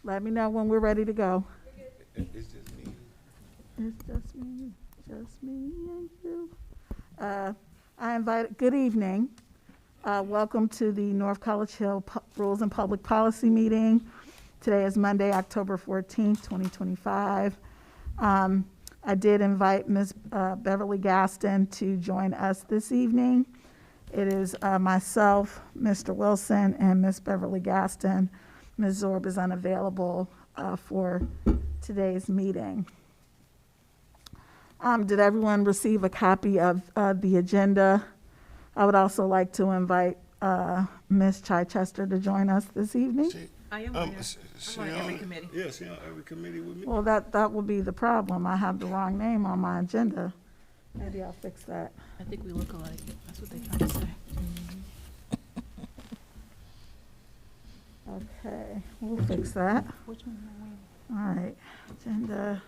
Let me know when we're ready to go. It's just me. It's just me and you. Good evening. Welcome to the North College Hill Rules and Public Policy Meeting. Today is Monday, October 14th, 2025. I did invite Ms. Beverly Gaston to join us this evening. It is myself, Mr. Wilson, and Ms. Beverly Gaston. Ms. Zorb is unavailable for today's meeting. Did everyone receive a copy of the agenda? I would also like to invite Ms. Chichester to join us this evening. I am on every committee. Yeah, she on every committee with me. Well, that will be the problem. I have the wrong name on my agenda. Maybe I'll fix that. I think we look alike. That's what they trying to say. Okay, we'll fix that. Which one? All right, agenda.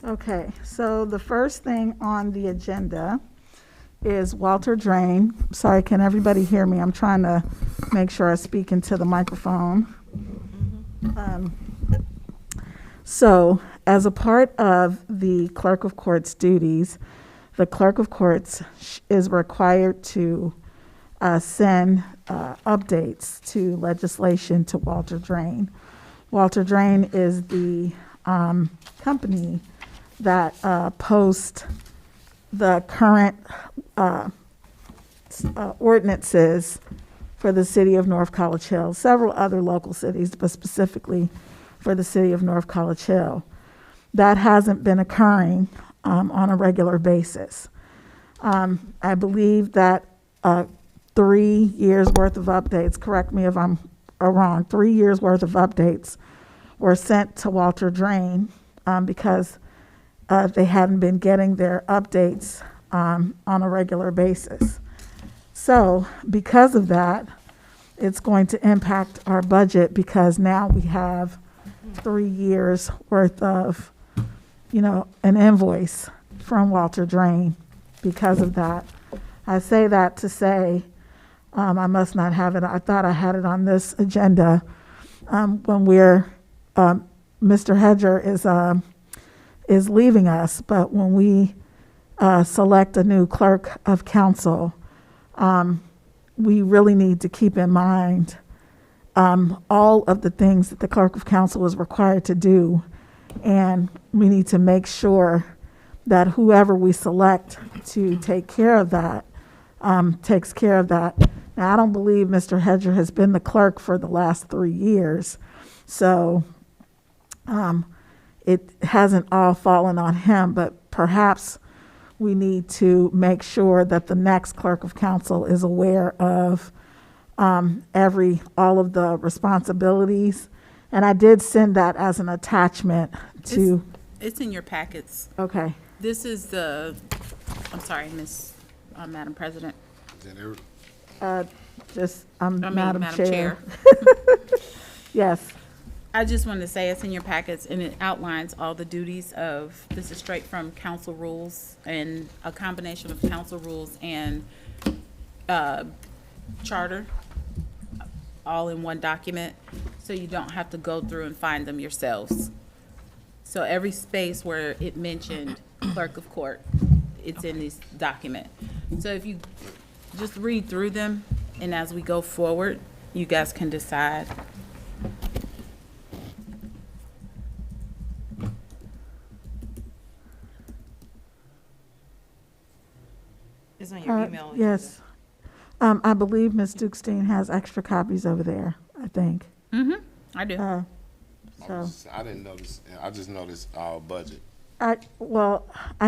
Okay, so the first thing on the agenda is Walter Drain. Sorry, can everybody hear me? I'm trying to make sure I speak into the microphone. So, as a part of the Clerk of Court's duties, the Clerk of Courts is required to send updates to legislation to Walter Drain. Walter Drain is the company that posts the current ordinances for the city of North College Hill, several other local cities, but specifically for the city of North College Hill. That hasn't been occurring on a regular basis. I believe that 3 years worth of updates, correct me if I'm wrong, 3 years worth of updates were sent to Walter Drain because they hadn't been getting their updates on a regular basis. So because of that, it's going to impact our budget because now we have 3 years worth of, an invoice from Walter Drain because of that. I say that to say, I must not have it. I thought I had it on this agenda when Mr. Hedger is leaving us, but when we select a new clerk of council, we really need to keep in mind all of the things that the clerk of council is required to do, and we need to make sure that whoever we select to take care of that takes care of that. Now, I don't believe Mr. Hedger has been the clerk for the last 3 years, so it hasn't all fallen on him, but perhaps we need to make sure that the next clerk of council is aware of all of the responsibilities. And I did send that as an attachment to. It's in your packets. Okay. This is I'm sorry, Madam President. Madam Chair. Yes. I just wanted to say it's in your packets, and it outlines all the duties of, this is straight from council rules, and a combination of council rules and charter, all in one document, so you don't have to go through and find them yourselves. So every space where it mentioned clerk of court, it's in this document. So if you just read through them, and as we go forward, you guys can decide. It's on your email. Yes. I believe Ms. Dukestein has extra copies over there, I think. Mm-hmm. I do. So I didn't notice. I just noticed our budget. I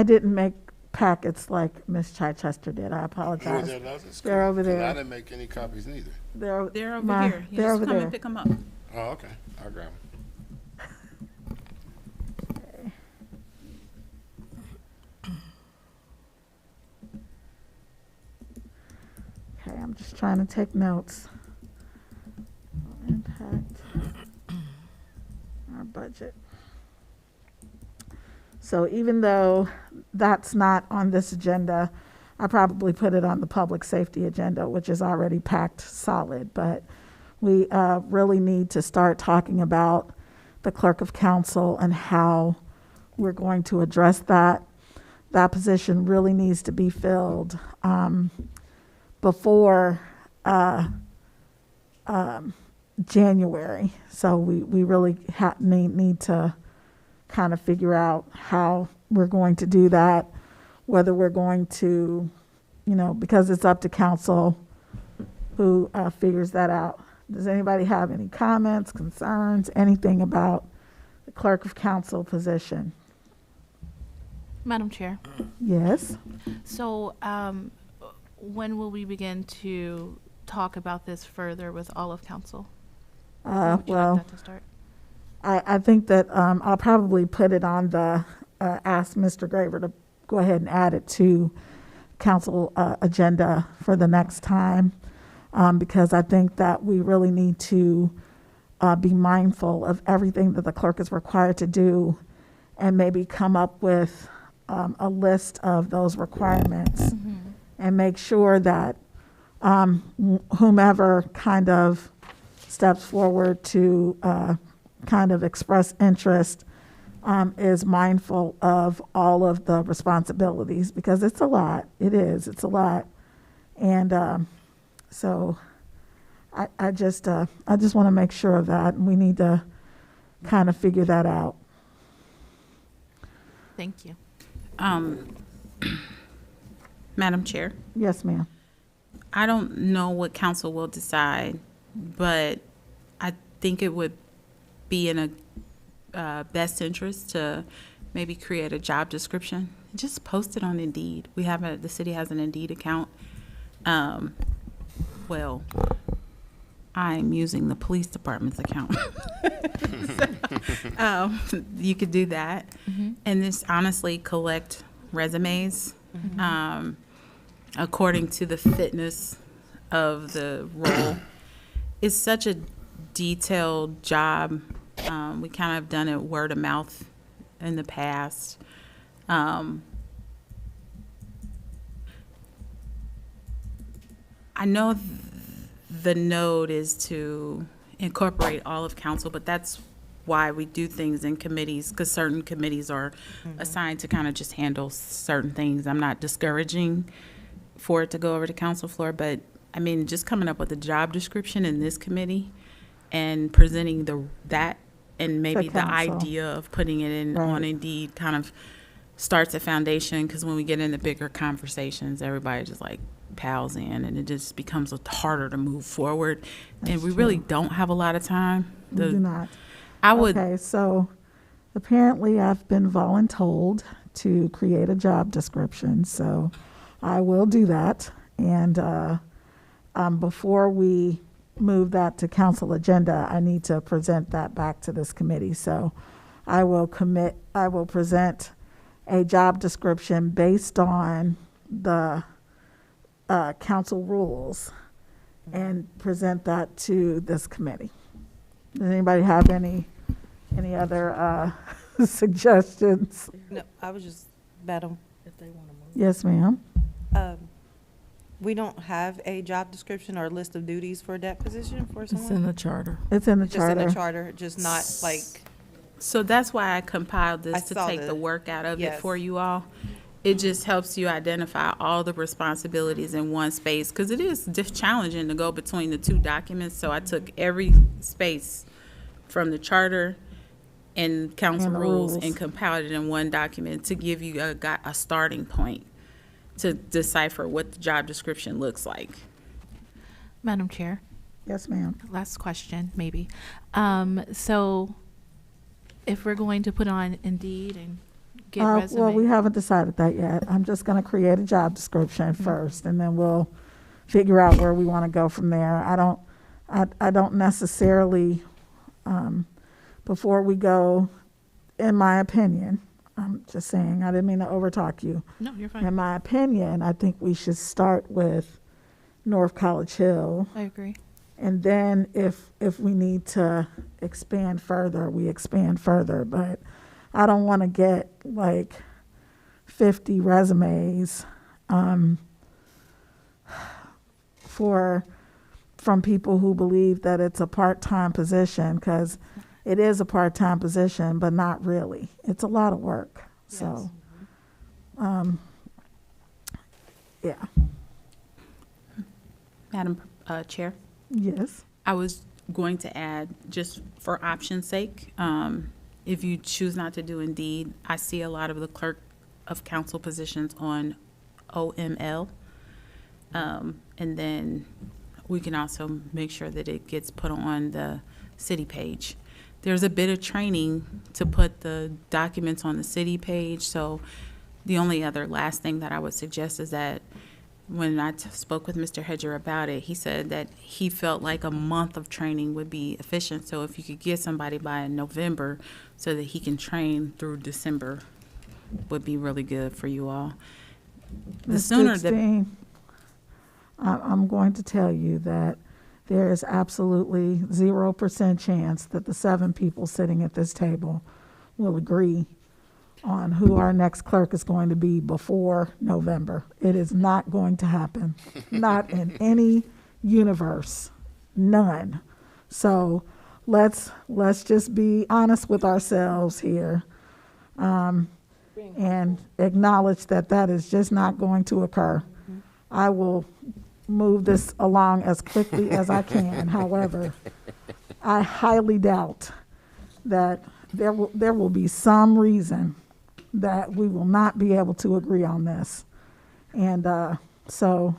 didn't make packets like Ms. Chichester did. I apologize. They're over there. I didn't make any copies neither. They're over here. You They're just over come there. and pick them up. Oh, okay. I'll grab them. Okay, I'm just trying to take notes. Impact our budget. So even though that's not on this agenda, I probably put it on the public safety agenda, which is already packed solid. But we really need to start talking about the clerk of council and how we're going to address that. That position really needs to be filled before January. So we really need to kind of figure out how we're going to do that, whether we're going to, because it's up to council who figures that out. Does anybody have any comments, concerns, anything about the clerk of council position? Madam Chair, Yes. so when will we begin to talk about this further with all of council? When would you like Well, that to start? I think that I'll probably put it on the, ask Mr. Graver to go ahead and add it to council agenda for the next time, because I think that we really need to be mindful of everything that the clerk is required to do and maybe come up with a list of those requirements and make sure that whomever kind of steps forward to kind of express interest is mindful of all of the responsibilities, because it's a lot. It's a lot. And so I just want to make sure of that, and we need to kind of figure that out. Thank you. Madam Chair, Yes, ma'am. I don't know what council will decide, but I think it would be in a best interest to maybe create a job description. Just post it on Indeed. The city has an Indeed account. Well, I'm using the police department's account. So, you could do that, and just honestly collect resumes according to the fitness of the role. It's such a detailed job. We kind of done it word of mouth in the past. I know the node is to incorporate all of council, but that's why we do things in committees, because certain committees are assigned to kind of just handle certain things. I'm not discouraging for it to go over to council floor, but I mean, just coming up with a job description in this committee and presenting that and maybe the council. idea of putting it in Right. on Indeed kind of starts a foundation, because when we get into bigger conversations, everybody just like pals in, and it just becomes harder to move forward. And That's we really true. don't have a lot of time. We do not. I would, Okay, so apparently I've been voluntold to create a job description, so I will do that. And before we move that to council agenda, I need to present that back to this committee. So I will present a job description based on the council rules and present that to this committee. Does anybody have any other suggestions? No, I was just, Madam, if they want to move. Yes, ma'am. We don't have a job description or a list of duties for that position for It's in someone? the charter. It's in the Just in the charter. charter, just not like, so that's why I compiled I this to saw take the the- work out of it yes. for you all. It just helps you identify all the responsibilities in one space, because it is challenging to go between the two documents. So I took every space from the charter and council And the rules rules. and compiled it in one document to give you a starting point to decipher what the job description looks like. Madam Chair, Yes, ma'am. last question, maybe. So if we're going to put on Indeed and get Well, we resume, haven't decided that yet. I'm just going to create a job description first, and then we'll figure out where we want to go from there. I don't necessarily, before we go, in my opinion, I'm just saying, I didn't mean to overtalk you. no, you're fine. In my opinion, I think we should start with North College Hill. I agree. And then if we need to expand further, we expand further. But I don't want to get like 50 resumes from people who believe that it's a part-time position, because it is a part-time position, but not really. It's a lot of work. So, yeah. Madam Chair, Yes. I was going to add, just for option's sake, if you choose not to do Indeed, I see a lot of the clerk of council positions on OML. And then we can also make sure that it gets put on the city page. There's a bit of training to put the documents on the city page, so the only other last thing that I would suggest is that when I spoke with Mr. Hedger about it, he said that he felt like a month of training would be efficient. So if you could get somebody by November so that he can train through December would be really good for you all. The Ms. sooner the Dixon, I'm going to tell you that there is absolutely 0% chance that the 7 people sitting at this table will agree on who our next clerk is going to be before November. It is not going to happen. Not in any universe. None. So let's just be honest with ourselves here, and acknowledge that that is just not going to occur. I will move this along as quickly as I can. However, I highly doubt that there will be some reason that we will not be able to agree on this. And so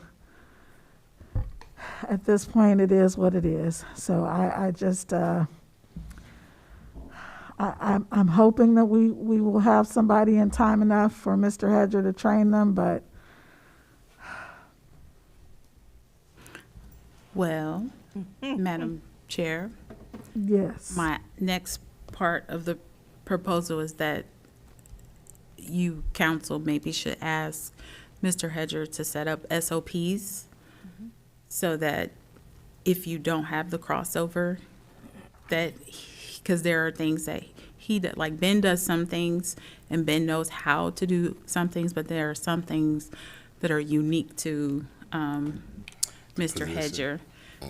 at this point, it is what it is. So I just, I'm hoping that we will have somebody in time enough for Mr. Hedger to train them, but well, Madam Chair, yes. my next part of the proposal is that you, council, maybe should ask Mr. Hedger to set up SOPs so that if you don't have the crossover, that, because there are things that like Ben does some things and Ben knows how to do some things, but there are some things that are unique to Mr. Position. Hedger.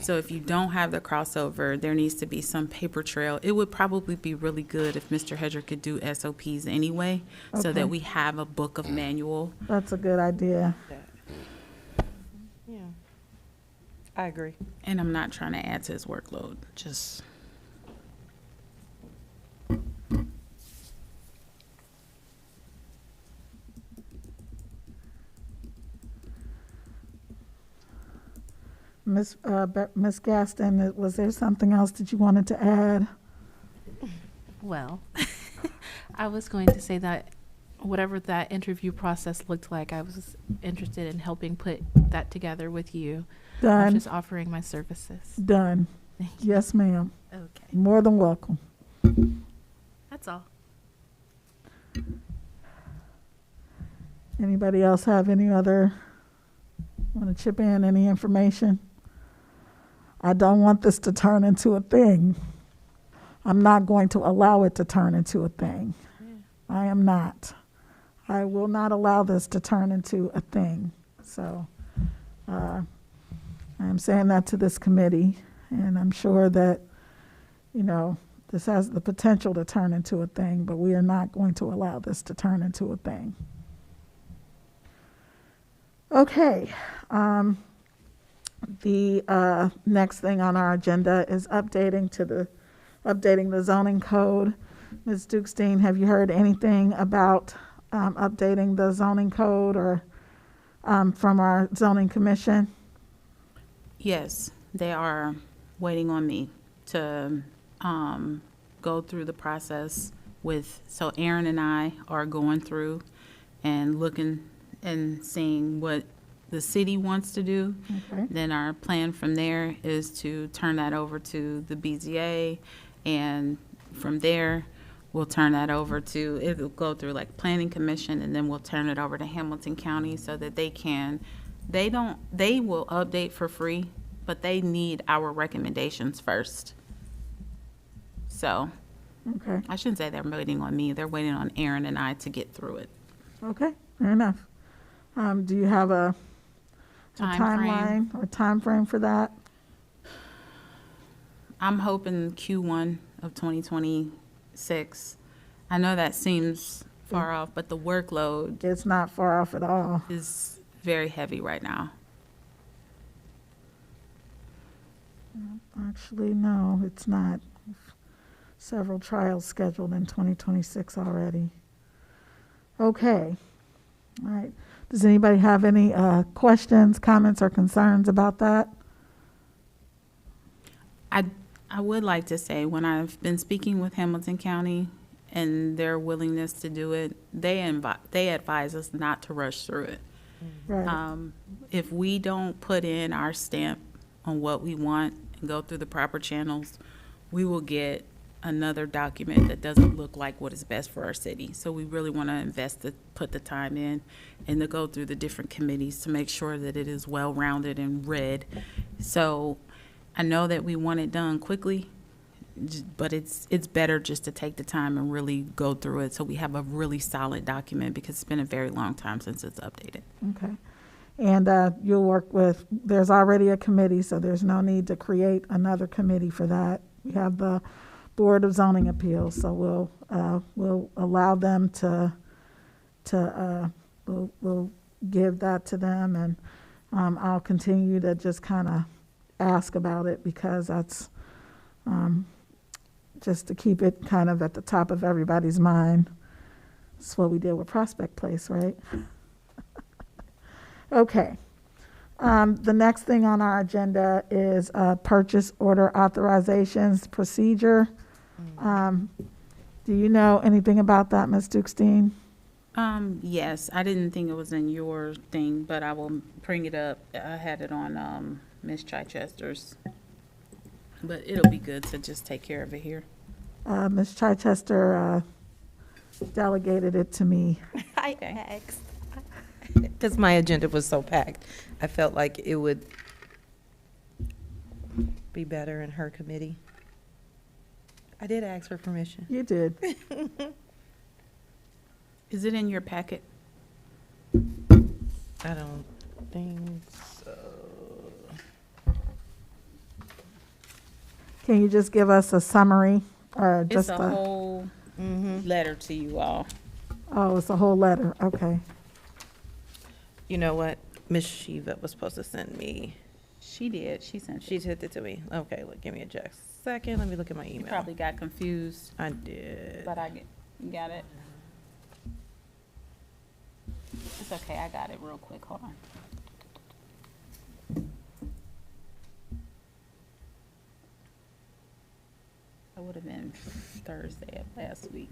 So if you don't have the crossover, there needs to be some paper trail. It would probably be really good if Mr. Hedger could do SOPs anyway, so Okay. that we have a book of manual. That's a good idea. Yeah. I agree. And I'm not trying to add to his workload, just. Ms. Gaston, was there something else that you wanted to add? Well, I was going to say that whatever that interview process looked like, I was interested in helping put that together with you. I'm Done. just offering my services. Done. Thank you. Yes, ma'am. Okay, More than welcome. that's all. Anybody else have any other, want to chip in any information? I don't want this to turn into a thing. I'm not going to allow it to turn into a thing. I am not. I will not allow this to turn into a thing. So I am saying that to this committee, and I'm sure that, you know, this has the potential to turn into a thing, but we are not going to allow this to turn into a thing. Okay. The next thing on our agenda is updating the zoning code. Ms. Dukestein, have you heard anything about updating the zoning code or from our zoning commission? Yes, they are waiting on me to go through the process with, so Aaron and I are going through and looking and seeing what the city wants to do. Okay. Then our plan from there is to turn that over to the BZA, and from there, we'll turn that over to, it'll go through like Planning Commission, and then we'll turn it over to Hamilton County so that they will update for free, but they need our recommendations first. So Okay, I shouldn't say they're waiting on me. They're waiting on Aaron and I to get through it. okay, fair enough. Do you have a Timeframe. timeline or timeframe for that? I'm hoping Q1 of 2026. I know that seems far off, but the workload It's not far off at all. is very heavy right now. Actually, no, it's not. Several trials scheduled in 2026 already. Okay. All right. Does anybody have any questions, comments, or concerns about that? I would like to say, when I've been speaking with Hamilton County and their willingness to do it, they advise us not to rush through it. Right. If we don't put in our stamp on what we want and go through the proper channels, we will get another document that doesn't look like what is best for our city. So we really want to put the time in and to go through the different committees to make sure that it is well-rounded and read. So I know that we want it done quickly, but it's better just to take the time and really go through it so we have a really solid document, because it's been a very long time since it's updated. Okay. And you'll work with, there's already a committee, so there's no need to create another committee for that. We have the Board of Zoning Appeals, so we'll allow them we'll give that to them, and I'll continue to just kind of ask about it, because that's just to keep it kind of at the top of everybody's mind. That's what we did with Prospect Place, right? Okay. The next thing on our agenda is purchase order authorizations procedure. Do you know anything about that, Ms. Dukestein? Yes, I didn't think it was in your thing, but I will bring it up. I had it on Ms. Chichester's, but it'll be good to just take care of it here. Ms. Chichester delegated it to me. I asked. Because my agenda was so packed, I felt like it would be better in her committee. I did ask for permission. You did. Is it in your packet? I don't think so. Can you just give us a summary or It's just a whole letter to you all. Oh, it's a whole letter. Okay. You know what? Miss Shiva was supposed to send me. She did. She sent She sent it to me. Okay, look, give me a second. Let me look at my You email. probably got confused, I did. but you got it. It's okay. I got it real quick. Hold on. That would have been Thursday of last week.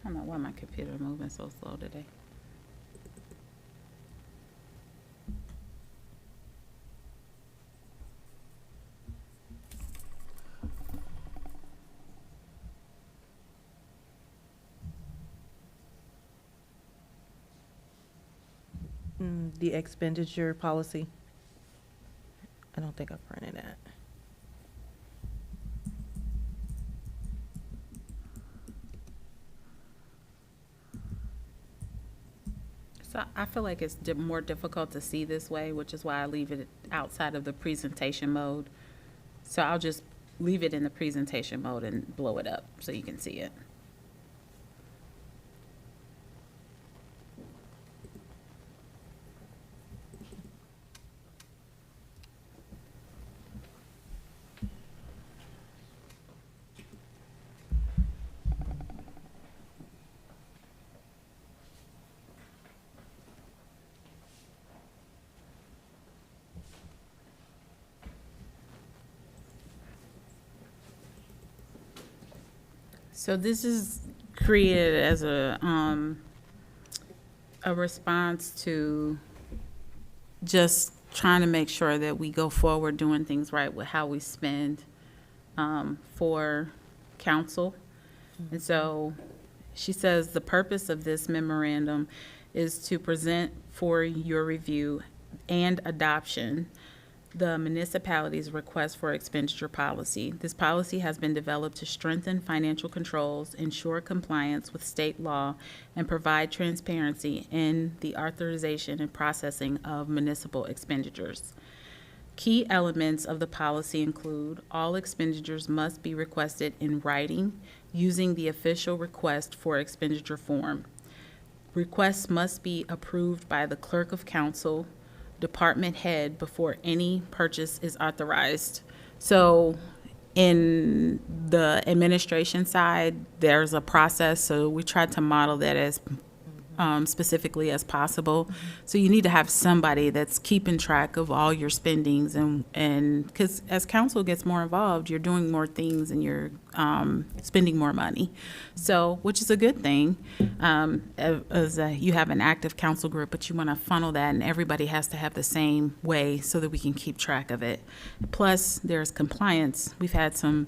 I don't know why my computer is moving so slow today. The expenditure policy. I don't think I printed that. So I feel like it's more difficult to see this way, which is why I leave it outside of the presentation mode. So I'll just leave it in the presentation mode and blow it up so you can see it. So this is created as a response to just trying to make sure that we go forward doing things right with how we spend for council. And so She says the purpose of this memorandum is to present for your review and adoption the municipality's request for expenditure policy. This policy has been developed to strengthen financial controls, ensure compliance with state law, and provide transparency in the authorization and processing of municipal expenditures. Key elements of the policy include all expenditures must be requested in writing using the official request for expenditure form. Requests must be approved by the clerk of council, department head before any purchase is authorized. So in the administration side, there's a process, so we tried to model that as specifically as possible. So you need to have somebody that's keeping track of all your spendings, and because as council gets more involved, you're doing more things and you're spending more money. So, which is a good thing, you have an active council group, but you want to funnel that, and everybody has to have the same way so that we can keep track of it. Plus, there's compliance. We've had some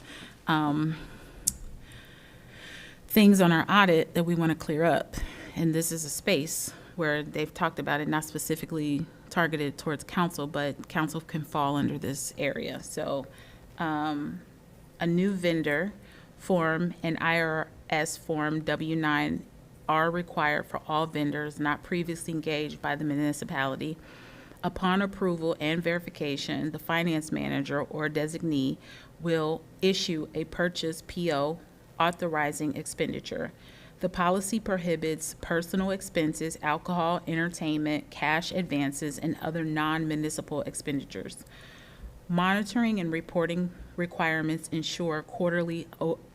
things on our audit that we want to clear up. And this is a space where they've talked about it, not specifically targeted towards council, but council can fall under this area. So a new vendor form and IRS form W-9 are required for all vendors not previously engaged by the municipality. Upon approval and verification, the finance manager or designee will issue a purchase PO authorizing expenditure. The policy prohibits personal expenses, alcohol, entertainment, cash advances, and other non-municipal expenditures. Monitoring and reporting requirements ensure quarterly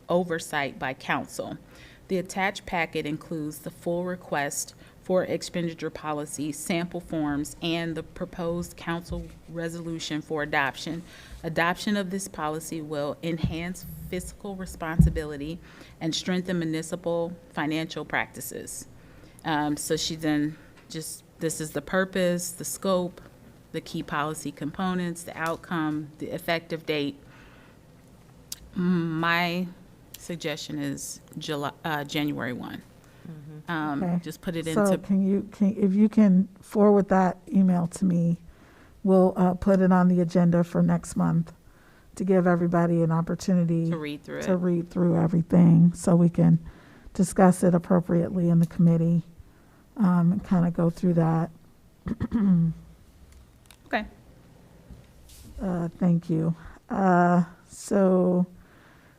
oversight by council. The attached packet includes the full request for expenditure policy, sample forms, and the proposed council resolution for adoption. Adoption of this policy will enhance fiscal responsibility and strengthen municipal financial practices. So she then this is the purpose, the scope, the key policy components, the outcome, the effective date. My suggestion is January 1. Okay. Just put it So into, if you can forward that email to me, we'll put it on the agenda for next month to give everybody an opportunity to read through to it. read through everything so we can discuss it appropriately in the committee and kind of go through that. Okay. Thank you. So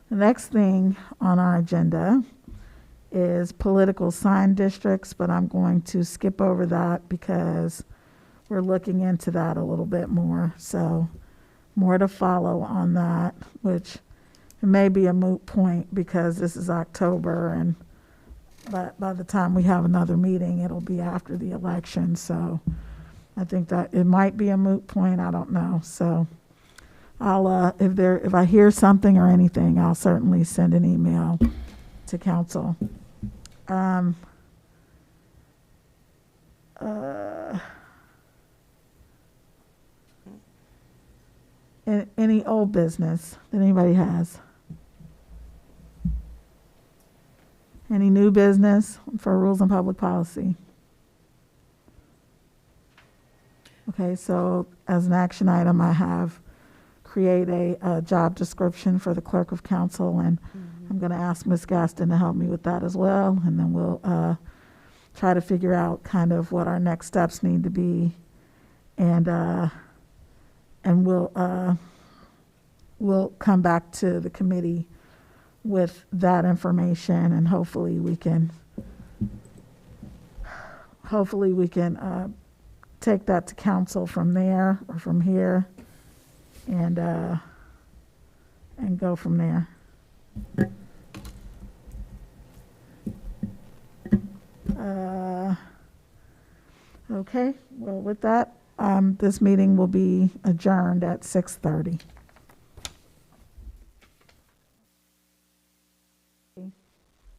the next thing on our agenda is political sign districts, but I'm going to skip over that because we're looking into that a little bit more. So more to follow on that, which it may be a moot point because this is October, and but by the time we have another meeting, it'll be after the election. So I think that it might be a moot point. I don't know. So I'll if I hear something or anything, I'll certainly send an email to council. Any old business that anybody has? Any new business for rules and public policy? Okay, so as an action item, I have create a job description for the clerk of council, and I'm going to ask Ms. Gaston to help me with that as well, and then we'll try to figure out kind of what our next steps need to be, and we'll come back to the committee with that information, and hopefully we can take that to council from there or from here, and go from there. Okay, well, with that, this meeting will be adjourned at 6:30.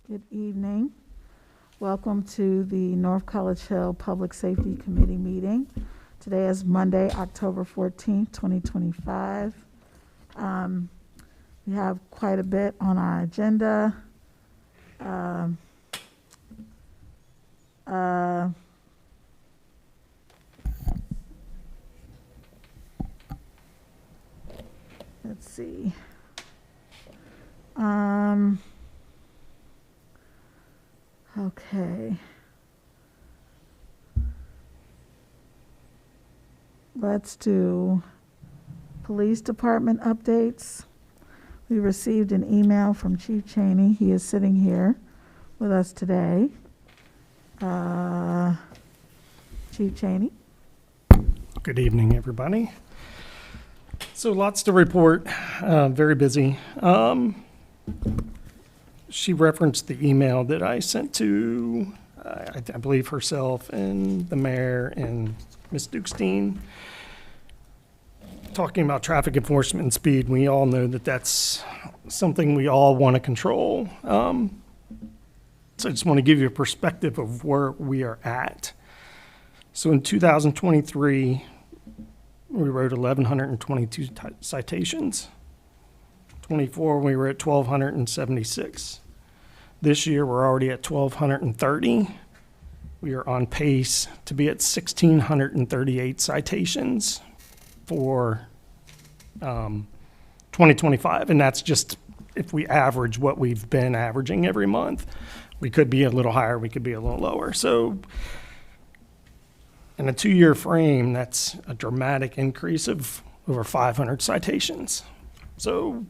Good evening. Welcome to the North College Hill Public Safety Committee meeting. Today is Monday, October 14th, 2025. We have quite a bit on our agenda. Let's see. Okay. Let's do police department updates. We received an email from Chief Cheney. He is sitting here with us today. Chief Cheney. Good evening, everybody. So lots to report, very busy. She referenced the email that I sent to, I believe herself and the mayor and Ms. Dukestein, talking about traffic enforcement and speed. We all know that that's something we all want to control. So I just want to give you a perspective of where we are at. So in 2023, we wrote 1,122 citations. 24, we were at 1,276. This year, we're already at 1,230. We are on pace to be at 1,638 citations for 2025. And that's just if we average what we've been averaging every month. We could be a little higher, we could be a little lower. So in a 2-year frame, that's a dramatic increase of over 500 citations. So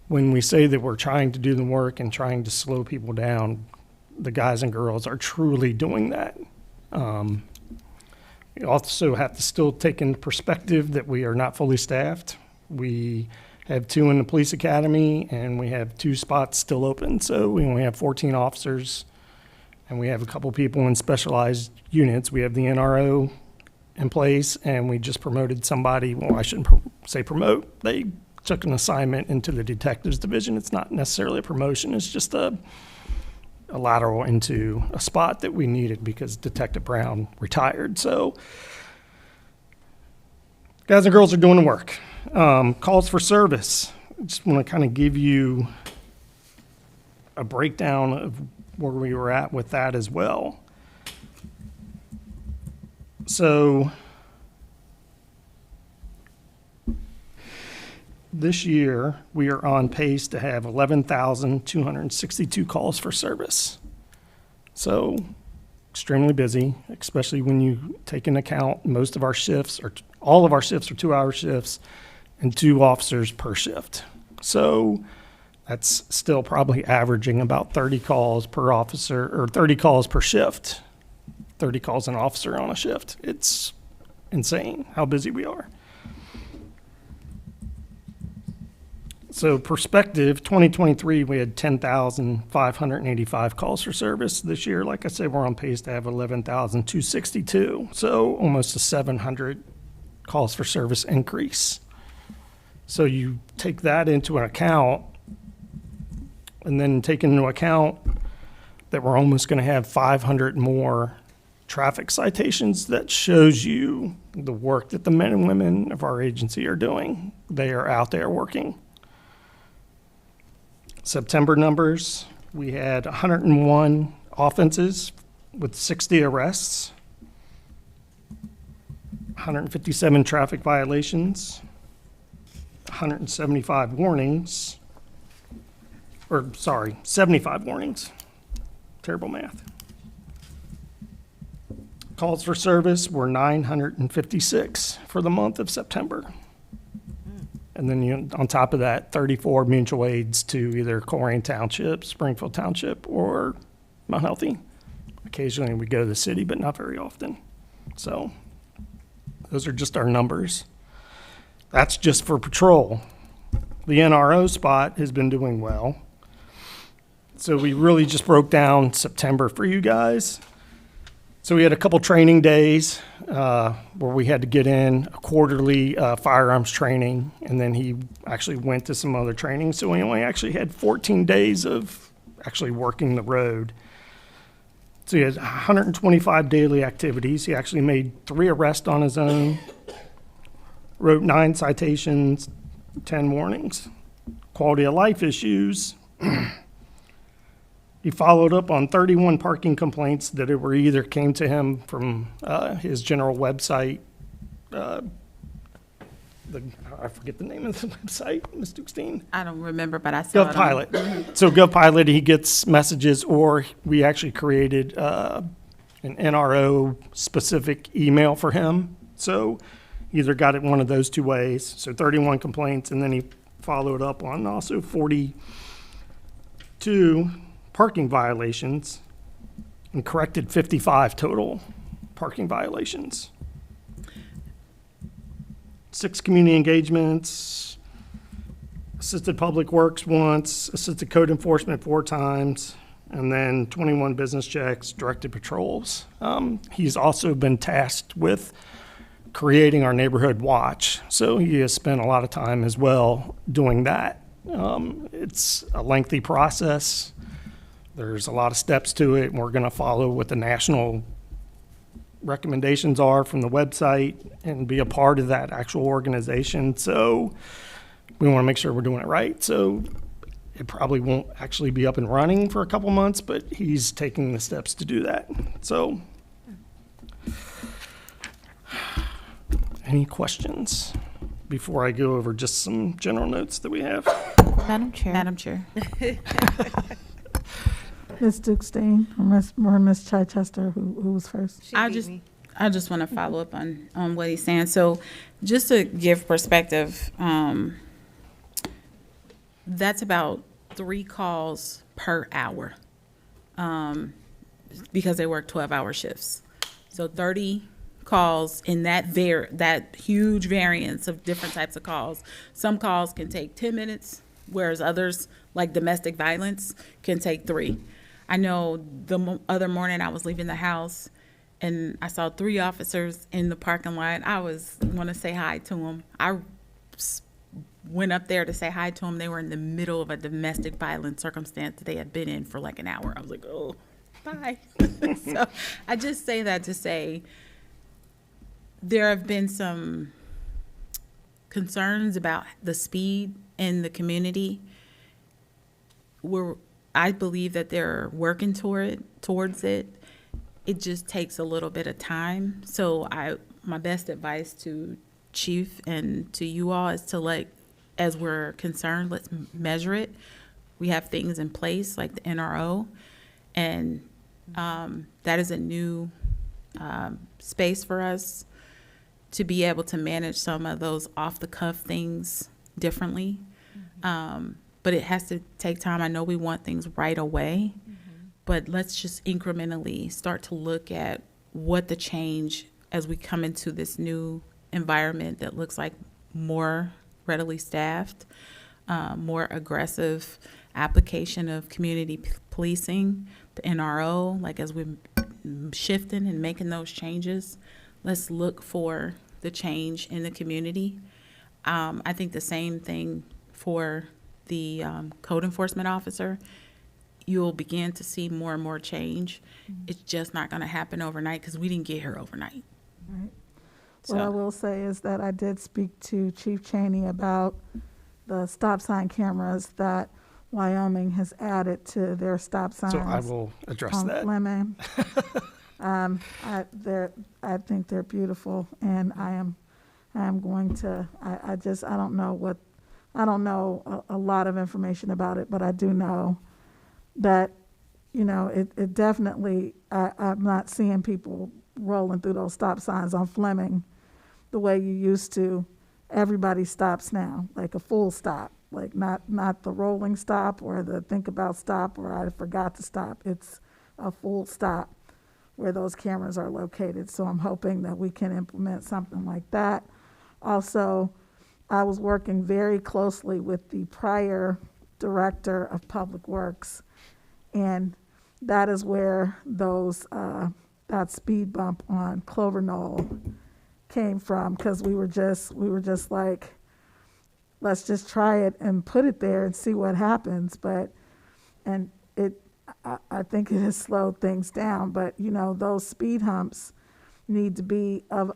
when we say that we're trying to do the work and trying to slow people down, the guys and girls are truly doing that. We also have to still take in perspective that we are not fully staffed. We have 2 in the police academy, and we have 2 spots still open. So we only have 14 officers, and we have a couple people in specialized units. We have the NRO in place, and we just promoted somebody. Well, I shouldn't say promote. They took an assignment into the detectives division. It's not necessarily a promotion. It's just a lateral into a spot that we needed because Detective Brown retired. So guys and girls are doing the work. Calls for service. I just want to kind of give you a breakdown of where we were at with that as well. So this year, we are on pace to have 11,262 calls for service. So extremely busy, especially when you take into account most of our shifts, or all of our shifts are 2-hour shifts and 2 officers per shift. So that's still probably averaging about 30 calls per officer, or 30 calls per shift, 30 calls an officer on a shift. It's insane how busy we are. So perspective, 2023, we had 10,585 calls for service. This year, like I said, we're on pace to have 11,262. So almost a 700 calls for service increase. So you take that into an account, and then take into account that we're almost going to have 500 more traffic citations. That shows you the work that the men and women of our agency are doing. They are out there working. September numbers, we had 101 offenses with 60 arrests, 157 traffic violations, 175 warnings, 75 warnings. Terrible math. Calls for service were 956 for the month of September. And then on top of that, 34 mutual aids to either Colerain Township, Springfield Township, or Mount Healthy. Occasionally we go to the city, but not very often. So those are just our numbers. That's just for patrol. The NRO spot has been doing well. So we really just broke down September for you guys. So we had a couple training days where we had to get in a quarterly firearms training, and then he actually went to some other training. So we only actually had 14 days of actually working the road. So he had 125 daily activities. He actually made 3 arrests on his own, wrote 9 citations, 10 warnings. Quality of life issues. He followed up on 31 parking complaints that were either came to him from his general website. I forget the name of the website, Ms. Dukestein. I don't remember, but I saw it on. GovPilot. So GovPilot, he gets messages, or we actually created an NRO specific email for him. So either got it one of those two ways. So 31 complaints, and then he followed up on also 42 parking violations and corrected 55 total parking violations. 6 community engagements, assisted public works once, assisted code enforcement 4 times, and then 21 business checks, directed patrols. He's also been tasked with creating our neighborhood watch, so he has spent a lot of time as well doing that. It's a lengthy process. There's a lot of steps to it, and we're going to follow what the national recommendations are from the website and be a part of that actual organization. So we want to make sure we're doing it right. So it probably won't actually be up and running for a couple months, but he's taking the steps to do that. So any questions before I go over just some general notes that we have? Madam Chair. Madam Chair. Ms. Dukestein or Ms. Chichester, who was first? She I beat just- me. I just want to follow up on what he's saying. So just to give perspective, that's about 3 calls per hour, because they work 12-hour shifts. So 30 calls in that huge variance of different types of calls. Some calls can take 10 minutes, whereas others, like domestic violence, can take 3. I know the other morning I was leaving the house and I saw 3 officers in the parking lot. I want to say hi to them. I went up there to say hi to them. They were in the middle of a domestic violence circumstance that they had been in for like an hour. I was like, oh, bye. So I just say that to say there have been some concerns about the speed in the community. I believe that they're working towards it. It just takes a little bit of time. So my best advice to Chief and to you all is to as we're concerned, let's measure it. We have things in place like the NRO, and that is a new space for us to be able to manage some of those off-the-cuff things differently. But it has to take time. I know we want things right away, but let's just incrementally start to look at what the change as we come into this new environment that looks like more readily staffed, more aggressive application of community policing, the NRO, as we're shifting and making those changes, let's look for the change in the community. I think the same thing for the code enforcement officer. You'll begin to see more and more change. It's just not going to happen overnight because we didn't get here overnight. Right. So, What I will say is that I did speak to Chief Cheney about the stop sign cameras that Wyoming has added to their stop signs. So I will address on that. Fleming. I think they're beautiful, and I am going to. I don't know a lot of information about it, but I do know that it definitely. I'm not seeing people rolling through those stop signs on Fleming the way you used to. Everybody stops now, like a full stop, like not the rolling stop or the think about stop or I forgot to stop. It's a full stop where those cameras are located. So I'm hoping that we can implement something like that. Also, I was working very closely with the prior director of Public Works, and that is where that speed bump on Clover Knoll came from, because we were just like, let's just try it and put it there and see what happens. I think it has slowed things down, but those speed humps need to be of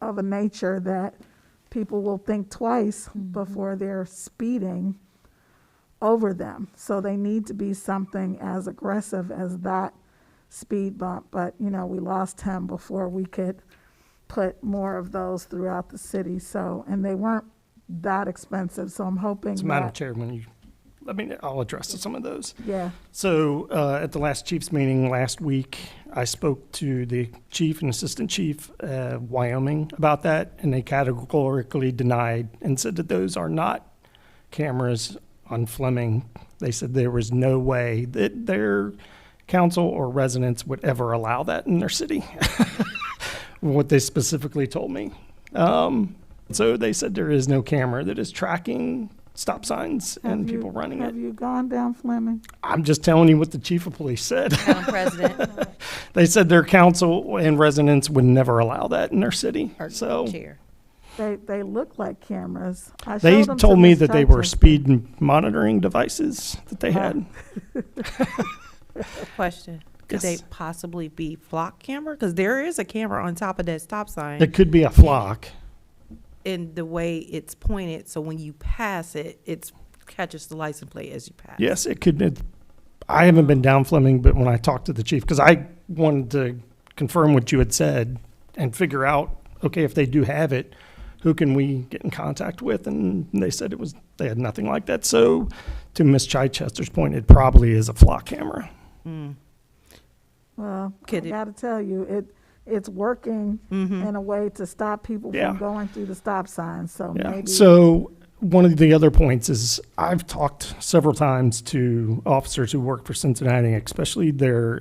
a nature that people will think twice before they're speeding over them. So they need to be something as aggressive as that speed bump. But, you know, we lost him before we could put more of those throughout the city. So, and they weren't that expensive. So I'm hoping So, Madam that, Chairman, I'll address some of those. yeah, So at the last chief's meeting last week, I spoke to the chief and assistant chief Wyoming about that, and they categorically denied and said that those are not cameras on Fleming. They said there was no way that their council or residents would ever allow that in their city. What they specifically told me. So they said there is no camera that is tracking stop signs and Have you- people running it. Have you gone down Fleming? I'm just telling you what the chief of police said. Madam President, They said their council and residents would never allow that in their city. or So Chair. They look like cameras. I they showed them to told me Ms. that they were Chichester. speed monitoring devices that they had. Question. Could they Yes. possibly be flock camera? Because there is a camera on top of that stop sign It could be a flock. in the way it's pointed, so when you pass it, it catches the license plate as you pass. Yes, it could. I haven't been down Fleming, but when I talked to the chief, because I wanted to confirm what you had said and figure out, okay, if they do have it, who can we get in contact with? And they said they had nothing like that. So to Ms. Chichester's point, it probably is a flock camera. Well, I Could it- gotta tell you, it's working in a way to stop people Yeah. from going through the stop signs, so Yeah. maybe. So one of the other points is I've talked several times to officers who work for Cincinnati, especially their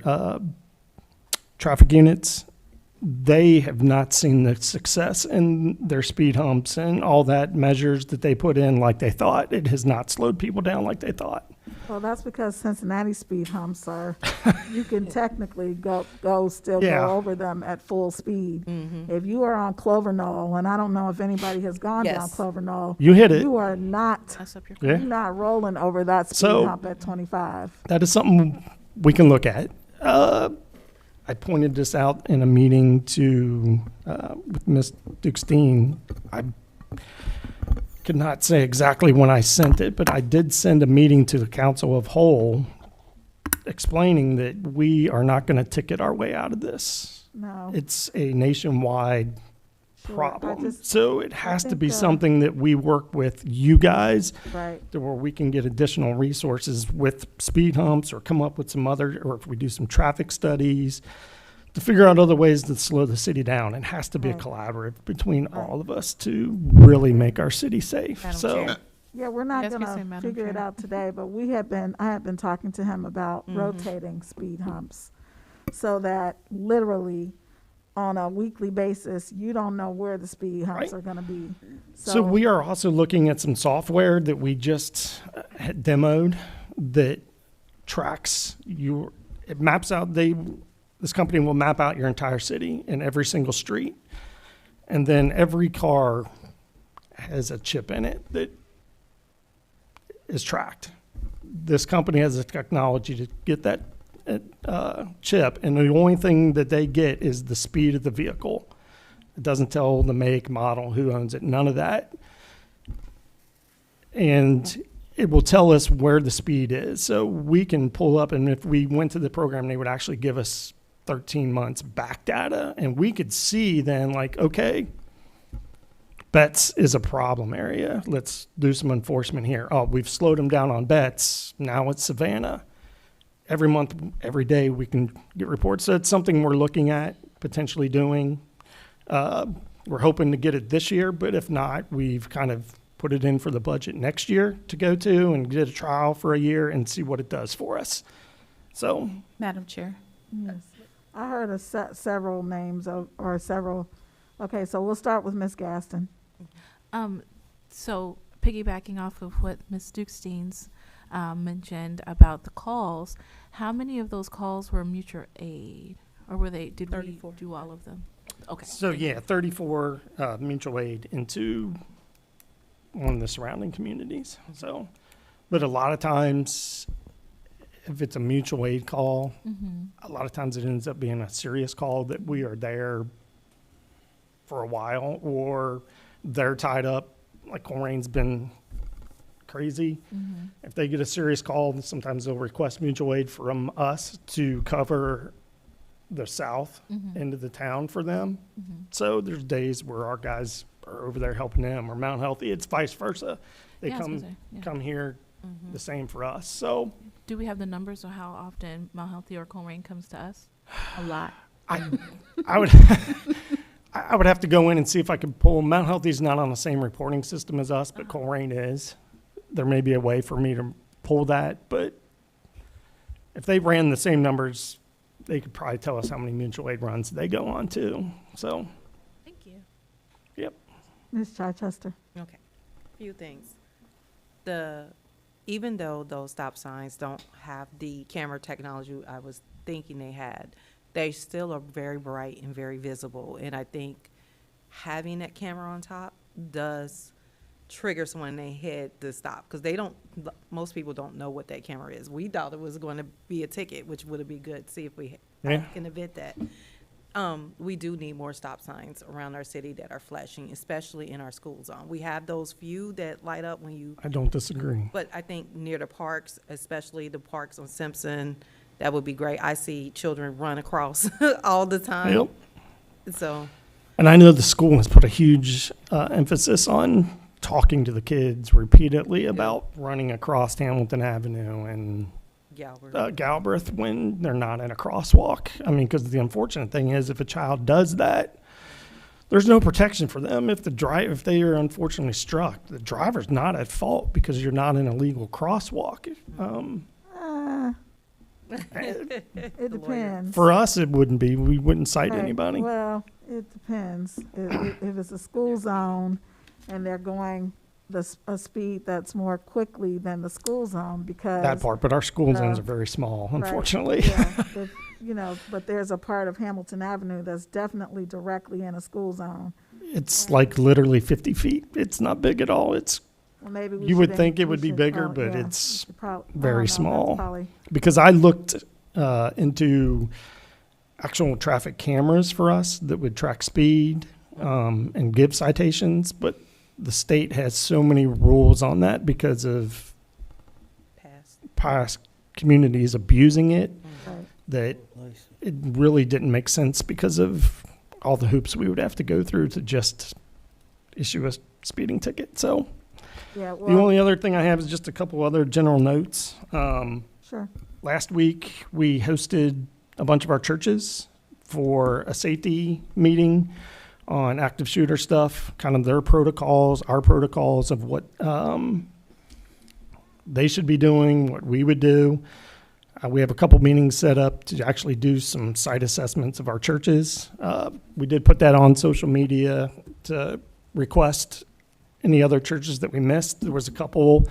traffic units. They have not seen the success in their speed humps and all that measures that they put in like they thought. It has not slowed people down like they thought. Well, that's because Cincinnati speed humps are, you can technically still Yeah. go over them at full speed. If you are on Clover Knoll, and I don't know if anybody has gone down Yes. Clover Knoll, You hit it. you are not, That's up your. Yeah. you're not rolling over that speed So- hump at 25. That is something we can look at. I pointed this out in a meeting to with Ms. Dukestein. I could not say exactly when I sent it, but I did send a meeting to the Council of Whole explaining that we are not going to ticket our way out of this. No. It's a nationwide Sure. I problem. just- So it has to think, be something that we work with you guys Right. to where we can get additional resources with speed humps or come up with some other, or if we do some traffic studies to figure out other ways to slow the city down. It has to be a Right. collaborative between all of us to really make our city safe. Madam So, Chair. Yeah, we're not Yes, we say, gonna Madam figure it Chair. out today, but I have been talking to him about rotating speed humps so that literally on a weekly basis, you don't know where the speed humps Right. are gonna be. so we are also looking at some software that we just had demoed that tracks your, it maps out, this company will map out your entire city and every single street. And then every car has a chip in it that is tracked. This company has the technology to get that chip, and the only thing that they get is the speed of the vehicle. It doesn't tell the make, model, who owns it, none of that. And it will tell us where the speed is. So we can pull up, and if we went to the program, they would actually give us 13 months back data, and we could see then, like, okay, Betts is a problem area. Let's do some enforcement here. Oh, we've slowed them down on Betts. Now it's Savannah. Every month, every day, we can get reports. So it's something we're looking at potentially doing. We're hoping to get it this year, but if not, we've kind of put it in for the budget next year to go to and get a trial for a year and see what it does for us. So, Madam Chair. Yes. I heard of several names or several, okay, so we'll start with Ms. Gaston. So piggybacking off of what Ms. Dukestein's mentioned about the calls, how many of those calls were mutual aid, or did 34. we do all of them? Okay. so yeah, 34 mutual aid into one of the surrounding communities. So, but a lot of times, if it's a mutual aid call, a lot of times it ends up being a serious call that we are there for a while, or they're tied up. Like Corrine's been crazy. If they get a serious call, sometimes they'll request mutual aid from us to cover the south end of the town for them. So there's days where our guys are over there helping them, or Mount Healthy. It's vice versa. They Yeah, I was gonna say, yeah. come here, the same for us. So Do we have the numbers of how often Mount Healthy or Colerain comes to us? A lot. I would I would have to go in and see if I could pull. Mount Healthy's not on the same reporting system as us, but Colerain is. There may be a way for me to pull that, but if they ran the same numbers, they could probably tell us how many mutual aid runs they go on too. So, Thank you. yep. Ms. Chichester? Okay, few things. Even though those stop signs don't have the camera technology I was thinking they had, they still are very bright and very visible. And I think having that camera on top does trigger someone in their head to stop, because most people don't know what that camera is. We thought it was going to be a ticket, which would be good. See if we Yeah. can event that. We do need more stop signs around our city that are flashing, especially in our school zone. We have those few that light up when you, I don't disagree. but I think near the parks, especially the parks on Simpson, that would be great. I see children run across all the time. Yep. So, And I know the school has put a huge emphasis on talking to the kids repeatedly about running across Hamilton Avenue and Galbraith when they're not in a crosswalk. I mean, because the unfortunate thing is, if a child does that, there's no protection for them. If they are unfortunately struck, the driver's not at fault because you're not in a legal crosswalk. It depends. For us, it wouldn't be. We wouldn't cite Right. anybody. Well, it depends. If it's a school zone and they're going a speed that's more quickly than the school zone, because. That part, but our school zones Uh, are very small, Right, unfortunately. yeah, but there's a part of Hamilton Avenue that's definitely directly in a school zone. It's like literally 50 feet. It's not big at all. It's Well, maybe we You would should think it we would be should bigger, probably- but yeah, it's we should I don't very know, that's small. probably- because I looked into actual traffic cameras for us that would track speed and give citations, but the state has so many rules on that because of past communities abusing it Right. that it really didn't make sense because of all the hoops we would have to go through to just issue a speeding ticket. So Yeah, the well, only other thing I have is just a couple other general notes. sure. Last week, we hosted a bunch of our churches for a safety meeting on active shooter stuff, kind of their protocols, our protocols of what they should be doing, what we would do. We have a couple meetings set up to actually do some site assessments of our churches. We did put that on social media to request any other churches that we missed. There was a couple,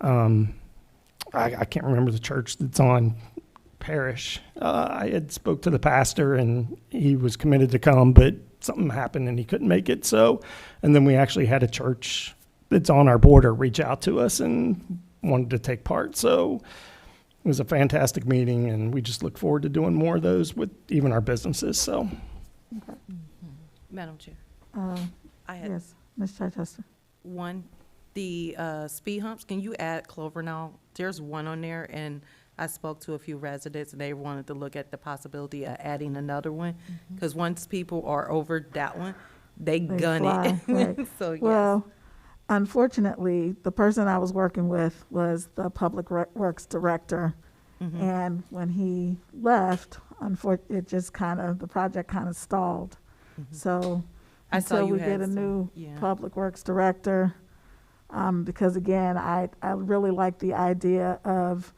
I can't remember the church that's on Parish. I had spoke to the pastor and he was committed to come, but something happened and he couldn't make it. So, and then we actually had a church that's on our border reach out to us and wanted to take part. So it was a fantastic meeting and we just look forward to doing more of those with even our businesses. So Madam Chair, Uh, I had Yes, Ms. Chichester. one, the speed humps, can you add Clover now? There's one on there, and I spoke to a few residents, and they wanted to look at the possibility of adding another one, because once people are over that one, they They gun fly, it. right. So, yes. Well, unfortunately, the person I was working with was the Public Works Director. Mhm. And when he left, it just the project kind of stalled. So I saw until you we had get a some- new yeah. Public Works Director, because again, I really like the idea of,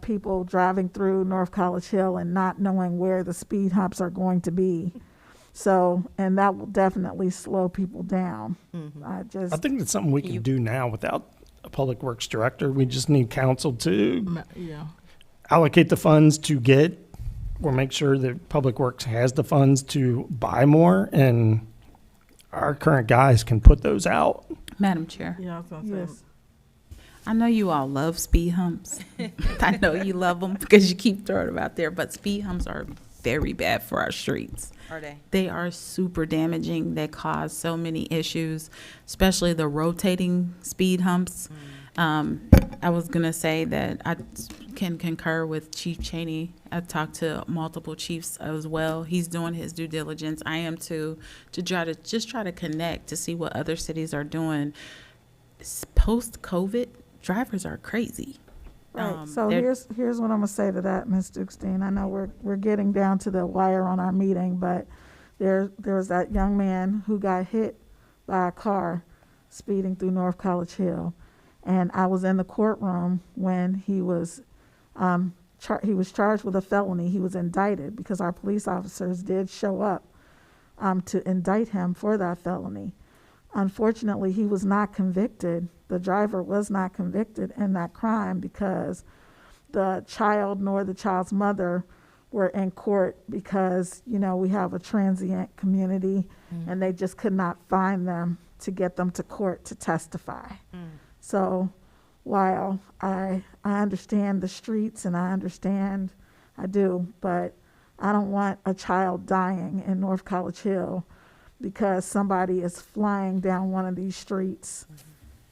people driving through North College Hill and not knowing where the speed humps are going to be. So, and that will definitely slow people down. I just. I think that's something we can do now without a public works director. We just need council to allocate the funds to get, or make sure that Public Works has the funds to buy more, and our current guys can put those out. Madam Chair, Yes. I know you all love speed humps. I know you love them because you keep throwing them out there, but speed humps are very bad for our streets. Are they? They are super damaging. They cause so many issues, especially the rotating speed humps. I was gonna say that I can concur with Chief Cheney. I've talked to multiple chiefs as well. He's doing his due diligence. I am too, to try to connect to see what other cities are doing. Post-COVID, drivers are crazy. Right, so they're- here's what I'm gonna say to that, Ms. Dukestein. I know we're getting down to the wire on our meeting, but there was that young man who got hit by a car speeding through North College Hill. And I was in the courtroom when he was charged with a felony. He was indicted because our police officers did show up to indict him for that felony. Unfortunately, he was not convicted. The driver was not convicted in that crime because the child nor the child's mother were in court because, you know, we have a transient community and they just could not find them to get them to court to testify. So while I understand the streets and I do, but I don't want a child dying in North College Hill because somebody is flying down one of these streets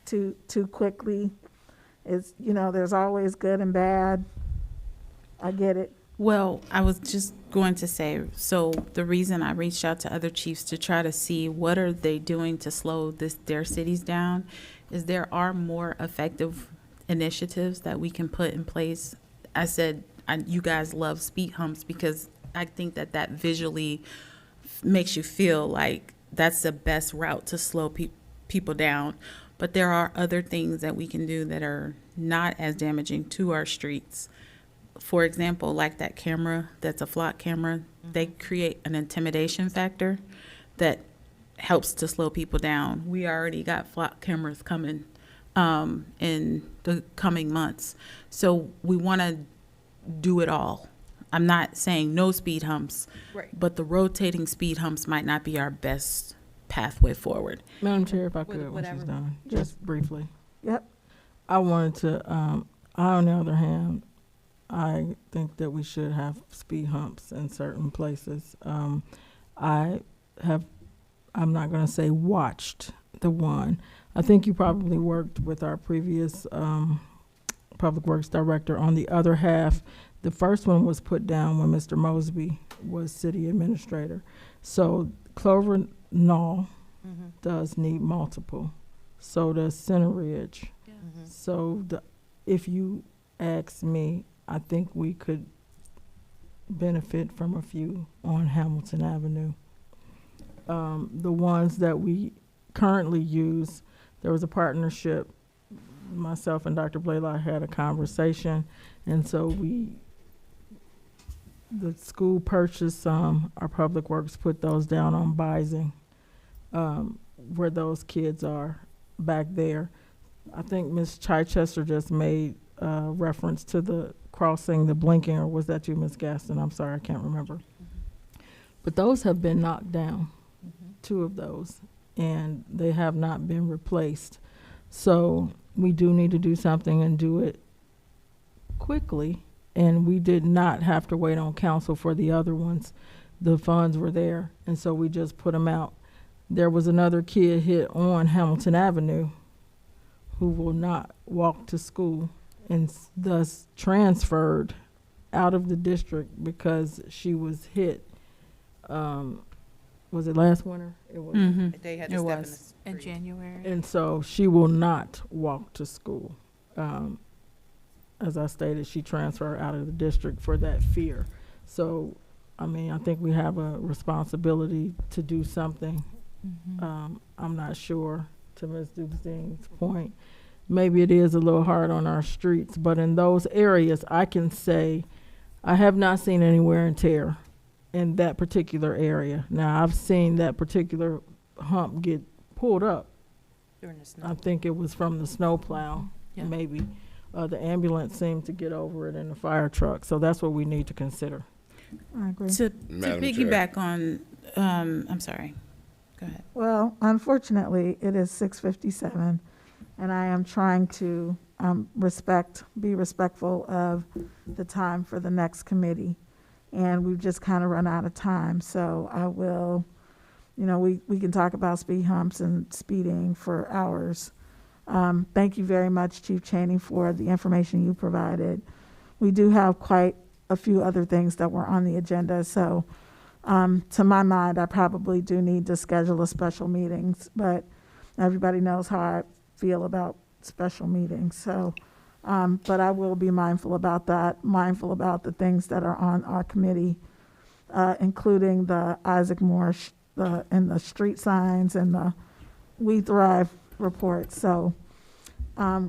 too quickly. It's, you know, there's always good and bad. I get it. Well, I was just going to say, so the reason I reached out to other chiefs to try to see what are they doing to slow their cities down is there are more effective initiatives that we can put in place. I said, you guys love speed humps because I think that visually makes you feel like that's the best route to slow people down. But there are other things that we can do that are not as damaging to our streets. For example, like that camera, that's a flock camera, they create an intimidation factor that helps to slow people down. We already got flock cameras coming in the coming months. So we want to do it all. I'm not saying no speed humps, Right. but the rotating speed humps might not be our best pathway forward. Madam Chair, if I could, when whatever. she's done, just briefly. Yep. I wanted to, I, on the other hand, I think that we should have speed humps in certain places. I'm not going to say watched the one. I think you probably worked with our previous Public Works Director on the other half. The first one was put down when Mr. Mosby was city administrator. So Clover Knoll does need multiple. So does Center Ridge. So if you ask me, I think we could benefit from a few on Hamilton Avenue. The ones that we currently use, there was a partnership. Myself and Dr. Blaylock had a conversation, and so the school purchased some. Our Public Works put those down on Bising, where those kids are back there. I think Ms. Chichester just made reference to the crossing, the blinking, or was that you, Ms. Gaston? I'm sorry, I can't remember. But those have been knocked down, 2 of those, and they have not been replaced. So we do need to do something and do it quickly. And we did not have to wait on council for the other ones. The funds were there, and so we just put them out. There was another kid hit on Hamilton Avenue who will not walk to school and thus transferred out of the district because she was hit. Was it last winter? It was. They had It to step in the was. In street. January. And so she will not walk to school. As I stated, she transferred out of the district for that fear. So, I mean, I think we have a responsibility to do something. I'm not sure, to Ms. Dukestein's point, maybe it is a little hard on our streets, but in those areas, I can say I have not seen any wear and tear in that particular area. Now, I've seen that particular hump get pulled up. During the snow. I think it was from the snowplow, Yeah. maybe. The ambulance seemed to get over it in the fire truck, so that's what we need to consider. I agree. To Madam Chair. piggyback on, I'm sorry, go ahead. Well, unfortunately, it is 6:57, and I am trying to be respectful of the time for the next committee. And we've just kind of run out of time, so I will, we can talk about speed humps and speeding for hours. Thank you very much, Chief Cheney, for the information you provided. We do have quite a few other things that were on the agenda, so to my mind, I probably do need to schedule a special meetings, but everybody knows how I feel about special meetings, so, but I will be mindful about that, mindful about the things that are on our committee, including the Isaac Moore, and the street signs and the We Thrive report. So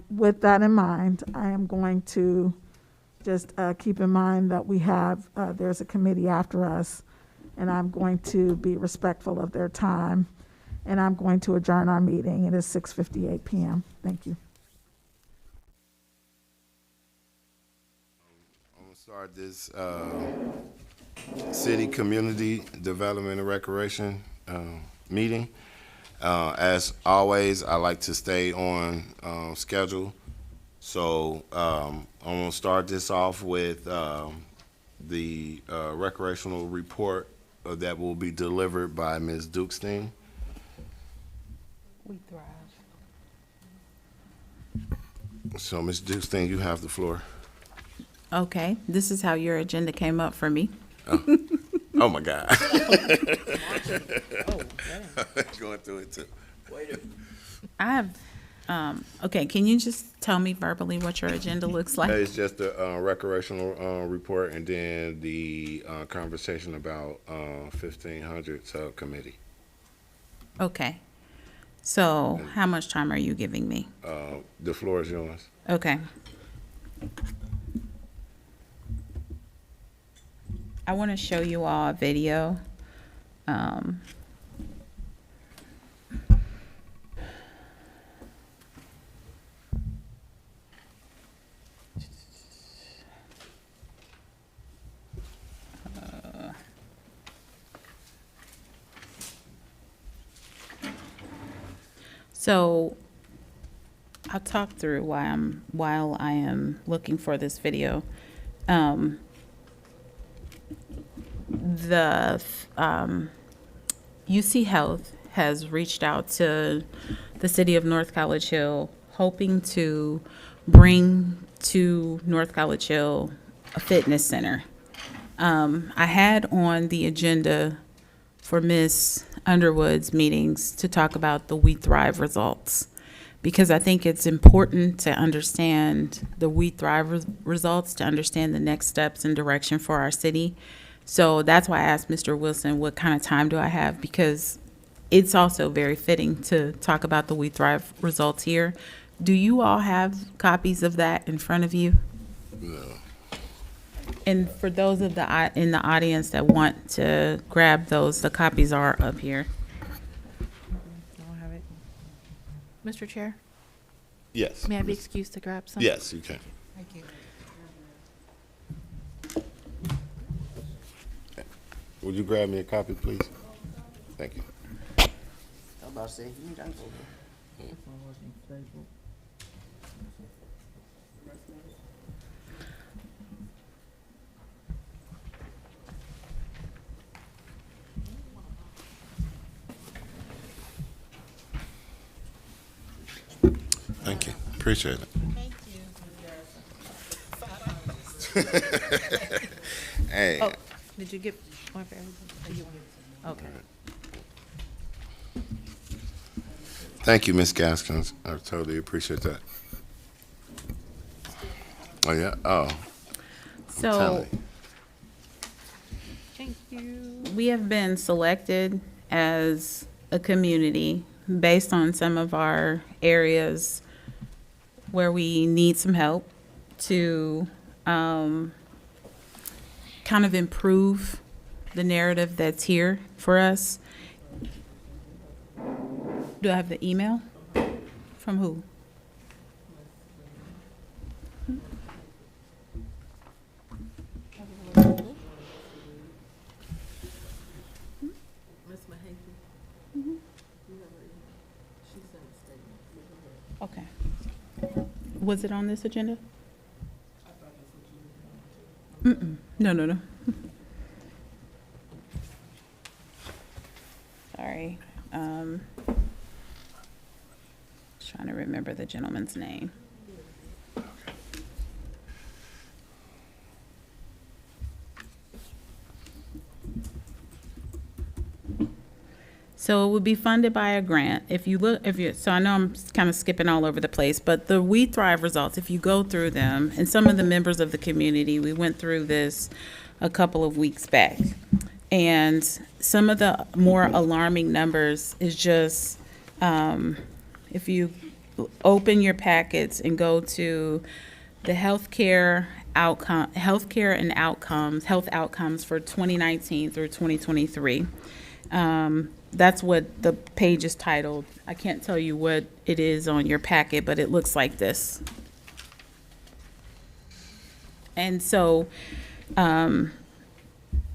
with that in mind, I am going to just keep in mind that we have, there's a committee after us, and I'm going to be respectful of their time, and I'm going to adjourn our meeting. It is 6:58 p.m. Thank you. I'm gonna start this city community development and recreation meeting. As always, I like to stay on schedule. So I'm gonna start this off with the recreational report that will be delivered by Ms. Dukestein. We thrive. So Ms. Dukestein, you have the floor. Okay, this is how your agenda came up for me. Oh my God. Going through it too. I have, okay, can you just tell me verbally what your agenda looks like? It's just a recreational report and then the conversation about 1500 subcommittee. Okay. So how much time are you giving me? The floor is yours. Okay. I want to show you all a video. So I'll talk through while I am looking for this video. The UC Health has reached out to the city of North College Hill, hoping to bring to North College Hill a fitness center. I had on the agenda for Ms. Underwood's meetings to talk about the We Thrive results, because I think it's important to understand the We Thrive results, to understand the next steps and direction for our city. So that's why I asked Mr. Wilson, what kind of time do I have? Because it's also very fitting to talk about the We Thrive results here. Do you all have copies of that in front of you? No. And for those of the in the audience that want to grab those, the copies are up here. Don't have it. Mr. Chair, Yes. may I be excused to grab some? Yes, you can. Thank you. Would you grab me a copy, please? Thank you. I'm about to say, you done over. Thank you. Appreciate it. Hey. Oh, did you get one for everybody? Okay. Thank you, Ms. Gaskins. I totally appreciate that. Oh, yeah? Oh. So telling you. Thank you. we have been selected as a community based on some of our areas where we need some help to kind of improve the narrative that's here for us. Do I have the email? From who? Okay. Was it on this agenda? Mm-mm. No, no, no. Sorry. trying to remember the gentleman's name. So it would be funded by a grant. If you look, so I know I'm kind of skipping all over the place, but the We Thrive results, if you go through them, and some of the members of the community, we went through this a couple of weeks back. And some of the more alarming numbers is just, if you open your packets and go to the health outcomes for 2019 through 2023. That's what the page is titled. I can't tell you what it is on your packet, but it looks like this. And so,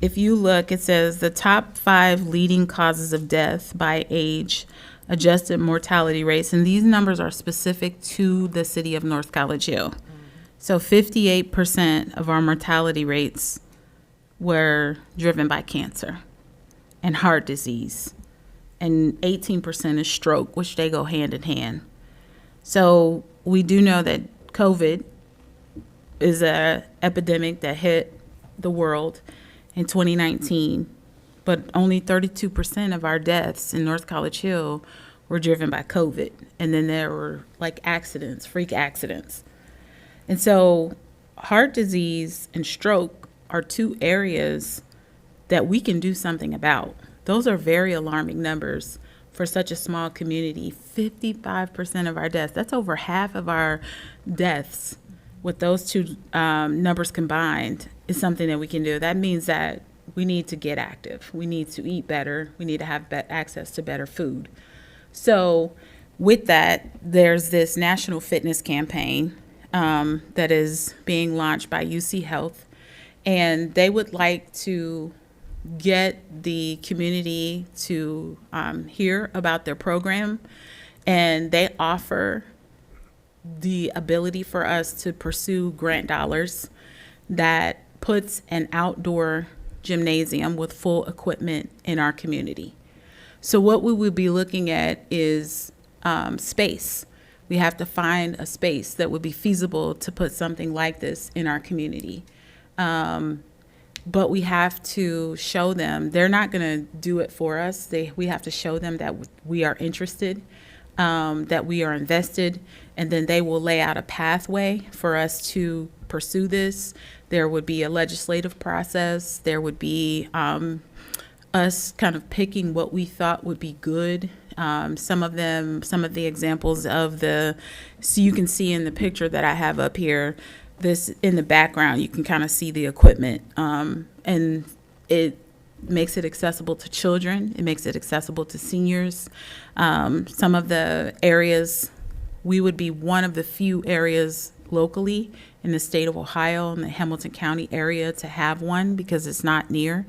if you look, it says the top 5 leading causes of death by age, adjusted mortality rates, and these numbers are specific to the city of North College Hill. So 58% of our mortality rates were driven by cancer and heart disease, and 18% is stroke, which they go hand in hand. So we do know that COVID is an epidemic that hit the world in 2019, but only 32% of our deaths in North College Hill were driven by COVID. And then there were like accidents, freak accidents. And so heart disease and stroke are 2 areas that we can do something about. Those are very alarming numbers for such a small community. 55% of our deaths, that's over half of our deaths with those 2 numbers combined, is something that we can do. That means that we need to get active. We need to eat better. We need to have access to better food. So with that, there's this national fitness campaign that is being launched by UC Health, and they would like to get the community to hear about their program, and they offer the ability for us to pursue grant dollars that puts an outdoor gymnasium with full equipment in our community. So what we would be looking at is space. We have to find a space that would be feasible to put something like this in our community. But we have to show them, they're not going to do it for us. We have to show them that we are interested, that we are invested, and then they will lay out a pathway for us to pursue this. There would be a legislative process. There would be us kind of picking what we thought would be good. Some of the examples of so you can see in the picture that I have up here, this in the background, you can kind of see the equipment, and it makes it accessible to children. It makes it accessible to seniors. Some of the areas, we would be one of the few areas locally in the state of Ohio and the Hamilton County area to have one because it's not near.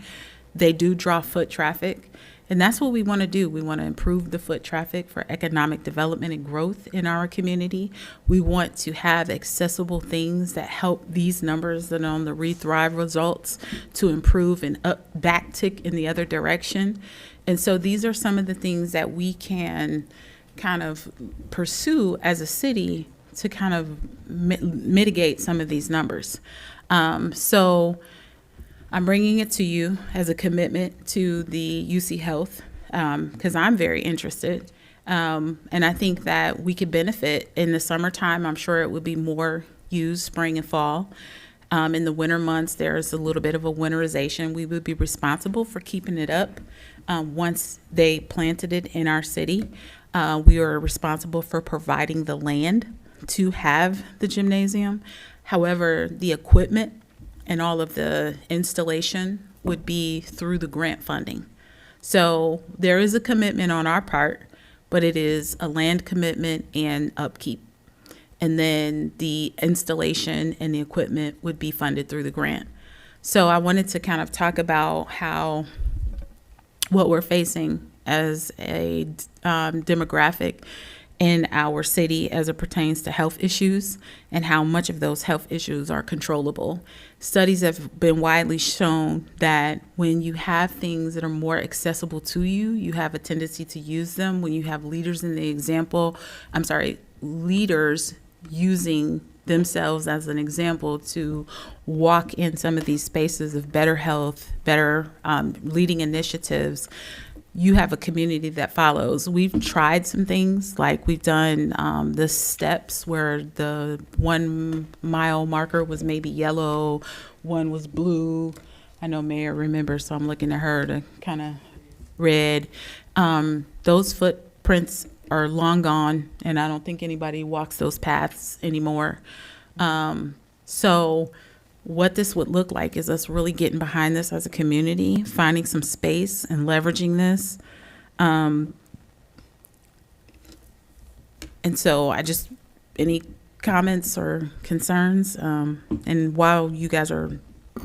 They do draw foot traffic. And that's what we want to do. We want to improve the foot traffic for economic development and growth in our community. We want to have accessible things that help these numbers that are on the ReThrive results to improve and backtick in the other direction. And so these are some of the things that we can kind of pursue as a city to kind of mitigate some of these numbers. So I'm bringing it to you as a commitment to the UC Health because I'm very interested. And I think that we could benefit in the summertime. I'm sure it would be more used spring and fall. In the winter months, there's a little bit of a winterization. We would be responsible for keeping it up once they planted it in our city. We are responsible for providing the land to have the gymnasium. However, the equipment and all of the installation would be through the grant funding. So there is a commitment on our part, but it is a land commitment and upkeep. And then the installation and the equipment would be funded through the grant. So I wanted to kind of talk about what we're facing as a demographic in our city as it pertains to health issues and how much of those health issues are controllable. Studies have been widely shown that when you have things that are more accessible to you, you have a tendency to use them. When you have leaders leaders using themselves as an example to walk in some of these spaces of better health, better leading initiatives, you have a community that follows. We've tried some things, like we've done the steps where the 1 mile marker was maybe yellow, one was blue. I know Mayor remembers, so I'm looking at her to kind of red. Those footprints are long gone, and I don't think anybody walks those paths anymore. So what this would look like is us really getting behind this as a community, finding some space and leveraging this. And so any comments or concerns? And while you guys are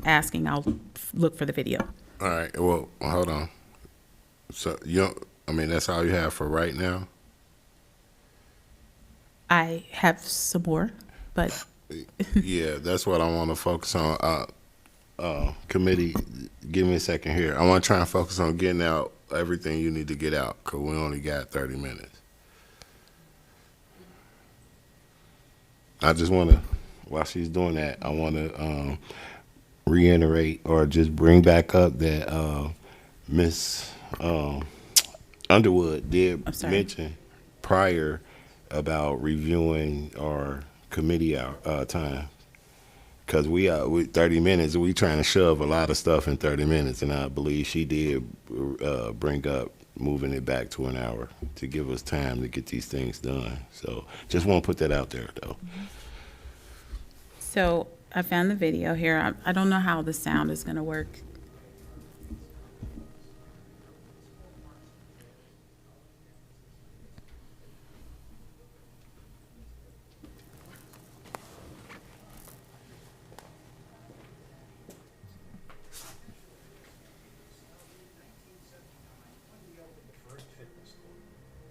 asking, I'll look for the video. All right, well, hold on. So, that's all you have for right now? I have some more, but Yeah, that's what I want to focus on. Committee, give me a second here. I want to try and focus on getting out everything you need to get out, because we only got 30 minutes. I just want to, while she's doing that, I want to reiterate or just bring back up that Miss Underwood did mention prior about reviewing our committee time, because we 30 minutes, we trying to shove a lot of stuff in 30 minutes, and I believe she did bring up moving it back to an hour to give us time to get these things done. So just want to put that out there, though. so I found the video here. I don't know how the sound is going to work.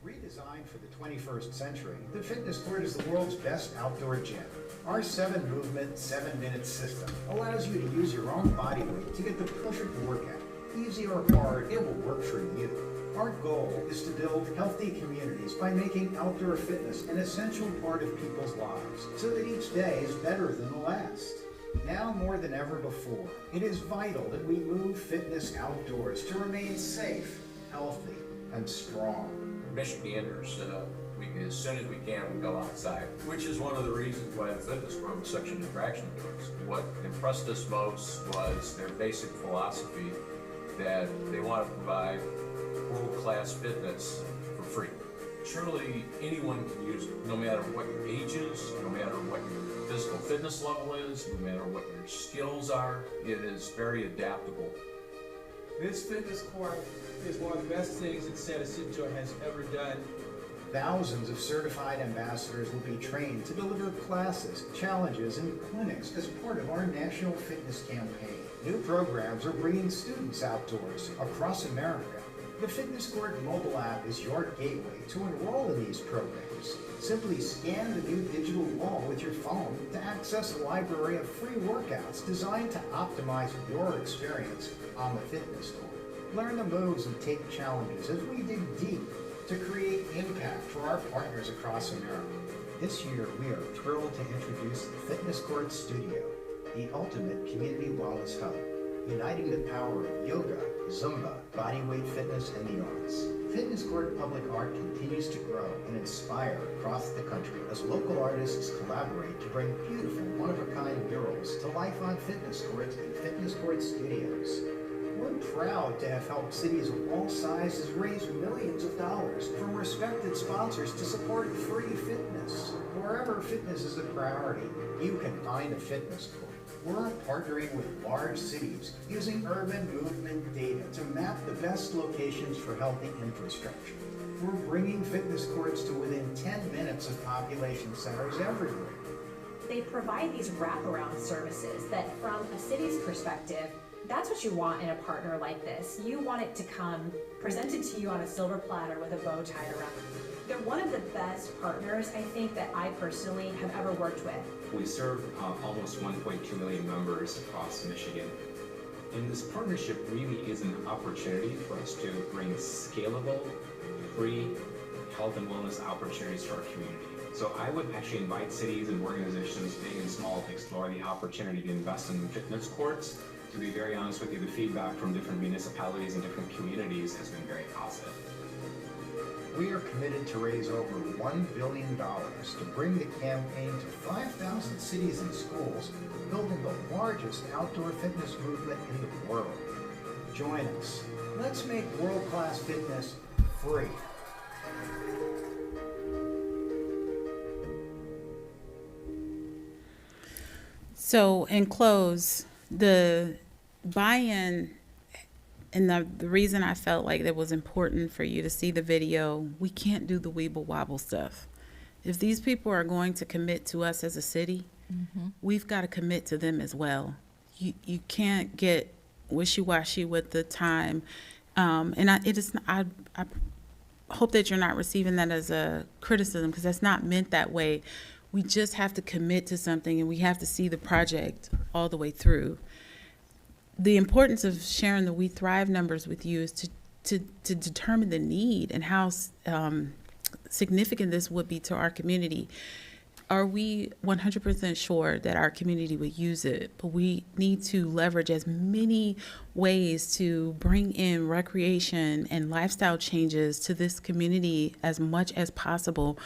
Redesigned for the 21st century, the fitness court is the world's best outdoor gym. Our 7-movement, 7-minute system allows you to use your own body weight to get the perfect workout. Easy or hard, it will work for you. Our goal is to build healthy communities by making outdoor fitness an essential part of people's lives, so that each day is better than the last. Now more than ever before, it is vital that we move fitness outdoors to remain safe, healthy, and strong. Michiganders, as soon as we can, we go outside, which is one of the reasons why the fitness club was such an attraction to us. What impressed us most was their basic philosophy that they want to provide world-class fitness for free. Truly, anyone can use it, no matter what your age is, no matter what your physical fitness level is, no matter what your skills are. It is very adaptable. This fitness court is one of the best things that Santa Cinco has ever done. Thousands of certified ambassadors will be trained to deliver classes, challenges, and clinics as part of our national fitness campaign. New programs are bringing students outdoors across America. The Fitness Court mobile app is your gateway to enroll in these programs. Simply scan the new digital wall with your phone to access a library of free workouts designed to optimize your experience on the fitness court. Learn the moves and take challenges as we dig deep to create impact for our partners across America. This year, we are thrilled to introduce the Fitness Court Studio, the ultimate community wellness hub, uniting the power of yoga, Zumba, bodyweight fitness, and the arts. Fitness Court Public Art continues to grow and inspire across the country as local artists collaborate to bring beautiful, one-of-a-kind murals to life on fitness courts and Fitness Court Studios. We're proud to have helped cities of all sizes raise millions of dollars from respected sponsors to support free fitness. Wherever fitness is a priority, you can find a fitness court. We're partnering with large cities using urban movement data to map the best locations for healthy infrastructure. We're bringing fitness courts to within 10 minutes of population centers everywhere. They provide these wraparound services that, from a city's perspective, that's what you want in a partner like this. You want it to come presented to you on a silver platter with a bow tied around it. They're one of the best partners, I think, that I personally have ever worked with. We serve almost 1.2 million members across Michigan. And this partnership really is an opportunity for us to bring scalable, free health and wellness opportunities to our community. So I would actually invite cities and organizations, big and small, to explore the opportunity to invest in fitness courts. To be very honest with you, the feedback from different municipalities and different communities has been very positive. We are committed to raise over $1 billion to bring the campaign to 5,000 cities and schools, building the largest outdoor fitness movement in the world. Join us. Let's make world-class fitness free. So in close, the buy-in and the reason I felt like it was important for you to see the video, we can't do the weeble wobble stuff. If these people are going to commit to us as a city, we've got to commit to them as well. You can't get wishy-washy with the time. And I hope that you're not receiving that as a criticism, because that's not meant that way. We just have to commit to something, and we have to see the project all the way through. The importance of sharing the We Thrive numbers with you is to determine the need and how significant this would be to our community. Are we 100% sure that our community would use it? But we need to leverage as many ways to bring in recreation and lifestyle changes to this community as much as possible.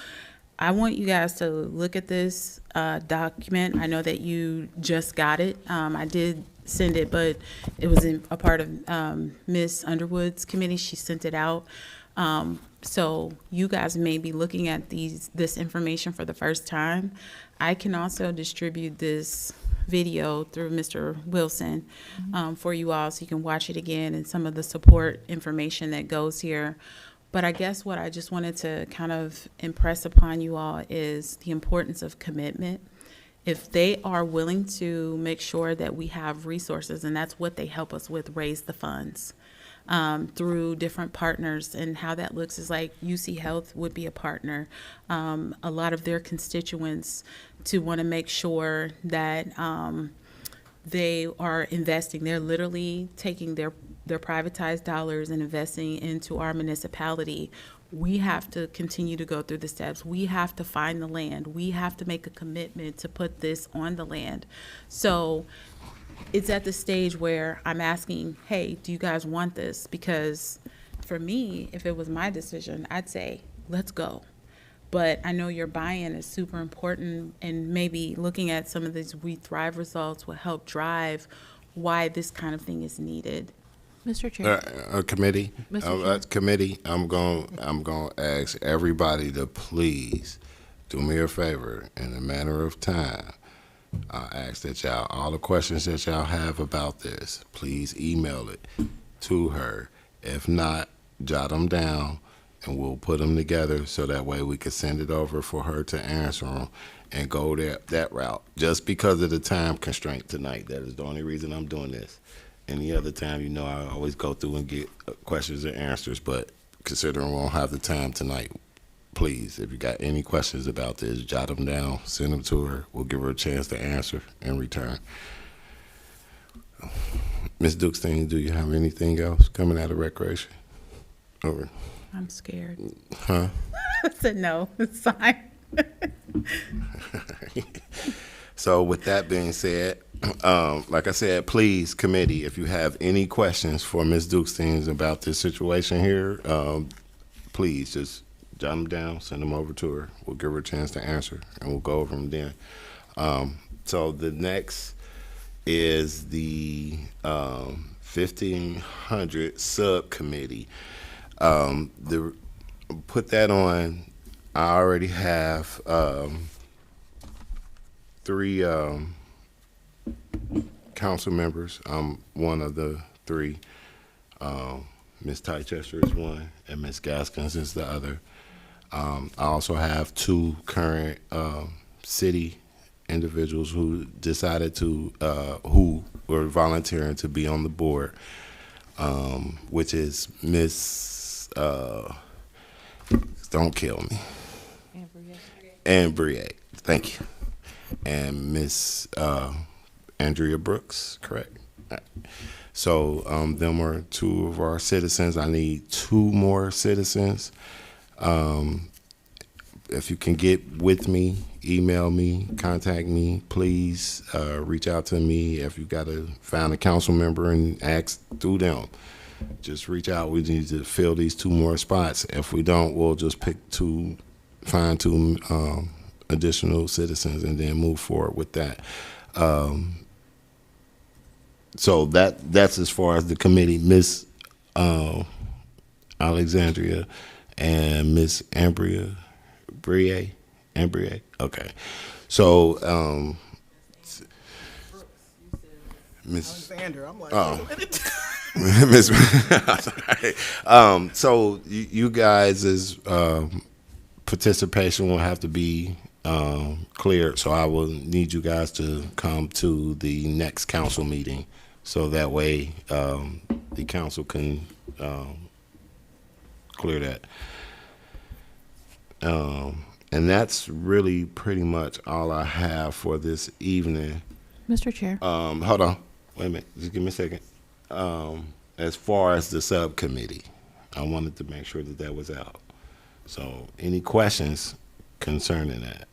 I want you guys to look at this document. I know that you just got it. I did send it, but it was a part of Ms. Underwood's committee. She sent it out. So you guys may be looking at this information for the first time. I can also distribute this video through Mr. Wilson for you all, so you can watch it again and some of the support information that goes here. But I guess what I just wanted to kind of impress upon you all is the importance of commitment. If they are willing to make sure that we have resources, and that's what they help us with, raise the funds through different partners, and how that looks is like UC Health would be a partner. A lot of their constituents to want to make sure that they are investing. They're literally taking their privatized dollars and investing into our municipality. We have to continue to go through the steps. We have to find the land. We have to make a commitment to put this on the land. So it's at the stage where I'm asking, hey, do you guys want this? Because for me, if it was my decision, I'd say, let's go. But I know your buy-in is super important, and maybe looking at some of these We Thrive results will help drive why this kind of thing is needed. Mr. Chair. Committee, Mr. Chair. committee. I'm going to ask everybody to please do me a favor in a matter of time. I ask that y'all, all the questions that y'all have about this, please email it to her. If not, jot them down, and we'll put them together so that way we can send it over for her to answer them and go that route. Just because of the time constraint tonight, that is the only reason I'm doing this. Any other time, you know, I always go through and get questions and answers, but considering we won't have the time tonight, please, if you got any questions about this, jot them down, send them to her. We'll give her a chance to answer in return. Ms. Dukestein, do you have anything else coming out of recreation? Over. I'm scared. Huh? I said no, it's fine. So with that being said, like I said, please, committee, if you have any questions for Ms. Dukestein about this situation here, please just jot them down, send them over to her. We'll give her a chance to answer, and we'll go over them then. So the next is the 1500 subcommittee. Put that on. I already have 3 council members. I'm one of the 3. Ms. Tychester is one, and Ms. Gaskins is the other. I also have 2 current city individuals who decided to, who were volunteering to be on the board, which is Ms. don't kill me. And Briette, thank you. And Miss Andrea Brooks, correct? All right. So them are two of our citizens. I need two more citizens. If you can get with me, email me, contact me, please reach out to me. If you got to find a council member and ask through them, just reach out. We need to fill these two more spots. If we don't, we'll just find two additional citizens and then move forward with that. So that's as far as the committee. Miss Alexandria and Miss Briette. Okay. So Miss Alexander, I'm like, Miss sorry. So you guys' participation will have to be cleared. So I will need you guys to come to the next council meeting, so that way the council can clear that. And that's really pretty much all I have for this evening. Mr. Chair. Hold on. Wait a minute. Just give me a second. As far as the subcommittee, I wanted to make sure that was out. So any questions concerning that?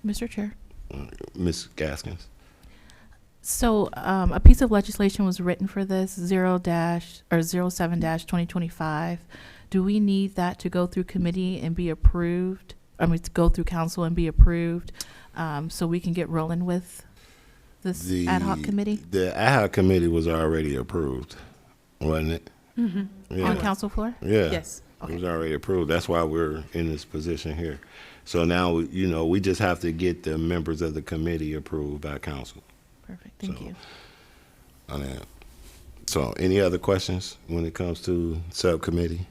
Mr. Chair. Ms. Gaskins? So a piece of legislation was written for this 07-2025. Do we need that to go through committee and be approved? I mean, to go through council and be approved, so we can get rolling with this ad hoc committee? The ad hoc committee was already approved, wasn't it? Mm-hmm. Yeah. On council floor? Yeah. Yes. It was already approved. That's why we're in this position here. So now, we just have to get the members of the committee approved by council. Perfect. Thank you. So any other questions when it comes to subcommittee?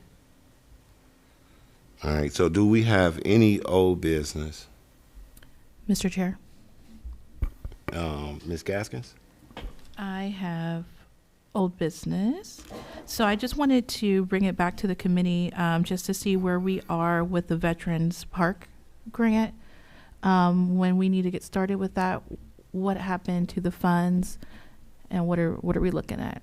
All right. So do we have any old business? Mr. Chair. Ms. Gaskins? I have old business. So I just wanted to bring it back to the committee, just to see where we are with the Veterans Park grant. When we need to get started with that, what happened to the funds, and what are we looking at?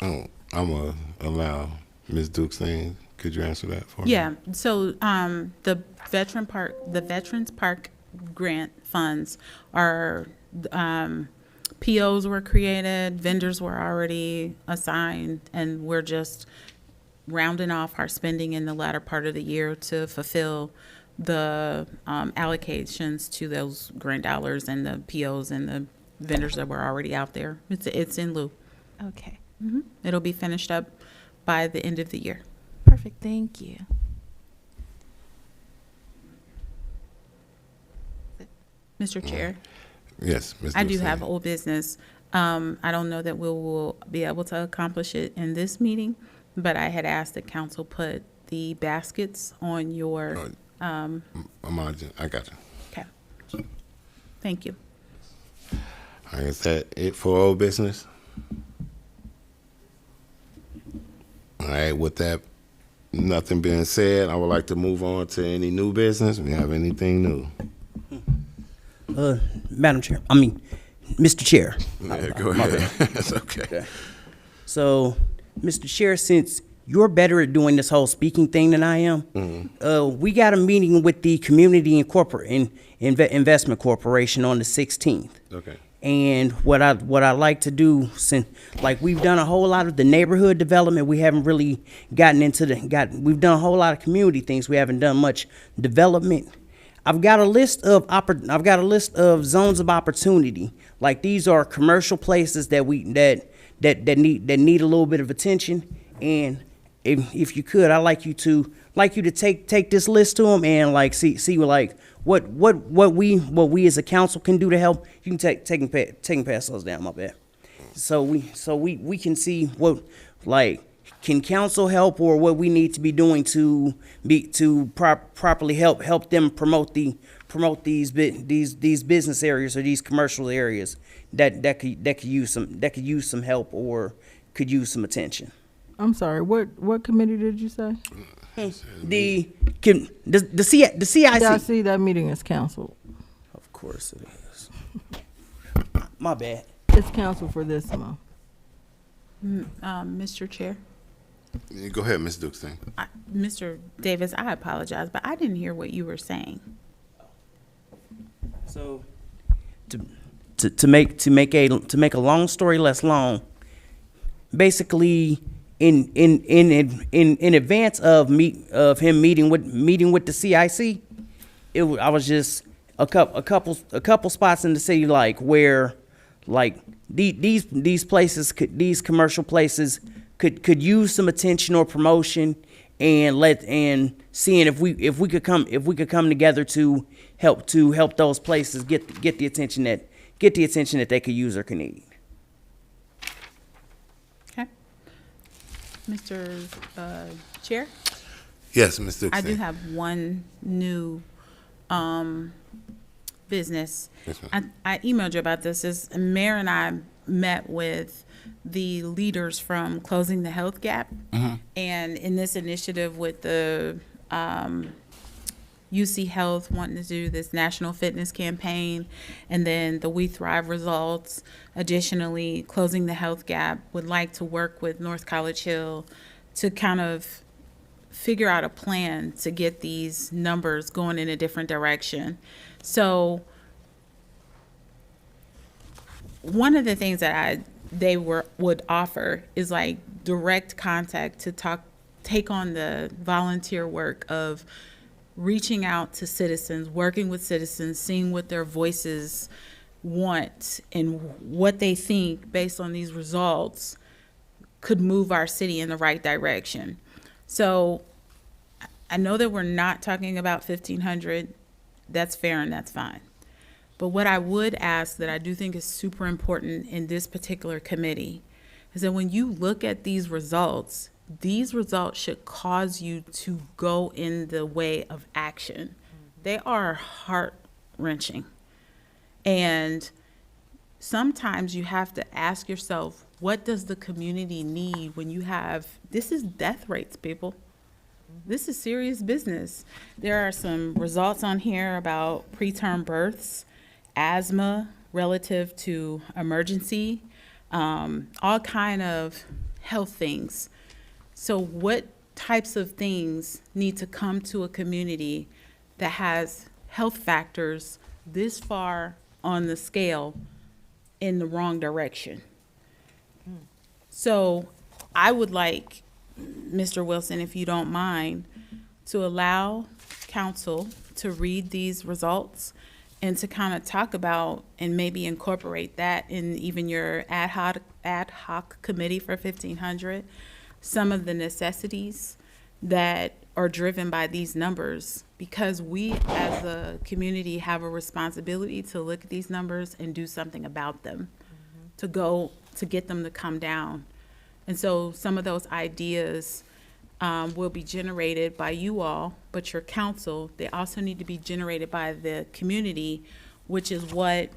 Oh, I'm gonna allow Ms. Dukes thing. Could you answer that for me? Yeah, so the Veterans Park grant funds are, POs were created, vendors were already assigned, and we're just rounding off our spending in the latter part of the year to fulfill the allocations to those grant dollars and the POs and the vendors that were already out there. It's in lieu. Okay. Mm-hmm. It'll be finished up by the end of the year. Perfect. Thank you. Mr. Chair. Yes, Ms. I do Dukes have thing. old business. I don't know that we will be able to accomplish it in this meeting, but I had asked that council put the baskets on your, I got you. okay. Thank you. All right, is that it for old business? All right, with that, nothing being said, I would like to move on to any new business. We have anything new? Madam Chair, Mr. Chair. Yeah, go My ahead. bad. It's okay. So, Mr. Chair, since you're better at doing this whole speaking thing than I am, we got a meeting with the Community Investment Corporation on the 16th. Okay. And what I like to do, since like we've done a whole lot of the neighborhood development, we haven't really gotten into we've done a whole lot of community things. We haven't done much development. I've got a list of zones of opportunity. Like these are commercial places that need a little bit of attention. And if you could, I'd like you to take this list to them and like see like what we as a council can do to help. You can take and pass those down, my bad. So we can see what like can council help, or what we need to be doing to properly help them promote these business areas or these commercial areas that could use some help or could use some attention. I'm sorry, what committee did you say? The CIC. Yeah, I see that meeting is canceled. Of course it is. My bad. It's canceled for this month. Mr. Chair, Go ahead, Ms. Dukestein. Mr. Davis, I apologize, but I didn't hear what you were saying. So, to make a long story less long, basically, in advance of him meeting with the CIC, I was just a couple spots in the city where these places these commercial places could use some attention or promotion, and seeing if we could come together to help those places get the attention that they could use or could need. Okay. Mr. Chair? Yes, Ms. Dukestein. I do have one new business. Yes, ma'am. I emailed you about this. Mayor and I met with the leaders from Closing the Health Gap. And in this initiative with the UC Health wanting to do this national fitness campaign, and then the We Thrive results. Additionally, Closing the Health Gap would like to work with North College Hill to kind of figure out a plan to get these numbers going in a different direction. So one of the things that they would offer is direct contact to take on the volunteer work of reaching out to citizens, working with citizens, seeing what their voices want and what they think based on these results could move our city in the right direction. So I know that we're not talking about 1,500. That's fair and that's fine. But what I would ask that I do think is super important in this particular committee is that when you look at these results should cause you to go in the way of action. They are heart-wrenching. And sometimes you have to ask yourself, what does the community need when you have, this is death rates, people. This is serious business. There are some results on here about preterm births, asthma relative to emergency, all kind of health things. So what types of things need to come to a community that has health factors this far on the scale in the wrong direction? So I would like, Mr. Wilson, if you don't mind, to allow council to read these results and to kind of talk about and maybe incorporate that in even your ad hoc committee for 1,500, some of the necessities that are driven by these numbers, because we as a community have a responsibility to look at these numbers and do something about them, to get them to come down. And so some of those ideas will be generated by you all, but your council, they also need to be generated by the community, which is what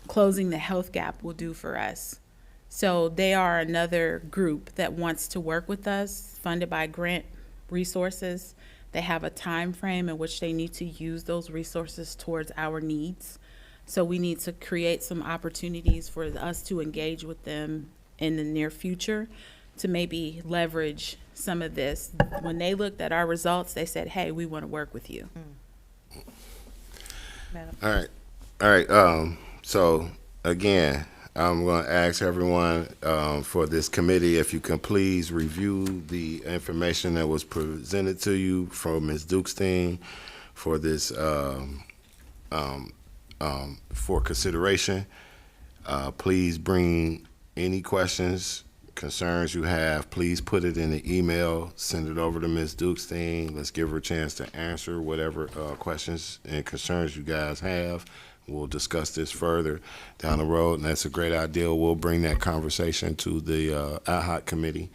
Closing the Health Gap will do for us. So they are another group that wants to work with us, funded by grant resources. They have a time frame in which they need to use those resources towards our needs. So we need to create some opportunities for us to engage with them in the near future to maybe leverage some of this. When they looked at our results, they said, hey, we want to work with you. All right. So again, I'm going to ask everyone for this committee, if you can please review the information that was presented to you from Ms. Dukestein for this for consideration. Please bring any questions, concerns you have. Please put it in the email, send it over to Ms. Dukestein. Let's give her a chance to answer whatever questions and concerns you guys have. We'll discuss this further down the road, and that's a great idea. We'll bring that conversation to the ad hoc committee.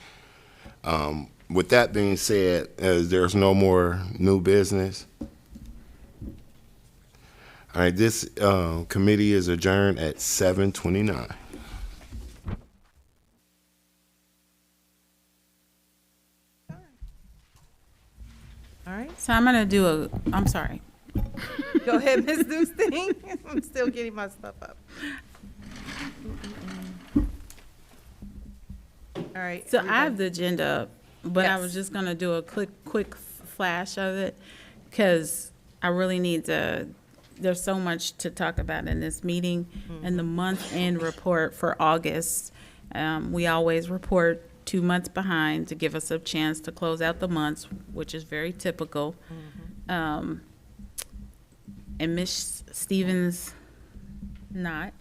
With that being said, there's no more new business. All right, this committee is adjourned at 7:29. right. So I'm gonna do I'm sorry. Go ahead, Ms. Dusting. I'm still getting my stuff up. All right. So are we I have done? the agenda up, but I Yes. was just gonna do a quick flash of it, because I really need to, there's so much to talk about in this meeting. And the month-end report for August, we always report 2 months behind to give us a chance to close out the months, which is very typical. And Ms. Stevens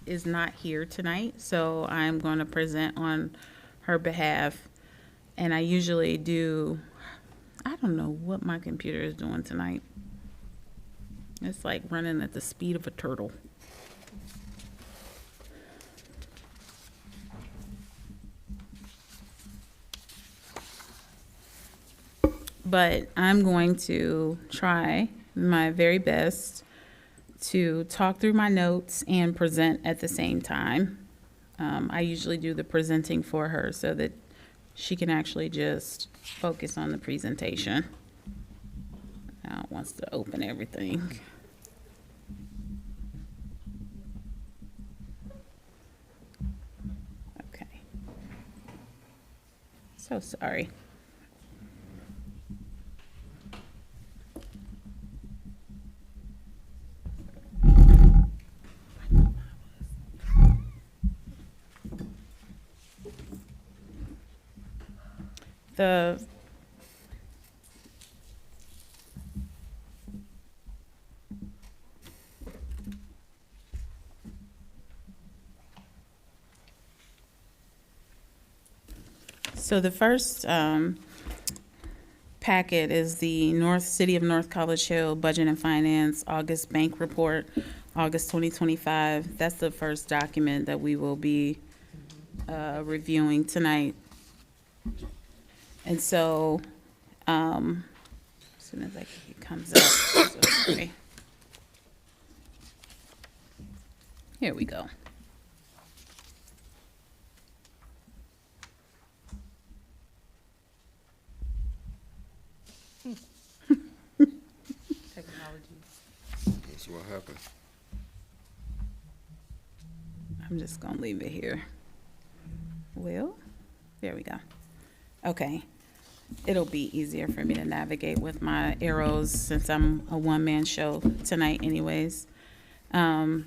is not here tonight, so I'm going to present on her behalf. And I usually do, I don't know what my computer is doing tonight. It's like running at the speed of a turtle. But I'm going to try my very best to talk through my notes and present at the same time. I usually do the presenting for her so that she can actually just focus on the presentation. Now it wants to open everything. Okay. So sorry. The So the first packet is the City of North College Hill Budget and Finance August Bank Report, August 2025. That's the first document that we will be reviewing tonight. And so, as soon as it comes up, so sorry. Here we go. That's what happened. I'm just gonna leave it here. Well, there we go. Okay. It'll be easier for me to navigate with my arrows since I'm a one-man show tonight anyways. So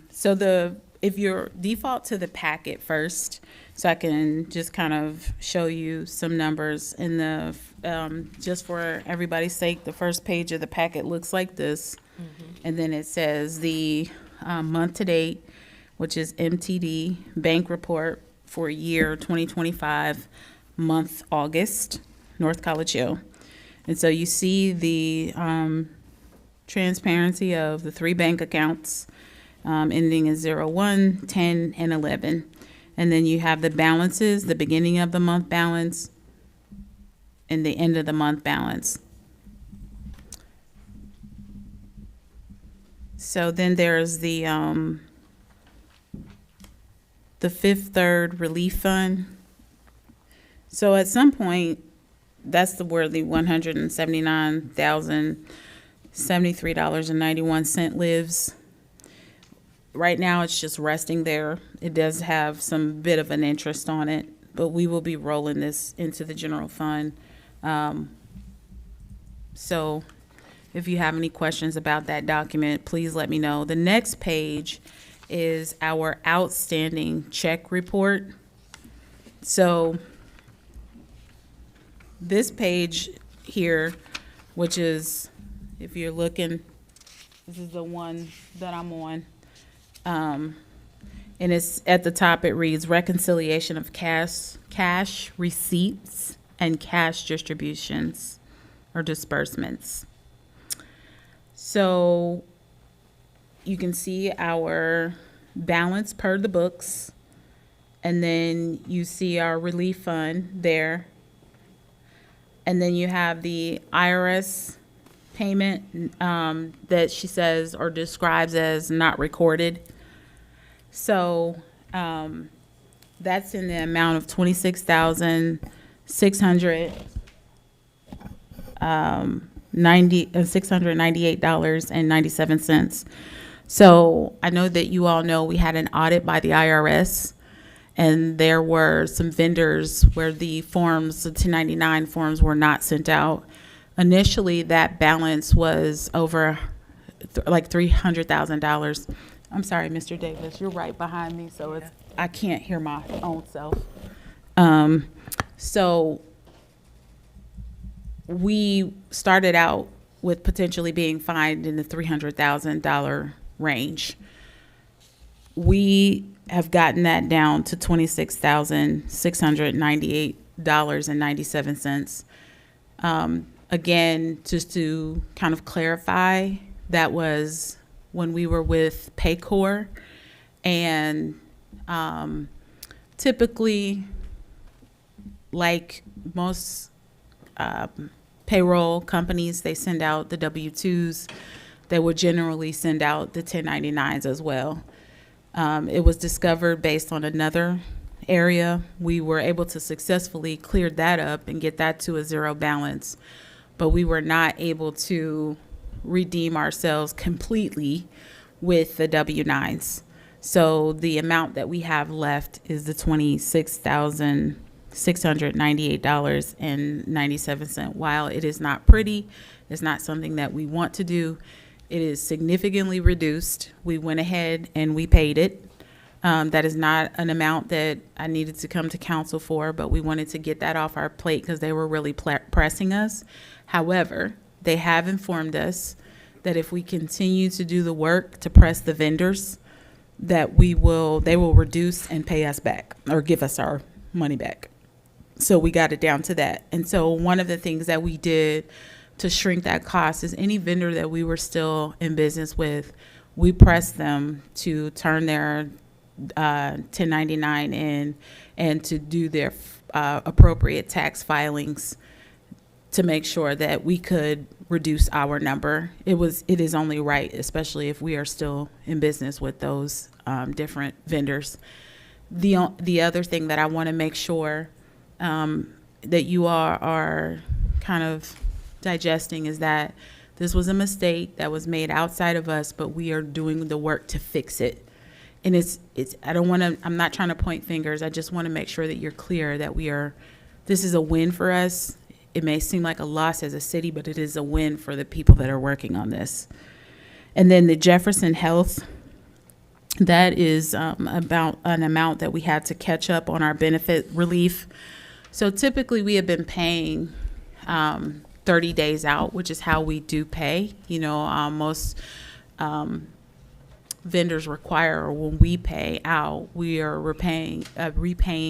if you're default to the packet first, so I can just kind of show you some numbers in the, just for everybody's sake, the first page of the packet looks like this. And then it says the month to date, which is MTD bank report for year 2025, month August, North College Hill. And so you see the transparency of the 3 bank accounts ending in 01, 10, and 11. And then you have the balances, the beginning of the month balance and the end of the month balance. So then there's the Fifth Third Relief Fund. So at some point, that's where the $179,073.91 lives. Right now, it's just resting there. It does have some bit of an interest on it, but we will be rolling this into the general fund. So if you have any questions about that document, please let me know. The next page is our outstanding check report. So this page here, which is, if you're looking, this is the one that I'm on. And it's at the top, it reads reconciliation of cash receipts and cash distributions or disbursements. So you can see our balance per the books, and then you see our relief fund there. And then you have the IRS payment that she says or describes as not recorded. So that's in the amount of $26,600. $698.97. So I know that you all know we had an audit by the IRS, and there were some vendors where the forms, the 1099 forms, were not sent out. Initially, that balance was over like $300,000. I'm sorry, Mr. Davis, you're right behind me, so it's, I can't hear my own self. So we started out with potentially being fined in the $300,000 range. We have gotten that down to $26,698.97. Again, just to kind of clarify, that was when we were with Paycor, and typically, like most payroll companies, they send out the W-2s. They would generally send out the 1099s as well. It was discovered based on another area. We were able to successfully clear that up and get that to a zero balance, but we were not able to redeem ourselves completely with the W-9s. So the amount that we have left is the $26,698.97. While it is not pretty, it's not something that we want to do. It is significantly reduced. We went ahead and we paid it. That is not an amount that I needed to come to council for, but we wanted to get that off our plate because they were really pressing us. However, they have informed us that if we continue to do the work to press the vendors, that they will reduce and pay us back or give us our money back. So we got it down to that. And so one of the things that we did to shrink that cost is any vendor that we were still in business with, we pressed them to turn their 1099 in and to do their appropriate tax filings to make sure that we could reduce our number. It is only right, especially if we are still in business with those different vendors. The other thing that I want to make sure that you are kind of digesting is that this was a mistake that was made outside of us, but we are doing the work to fix it. And I'm not trying to point fingers. I just want to make sure that you're clear that this is a win for us. It may seem like a loss as a city, but it is a win for the people that are working on this. And then the Jefferson Health, that is about an amount that we had to catch up on our benefit relief. So typically we have been paying 30 days out, which is how we do pay. Most vendors require, or when we pay out, we are repaying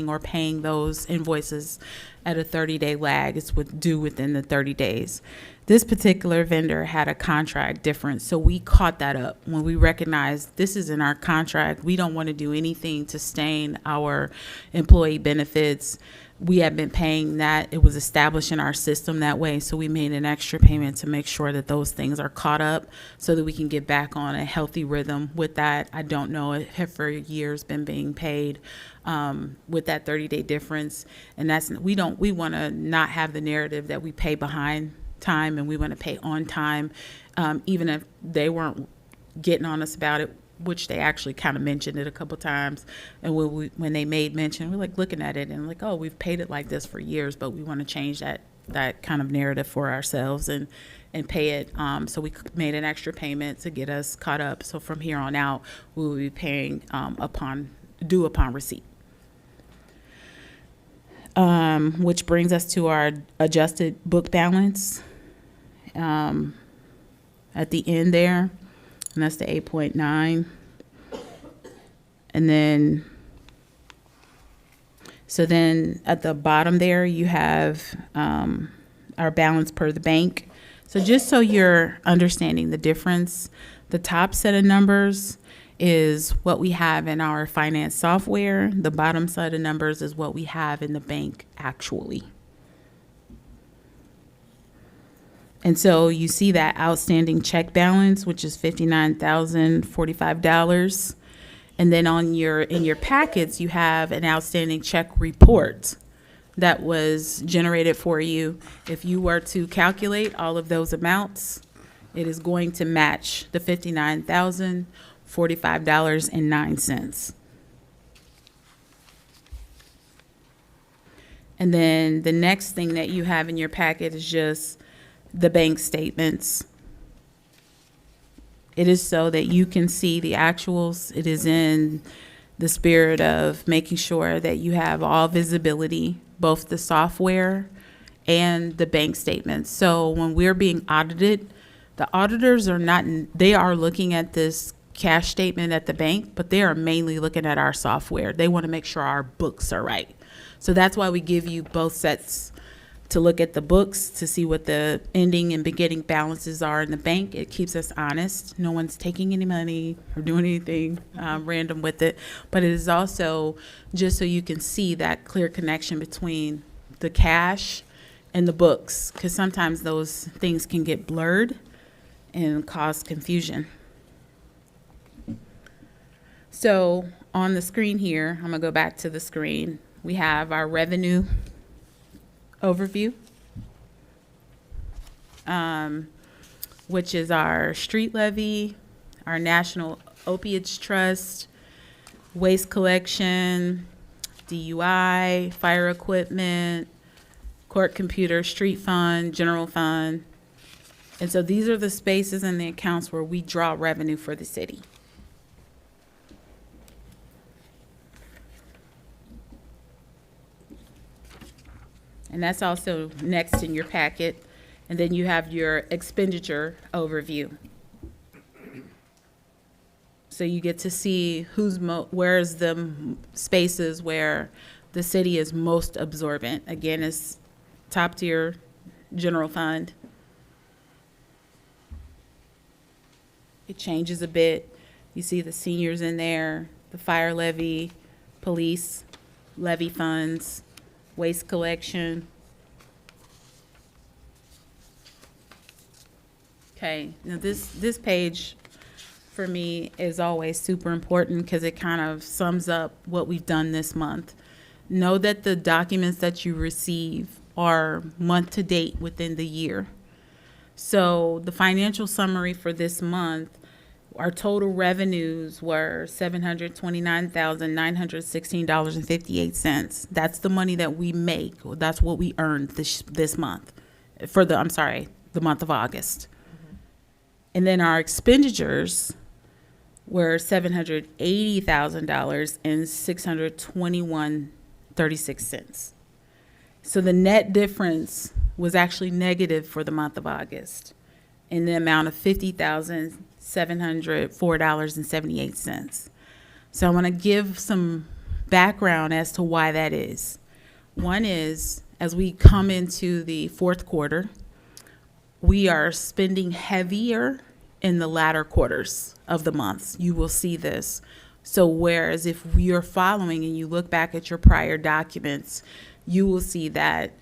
or paying those invoices at a 30-day lag. It's due within the 30 days. This particular vendor had a contract difference, so we caught that up when we recognized this is in our contract. We don't want to do anything to stain our employee benefits. We have been paying that. It was established in our system that way, so we made an extra payment to make sure that those things are caught up so that we can get back on a healthy rhythm with that. I don't know if for years been being paid with that 30-day difference, and we want to not have the narrative that we pay behind time and we want to pay on time, even if they weren't getting on us about it, which they actually kind of mentioned it a couple times. And when they made mention, we're like looking at it and like, oh, we've paid it like this for years, but we want to change that kind of narrative for ourselves and pay it. So we made an extra payment to get us caught up. So from here on out, we will be paying upon receipt. Which brings us to our adjusted book balance at the end there. And that's the 8.9. And then, so then at the bottom there, you have our balance per the bank. So just so you're understanding the difference, the top set of numbers is what we have in our finance software. The bottom set of numbers is what we have in the bank actually. And so you see that outstanding check balance, which is $59,045. And then in your packets, you have an outstanding check report. that was generated for you. If you were to calculate all of those amounts, it is going to match the $59,045.09. And then the next thing that you have in your packet is just the bank statements. It is so that you can see the actuals. It is in the spirit of making sure that you have all visibility, both the software and the bank statements. So when we're being audited, the auditors are not, they are looking at this cash statement at the bank, but they are mainly looking at our software. They want to make sure our books are right. So that's why we give you both sets to look at the books to see what the ending and beginning balances are in the bank. It keeps us honest. No one's taking any money or doing anything random with it. But it is also just so you can see that clear connection between the cash and the books, because sometimes those things can get blurred and cause confusion. So on the screen here, I'm gonna go back to the screen. We have our revenue overview, which is our street levy, our National Opiates Trust, waste collection, DUI, fire equipment, court computer, street fund, general fund. And so these are the spaces and the accounts where we draw revenue for the city. And that's also next in your packet. And then you have your expenditure overview. So you get to see where's the spaces where the city is most absorbent. Again, it's top tier general fund. It changes a bit. You see the seniors in there, the fire levy, police levy funds, waste collection. Okay, now this page for me is always super important because it kind of sums up what we've done this month. Know that the documents that you receive are month to date within the year. So the financial summary for this month, our total revenues were $729,916.58. That's the money that we make. That's what we earned this month for the month of August. And then our expenditures were $780,000 and $621.36. So the net difference was actually negative for the month of August in the amount of $50,704.78. So I want to give some background as to why that is. One is, as we come into the fourth quarter, we are spending heavier in the latter quarters of the months. You will see this. So whereas if you're following and you look back at your prior documents, you will see that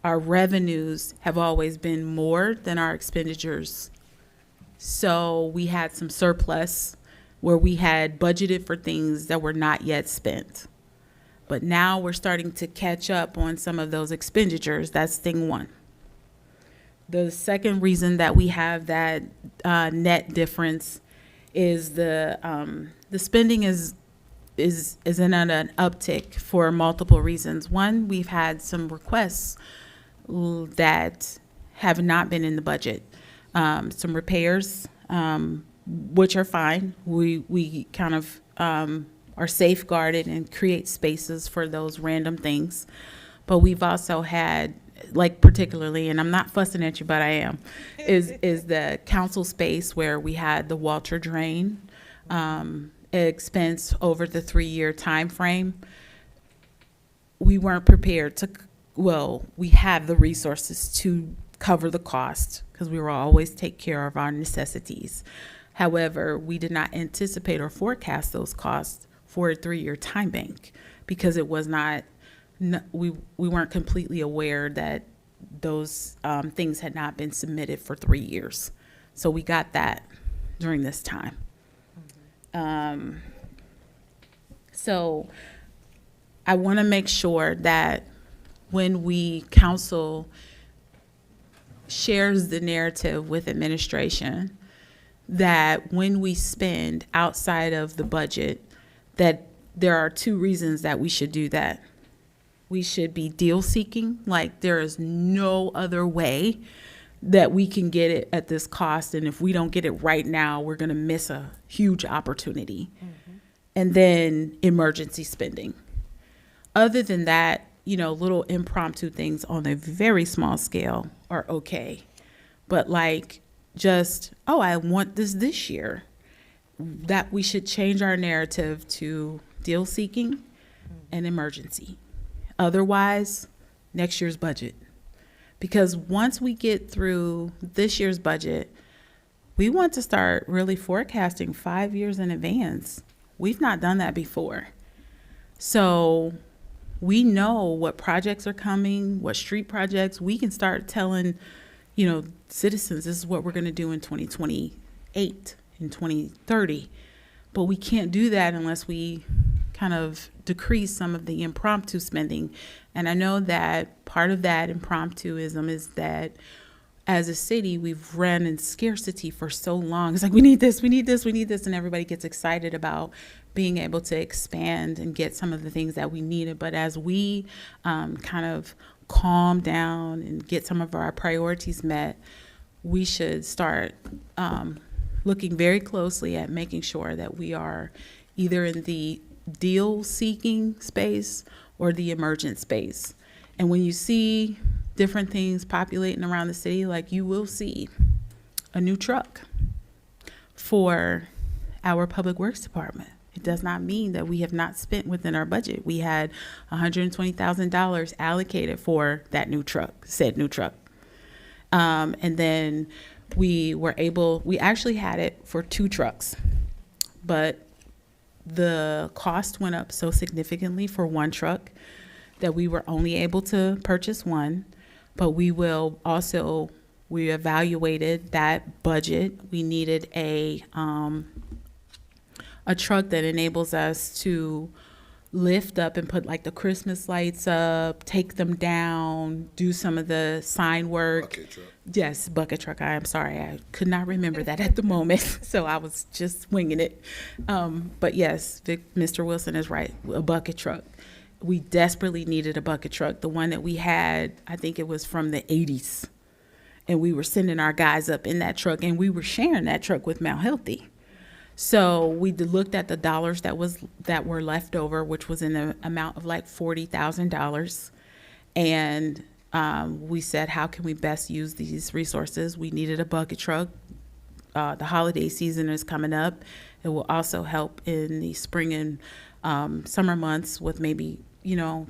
our revenues have always been more than our expenditures. So we had some surplus where we had budgeted for things that were not yet spent. But now we're starting to catch up on some of those expenditures. That's thing one. The second reason that we have that net difference is the spending is in an uptick for multiple reasons. One, we've had some requests that have not been in the budget. Some repairs, which are fine. We kind of are safeguarded and create spaces for those random things. But we've also had, like particularly, and I'm not fussing at you, but I am, is the council space where we had the Walter Drain expense over the 3-year time frame. We weren't prepared to, we have the resources to cover the cost because we will always take care of our necessities. However, we did not anticipate or forecast those costs for a 3-year time bank because it was not, we weren't completely aware that those things had not been submitted for 3 years. So we got that during this time. So I want to make sure that when council shares the narrative with administration, that when we spend outside of the budget, that there are two reasons that we should do that. We should be deal seeking, like there is no other way that we can get it at this cost, and if we don't get it right now, we're gonna miss a huge opportunity. And then emergency spending. Other than that, little impromptu things on a very small scale are okay. But like just, oh, I want this year, that we should change our narrative to deal seeking and emergency. Otherwise, next year's budget. Because once we get through this year's budget, we want to start really forecasting 5 years in advance. We've not done that before. So we know what projects are coming, what street projects. We can start telling, citizens, this is what we're going to do in 2028, in 2030. But we can't do that unless we kind of decrease some of the impromptu spending. And I know that part of that impromptuism is that as a city, we've run in scarcity for so long. It's like, we need this, we need this, we need this. And everybody gets excited about being able to expand and get some of the things that we needed. But as we kind of calm down and get some of our priorities met, we should start looking very closely at making sure that we are either in the deal-seeking space or the emergent space. And when you see different things populating around the city, like you will see a new truck for our Public Works Department. It does not mean that we have not spent within our budget. We had $120,000 allocated for that said new truck. And then we actually had it for 2 trucks, but the cost went up so significantly for 1 truck that we were only able to purchase 1. But we evaluated that budget. We needed a truck that enables us to lift up and put like the Christmas lights up, take them down, do some of the sign work. Bucket truck. Yes, bucket truck. I am sorry, I could not remember that at the moment, so I was just winging it. But yes, Mr. Wilson is right, a bucket truck. We desperately needed a bucket truck. The one that we had, I think it was from the 80s. And we were sending our guys up in that truck, and we were sharing that truck with Mount Healthy. So we looked at the dollars that were left over, which was in the amount of like $40,000. And we said, how can we best use these resources? We needed a bucket truck. The holiday season is coming up. It will also help in the spring and summer months with maybe,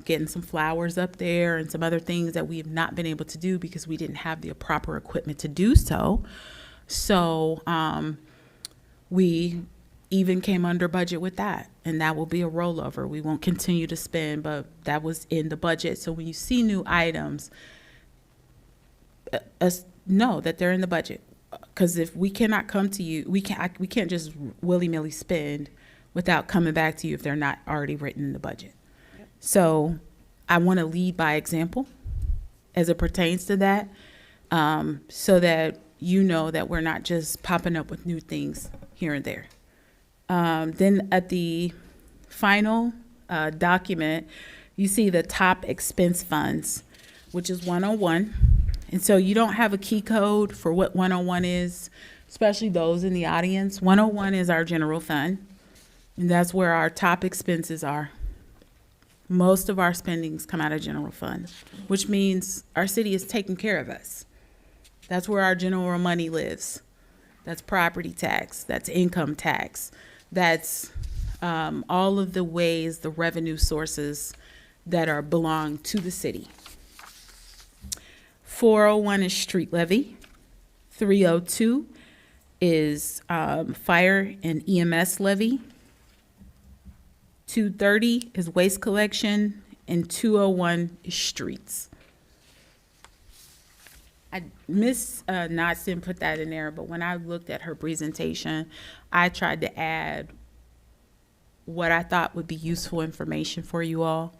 getting some flowers up there and some other things that we have not been able to do because we didn't have the proper equipment to do so. So we even came under budget with that, and that will be a rollover. We won't continue to spend, but that was in the budget. So when you see new items, know that they're in the budget. Because if we cannot come to you, we can't just willy-nilly spend without coming back to you if they're not already written in the budget. Yep. So I want to lead by example as it pertains to that, so that you know that we're not just popping up with new things here and there. Then at the final document, you see the top expense funds, which is 101. And so you don't have a key code for what 101 is, especially those in the audience. 101 is our general fund, and that's where our top expenses are. Most of our spendings come out of general fund, which means our city is taking care of us. That's where our general money lives. That's property tax, that's income tax, that's all of the ways, the revenue sources that belong to the city. 401 is street levy. 302 is fire and EMS levy. 230 is waste collection, and 201 is streets. Miss Knotts didn't put that in there, but when I looked at her presentation, I tried to add what I thought would be useful information for you all.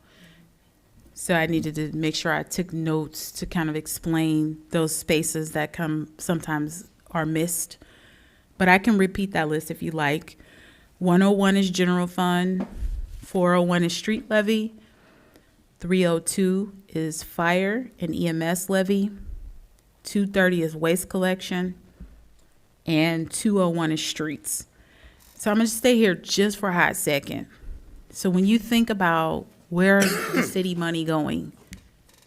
So I needed to make sure I took notes to kind of explain those spaces that sometimes are missed. But I can repeat that list if you like. 101 is general fund, 401 is street levy, 302 is fire and EMS levy, 230 is waste collection, and 201 is streets. So I'm going to stay here just for a hot second. So when you think about where is the city money going,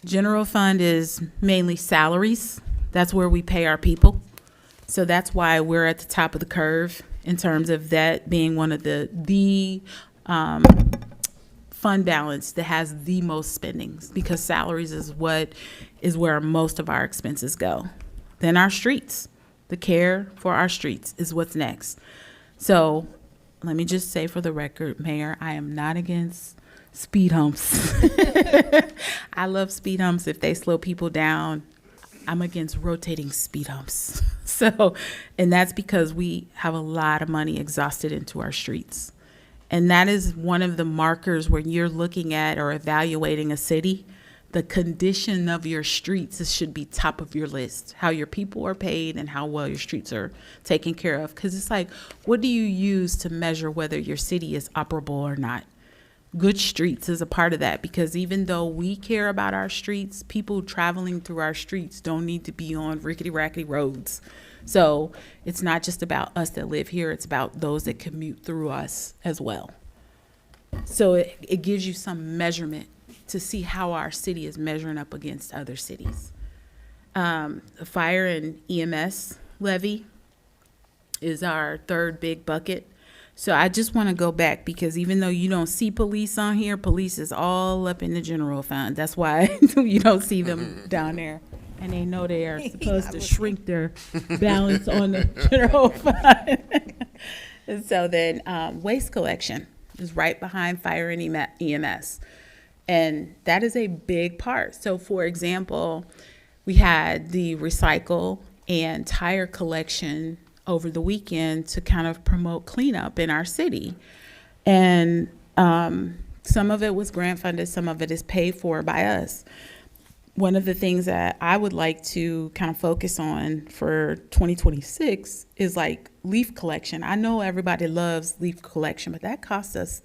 general fund is mainly salaries. That's where we pay our people. So that's why we're at the top of the curve in terms of that being one of the fund balance that has the most spendings, because salaries is where most of our expenses go. Then our streets, the care for our streets is what's next. So let me just say for the record, Mayor, I am not against speed humps. I love speed humps if they slow people down. I'm against rotating speed humps. So, and that's because we have a lot of money exhausted into our streets. And that is one of the markers when you're looking at or evaluating a city. The condition of your streets should be top of your list. How your people are paid and how well your streets are taken care of. Because it's like, what do you use to measure whether your city is operable or not? Good streets is a part of that, because even though we care about our streets, people traveling through our streets don't need to be on rickety-rackety roads. So it's not just about us that live here, it's about those that commute through us as well. So it gives you some measurement to see how our city is measuring up against other cities. The fire and EMS levy is our third big bucket. So I just want to go back, because even though you don't see police on here, police is all up in the general fund. That's why you don't see them down there. And they know they are supposed to shrink their balance on the general fund. And so then waste collection is right behind fire and EMS. And that is a big part. So for example, we had the recycle and tire collection over the weekend to kind of promote cleanup in our city. And some of it was grant funded, some of it is paid for by us. One of the things that I would like to kind of focus on for 2026 is like leaf collection. I know everybody loves leaf collection, but that costs us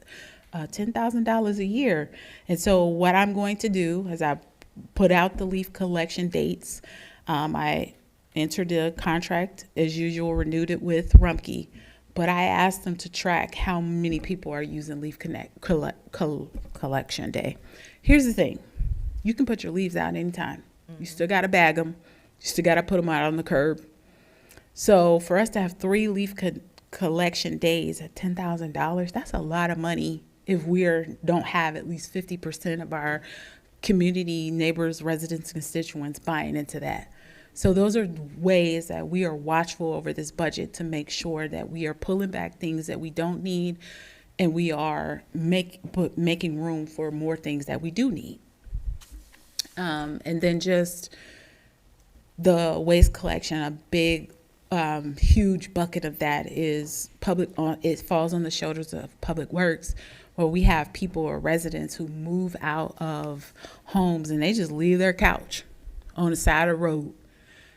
$10,000 a year. And so what I'm going to do is I put out the leaf collection dates. I entered the contract as usual, renewed it with Rumpke, but I asked them to track how many people are using leaf collection day. Here's the thing. You can put your leaves out anytime. You still got to bag them. You still got to put them out on the curb. So for us to have 3 leaf collection days at $10,000, that's a lot of money if we don't have at least 50% of our community, neighbors, residents, constituents buying into that. So those are ways that we are watchful over this budget to make sure that we are pulling back things that we don't need, and we are making room for more things that we do need. And then just the waste collection, a big, huge bucket of that is it falls on the shoulders of Public Works, where we have people or residents who move out of homes and they just leave their couch on the side of the road.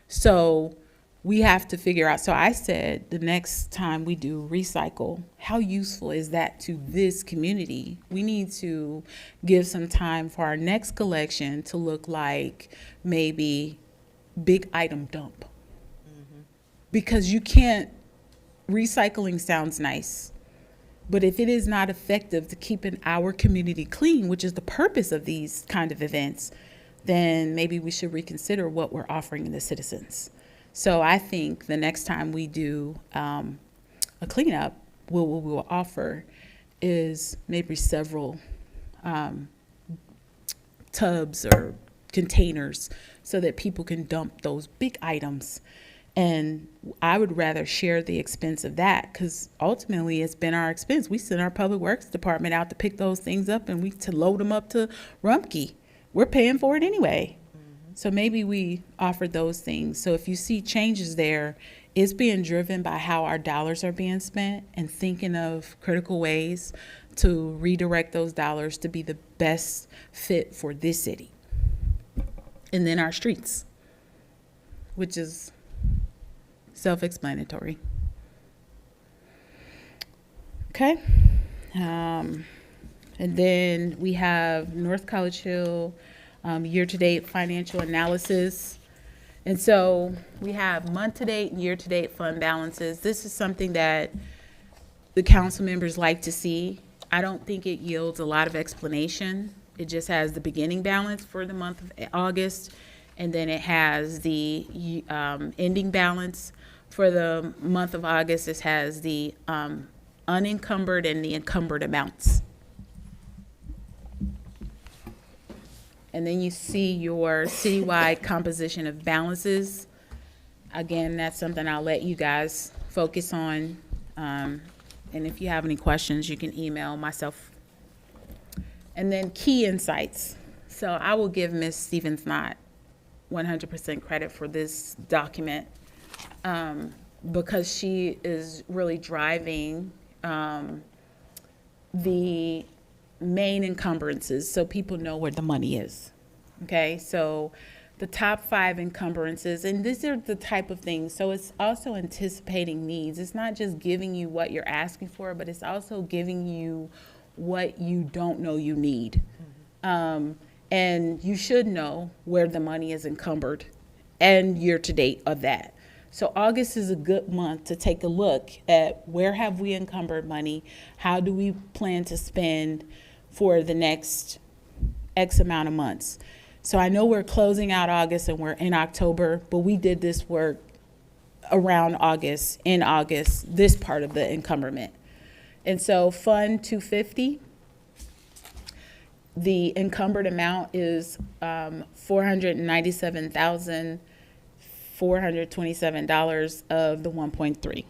So we have to figure out. So I said the next time we do recycle, how useful is that to this community? We need to give some time for our next collection to look like maybe big item dump. Mm-hmm. Because you can't, recycling sounds nice, but if it is not effective to keeping our community clean, which is the purpose of these kind of events, then maybe we should reconsider what we're offering the citizens. So I think the next time we do a cleanup, what we will offer is maybe several tubs or containers so that people can dump those big items. And I would rather share the expense of that, because ultimately it's been our expense. We send our Public Works Department out to pick those things up and to load them up to Rumpke. We're paying for it anyway. So maybe we offer those things. So if you see changes there, it's being driven by how our dollars are being spent and thinking of critical ways to redirect those dollars to be the best fit for this city. And then our streets, which is self-explanatory. Okay. And then we have North College Hill year-to-date financial analysis. And so we have month-to-date and year-to-date fund balances. This is something that the council members like to see. I don't think it yields a lot of explanation. It just has the beginning balance for the month of August, and then it has the ending balance for the month of August. It has the unencumbered and the encumbered amounts. And then you see your citywide composition of balances. Again, that's something I'll let you guys focus on. And if you have any questions, you can email myself. And then key insights. So I will give Ms. Stevens not 100% credit for this document because she is really driving the main encumbrances so people know where the money is. Okay, so the top 5 encumbrances, and these are the type of things, so it's also anticipating needs. It's not just giving you what you're asking for, but it's also giving you what you don't know you need. And you should know where the money is encumbered and year to date of that. So August is a good month to take a look at where have we encumbered money, how do we plan to spend for the next X amount of months. So I know we're closing out August and we're in October, but we did this work around August, in August, this part of the encumberment. And so Fund 250, the encumbered amount is $497,427 of the 1.3.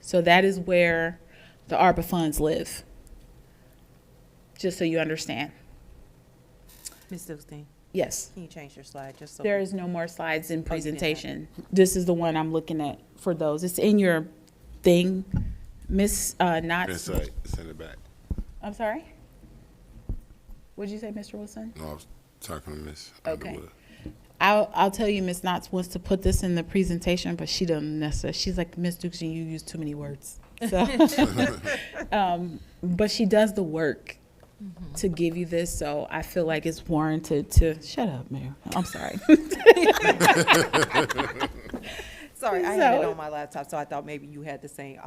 So that is where the ARPA funds live, just so you understand. Ms. Dukestein, Yes, can you change your slide just so? there is no more slides in Oh, you didn't have presentation. This is the one I'm looking at for those. It's in your thing, Miss Knotts. That's right, send it back. I'm sorry? What'd you say, Mr. Wilson? No, I was talking to Miss Okay. Underwood. I'll tell you, Miss Knotts wants to put this in the presentation, but she doesn't necessarily. She's like, Miss Dukestein, you use too many words. So, but she does the work to give you this, so I feel like it's warranted to shut up, Mayor. I'm sorry. Sorry, I had it on my laptop, so I thought maybe you had the same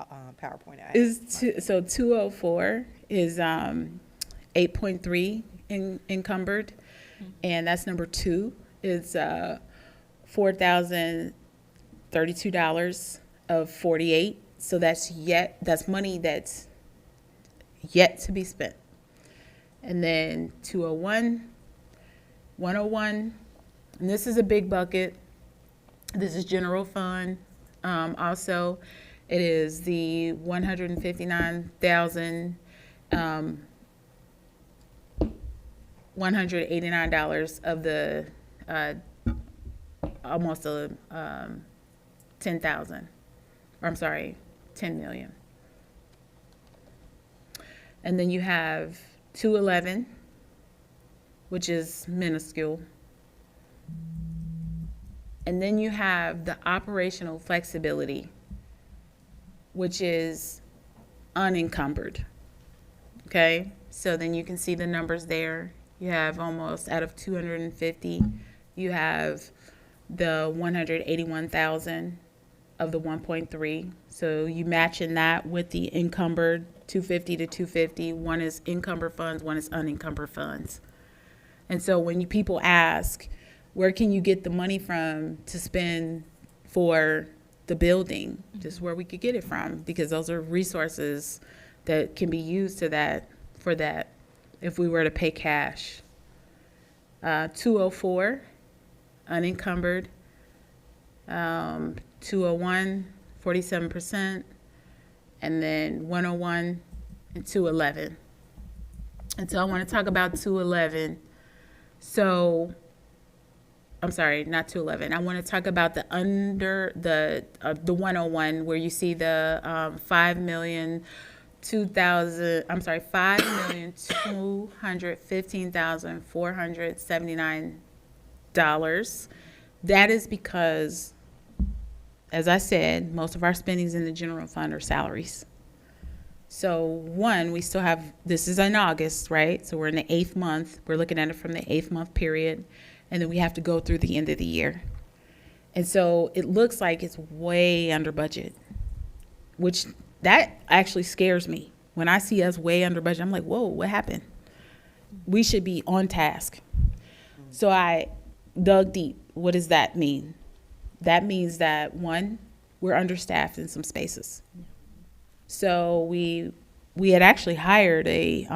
PowerPoint. So 204 is 8.3 encumbered, and that's number 2. It's $4,032 of 48. So that's money that's yet to be spent. And then 201, 101, and this is a big bucket. This is general fund. Also, it is the $159,189 of the almost 10,000. Or I'm sorry, 10 million. And then you have 211, which is minuscule. And then you have the operational flexibility, which is unencumbered. Okay, so then you can see the numbers there. You have almost out of 250, you have the 181,000 of the 1.3. So you matching that with the encumbered 250 to 250. One is encumbered funds, one is unencumbered funds. And so when people ask, where can you get the money from to spend for the building? This is where we could get it from, because those are resources that can be used for that if we were to pay cash. 204, unencumbered. 201, 47%. And then 101 and 211. And so I want to talk about 211. So, I'm sorry, not 211. I want to talk about the 101, where you see the $5,215,479. That is because, as I said, most of our spendings in the general fund are salaries. So one, we still have, this is in August, right? So we're in the 8th month. We're looking at it from the 8th month period. And then we have to go through the end of the year. And so it looks like it's way under budget, which that actually scares me. When I see us way under budget, I'm like, whoa, what happened? We should be on task. So I dug deep. What does that mean? That means that, one, we're understaffed in some spaces. So we had actually hired a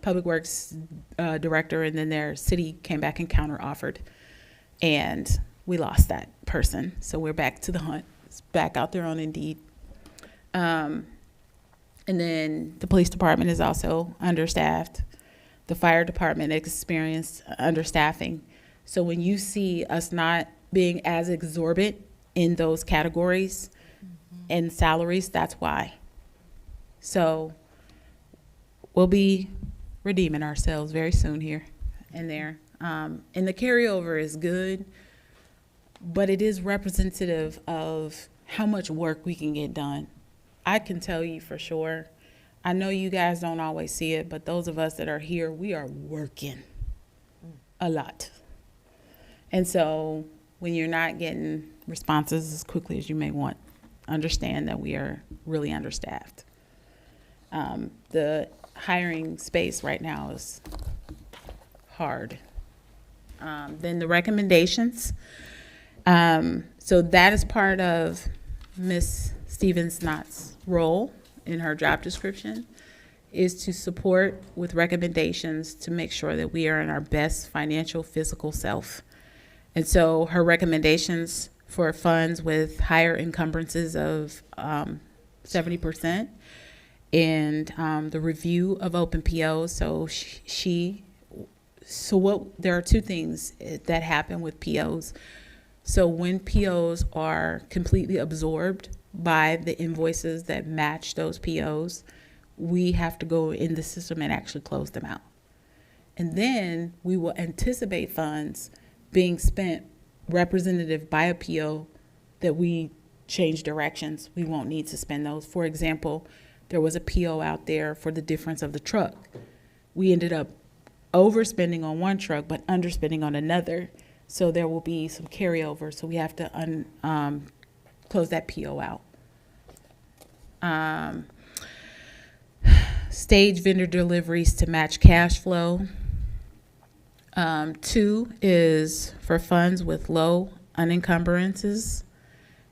public works director, and then their city came back and counter offered, and we lost that person. So we're back to the hunt. It's back out there on Indeed. And then the police department is also understaffed. The fire department experienced understaffing. So when you see us not being as exorbitant in those categories and salaries, that's why. So we'll be redeeming ourselves very soon here and there. And the carryover is good, but it is representative of how much work we can get done. I can tell you for sure, I know you guys don't always see it, but those of us that are here, we are working a lot. And so when you're not getting responses as quickly as you may want, understand that we are really understaffed. The hiring space right now is hard. Then the recommendations. So that is part of Ms. Stevens-Knott's role in her job description, is to support with recommendations to make sure that we are in our best financial, physical self. And so her recommendations for funds with higher encumbrances of 70%, and the review of open POs. So there are two things that happen with POs. So when POs are completely absorbed by the invoices that match those POs, we have to go in the system and actually close them out. And then we will anticipate funds being spent representative by a PO that we change directions. We won't need to spend those. For example, there was a PO out there for the difference of the truck. We ended up overspending on one truck, but underspending on another. So there will be some carryover. So we have to close that PO out. Stage vendor deliveries to match cash flow. 2 is for funds with low unencumbrances.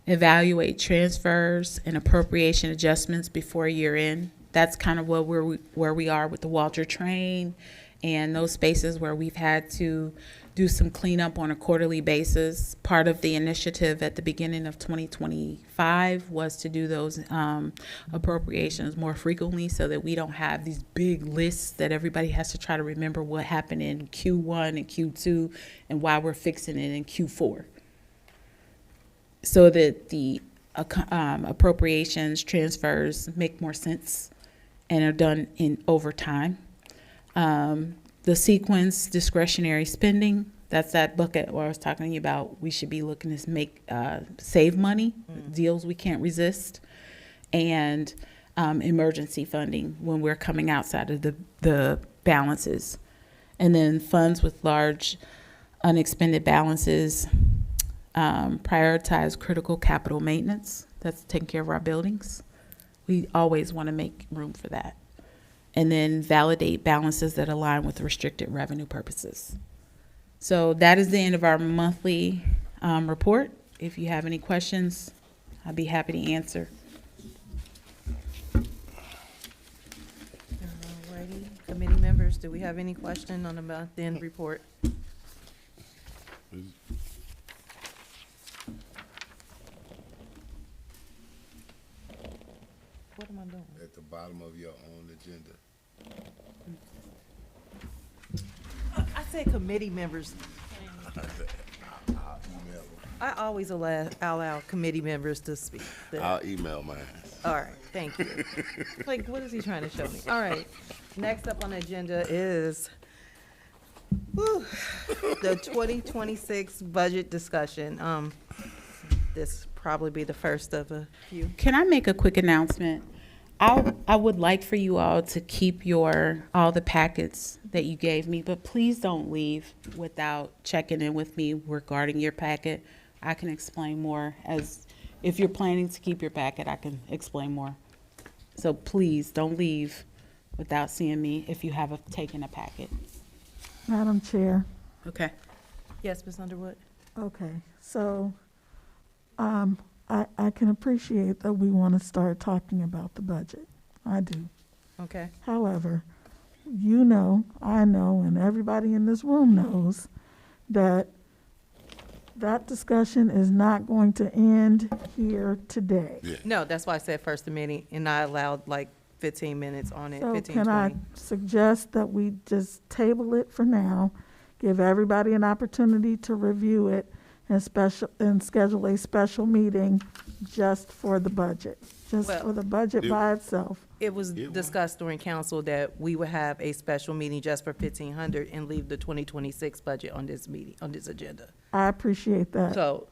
Evaluate transfers and appropriation adjustments before year end. That's kind of where we are with the Walter Train and those spaces where we've had to do some cleanup on a quarterly basis. Part of the initiative at the beginning of 2025 was to do those appropriations more frequently so that we don't have these big lists that everybody has to try to remember what happened in Q1 and Q2 and why we're fixing it in Q4. So that the appropriations, transfers make more sense and are done in over time. The sequence discretionary spending, that's that bucket where I was talking to you about. We should be looking to make save money, deals we can't resist, and emergency funding when we're coming outside of the balances. And then funds with large unexpended balances, prioritize critical capital maintenance. That's taking care of our buildings. We always want to make room for that. And then validate balances that align with restricted revenue purposes. So that is the end of our monthly report. If you have any questions, I'd be happy to answer. Alrighty, committee members, do we have any question on the month-end report? What am I doing? At the bottom of your own agenda. I said committee members. I'll email them. I always allow committee members to speak. I'll email mine. All right, thank you. Like, what is he trying to show me? All right, next up on the agenda is the 2026 budget discussion. This probably be the first of a few. Can I make a quick announcement? I would like for you all to keep all the packets that you gave me, but please don't leave without checking in with me regarding your packet. I can explain more if you're planning to keep your packet, I can explain more. So please don't leave without seeing me if you have taken a packet. Madam Chair. Okay. Yes, Ms. Underwood? Okay, so I can appreciate that we want to start talking about the budget. I do. Okay. However, you know, I know, and everybody in this room knows that that discussion is not going to end here today. Yeah. No, that's why I said first of many, and I allowed like 15 minutes on it, So 15, can 20. I suggest that we just table it for now, give everybody an opportunity to review it, and schedule a special meeting just for the budget, just Well, for the budget by itself. It was discussed during council that we would have a special meeting just for 1,500 and leave the 2026 budget on this meeting, on this agenda. I appreciate that. So,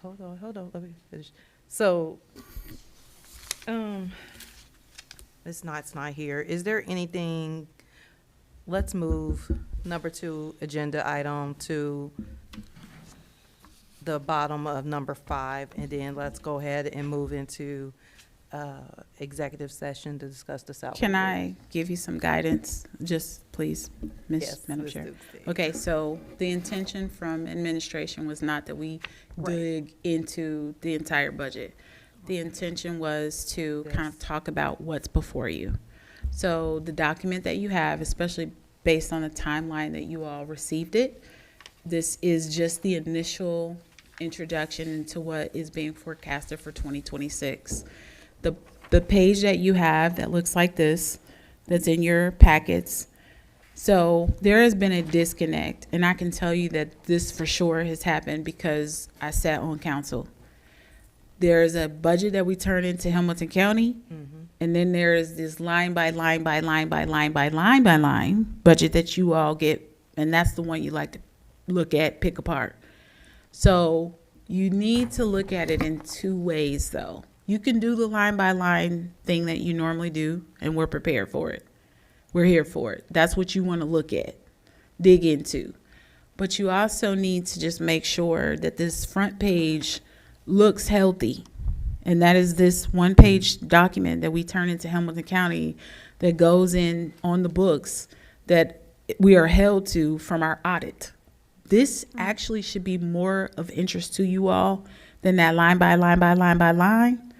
hold on, let me finish. So, it's not here. Is there anything, let's move number 2 agenda item to the bottom of number 5, and then let's go ahead and move into executive session to discuss the salary. Can I give you some guidance? Just please, Yes, Madam Ms. Chair. Dukes. Okay, so the intention from administration was not that we dig into the entire budget. The intention was to kind of talk about what's before you. So the document that you have, especially based on the timeline that you all received it, this is just the initial introduction into what is being forecasted for 2026. The page that you have that looks like this, that's in your packets. So there has been a disconnect, and I can tell you that this for sure has happened because I sat on council. There's a budget that we turn into Hamilton County, and then there is this line by line by line by line by line by line budget that you all get, and that's the one you like to look at, pick apart. So you need to look at it in 2 ways, though. You can do the line by line thing that you normally do, and we're prepared for it. We're here for it. That's what you want to look at, dig into. But you also need to just make sure that this front page looks healthy. And that is this 1-page document that we turn into Hamilton County that goes in on the books that we are held to from our audit. This actually should be more of interest to you all than that line by line by line by line.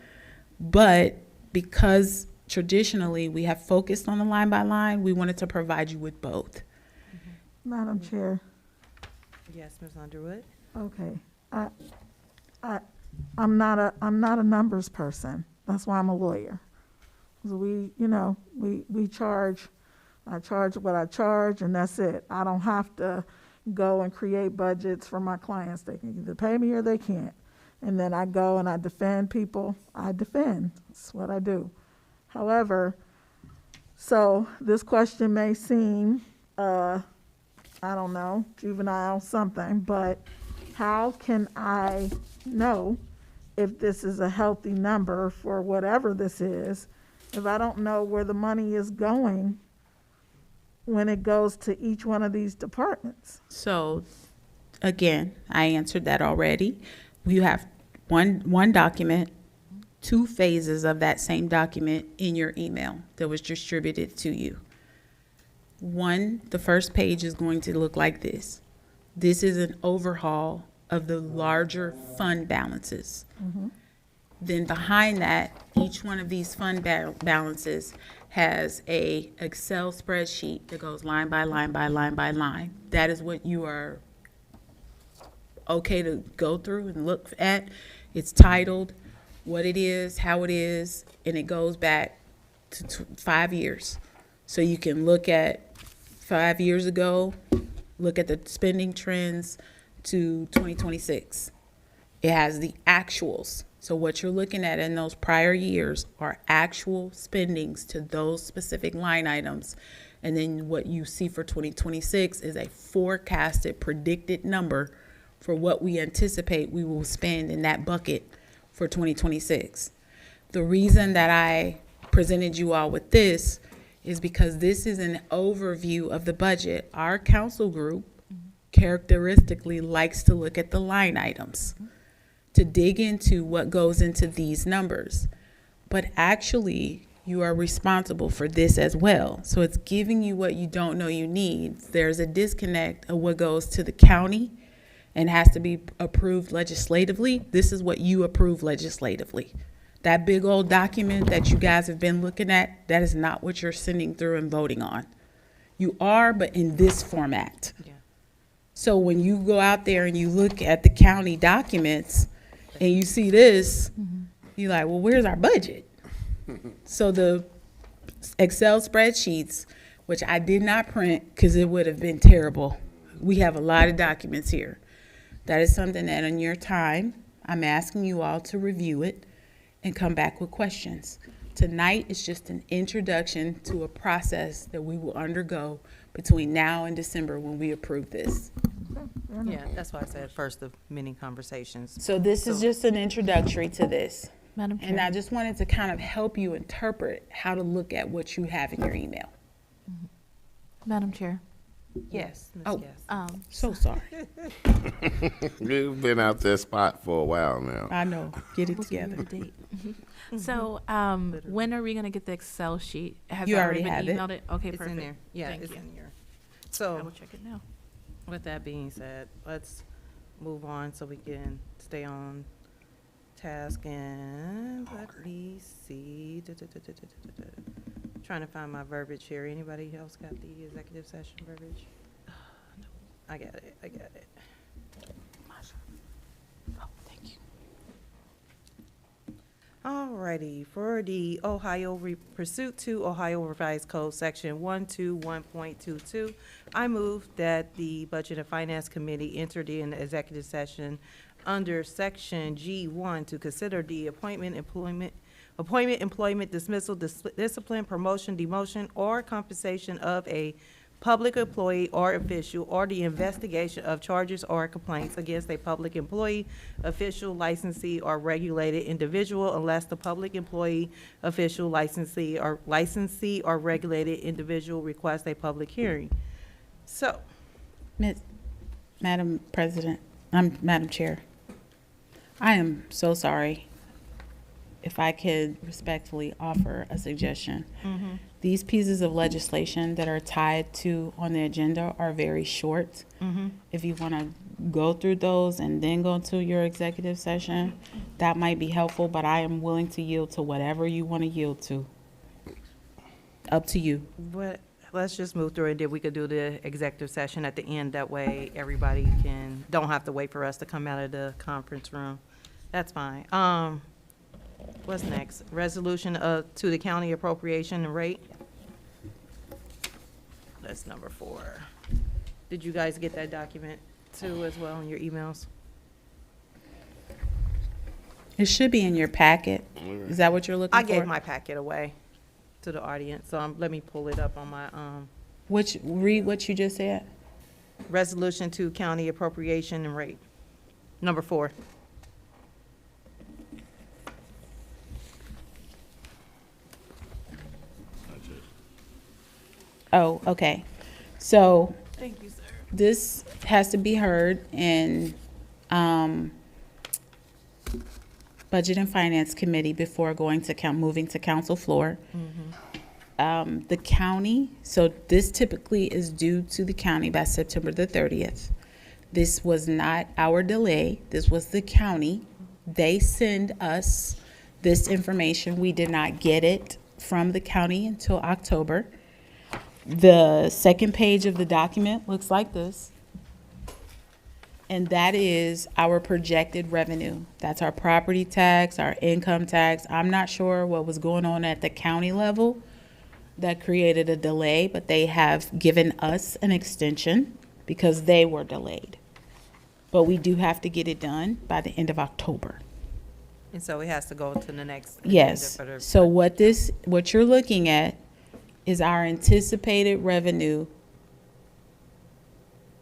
But because traditionally we have focused on the line by line, we wanted to provide you with both. Madam Chair, Yes, Ms. Underwood? okay, I'm not a numbers person. That's why I'm a lawyer. 'Cause we charge, I charge what I charge, and that's it. I don't have to go and create budgets for my clients. They can either pay me or they can't. And then I go and I defend people. I defend. That's what I do. However, so this question may seem, I don't know, juvenile something, but how can I know if this is a healthy number for whatever this is if I don't know where the money is going when it goes to each one of these departments? So again, I answered that already. You have one document, 2 phases of that same document in your email that was distributed to you. The first page is going to look like this. This is an overhaul of the larger fund balances. Then behind that, each one of these fund balances has a Excel spreadsheet that goes line by line by line by line. That is what you are okay to go through and look at. It's titled, what it is, how it is, and it goes back to 5 years. So you can look at 5 years ago, look at the spending trends to 2026. It has the actuals So what you're looking at in those prior years are actual spendings to those specific line items. And then what you see for 2026 is a forecasted, predicted number for what we anticipate we will spend in that bucket for 2026. The reason that I presented you all with this is because this is an overview of the budget. Our council group characteristically likes to look at the line items to dig into what goes into these numbers. But actually, you are responsible for this as well. So it's giving you what you don't know you need. There's a disconnect of what goes to the county and has to be approved legislatively. This is what you approve legislatively. That big old document that you guys have been looking at, that is not what you're sending through and voting on. You are, but in this format. Yeah. So when you go out there and you look at the county documents and you see this, you're like, well, where's our budget? So the Excel spreadsheets, which I did not print because it would have been terrible. We have a lot of documents here. That is something that in your time, I'm asking you all to review it and come back with questions. Tonight is just an introduction to a process that we will undergo between now and December when we approve this. Yeah, that's why I said first of many conversations. So this is just an introductory to this. Madam And I Chair. just wanted to kind of help you interpret how to look at what you have in your email. Madam Chair. Yes, Ms. Oh. Guest. So sorry. You've been out that spot for a while now. I know. Get it We'll give you together. the date. So, when are we gonna get the Excel sheet? Has You it already been have it. emailed it? Okay, It's perfect. in there. Yeah, Thank it's you. in here. I So will check it now. with that being said, let's move on so we can stay on task and let me see. Trying to find my verbiage here. Anybody else got the executive session verbiage? I got it. Oh, thank you. Alrighty, for the pursuit to Ohio Revised Code, Section 121.22, I move that the Budget and Finance Committee entered in executive session under Section G1 to consider the appointment, employment, dismissal, discipline, promotion, demotion, or compensation of a public employee or official, or the investigation of charges or complaints against a public employee, official, licensee, or regulated individual unless the public employee, official, licensee, or regulated individual requests a public hearing. So, Madam President, Madam Chair, I am so sorry. If I could respectfully offer a suggestion. These pieces of legislation that are tied to on the agenda are very short. If you want to go through those and then go to your executive session, that might be helpful, but I am willing to yield to whatever you want to yield to. Up to you. but let's just move through it, then we could do the executive session at the end. That way, everybody don't have to wait for us to come out of the conference room. That's fine. What's next? Resolution to the county appropriation rate. That's number 4. Did you guys get that document too as well in your emails? It should be in your packet. Is that what you're looking for? I gave my packet away to the audience, so let me pull it up on my, Read what you just said. resolution to county appropriation and rate. Number 4. Oh, okay. So Thank you, sir. this has to be heard in Budget and Finance Committee before going to moving to council floor. The county, so this typically is due to the county by September the 30th. This was not our delay. This was the county. They send us this information. We did not get it from the county until October. The second page of the document looks like this. And that is our projected revenue. That's our property tax, our income tax. I'm not sure what was going on at the county level that created a delay, but they have given us an extension because they were delayed. But we do have to get it done by the end of October. And so it has to go to the next agenda Yes. for the. So what you're looking at is our anticipated revenue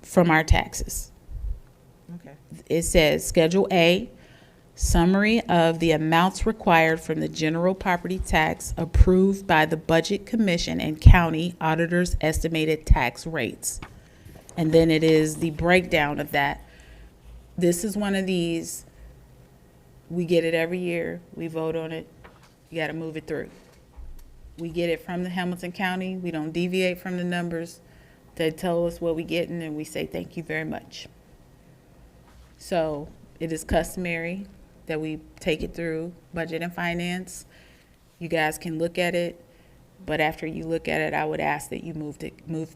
from our taxes. Okay. It says Schedule A, summary of the amounts required from the general property tax approved by the Budget Commission and county auditors' estimated tax rates. And then it is the breakdown of that. This is one of these, we get it every year, we vote on it, you gotta move it through. We get it from the Hamilton County, we don't deviate from the numbers. They tell us what we getting and we say thank you very much. So it is customary that we take it through Budget and Finance. You guys can look at it, but after you look at it, I would ask that you move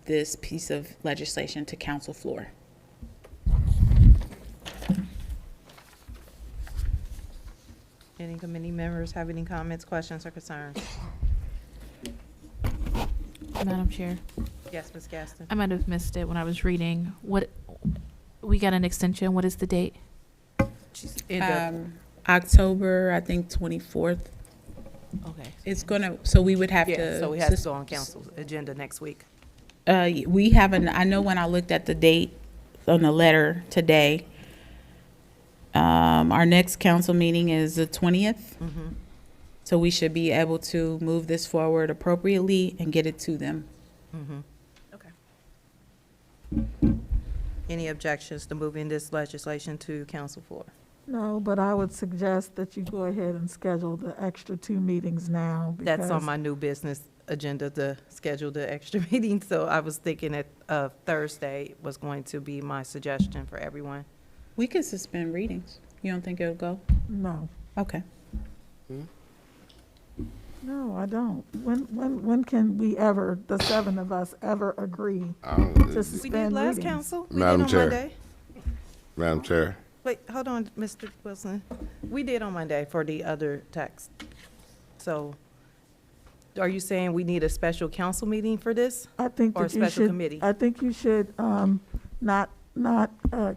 this piece of legislation to council floor. Any committee members have any comments, questions, or concerns? Madam Chair, Yes, Ms. Gaston. I might have missed it when I was reading. We got an extension. What is the date? October, I think 24th. Okay. It's gonna, so we would have Yeah, to. so we have to go on council's agenda next week. We haven't, I know when I looked at the date on the letter today, our next council meeting is the 20th. So we should be able to move this forward appropriately and get it to them. Okay. Any objections to moving this legislation to council floor? No, but I would suggest that you go ahead and schedule the extra 2 meetings now. That's because- on my new business agenda to schedule the extra meeting, so I was thinking that Thursday was going to be my suggestion for everyone. We could suspend readings. You don't think it'll go? No, Okay. no, I don't. When can we ever, the 7 of us, ever agree to We did suspend last readings? council. We Madam did on Chair. Monday. Madam Chair, Wait, hold on, Mr. Wilson. We did on Monday for the other text. So are you saying we need a special council meeting for this? I think Or a that you special should. committee? I think you should, not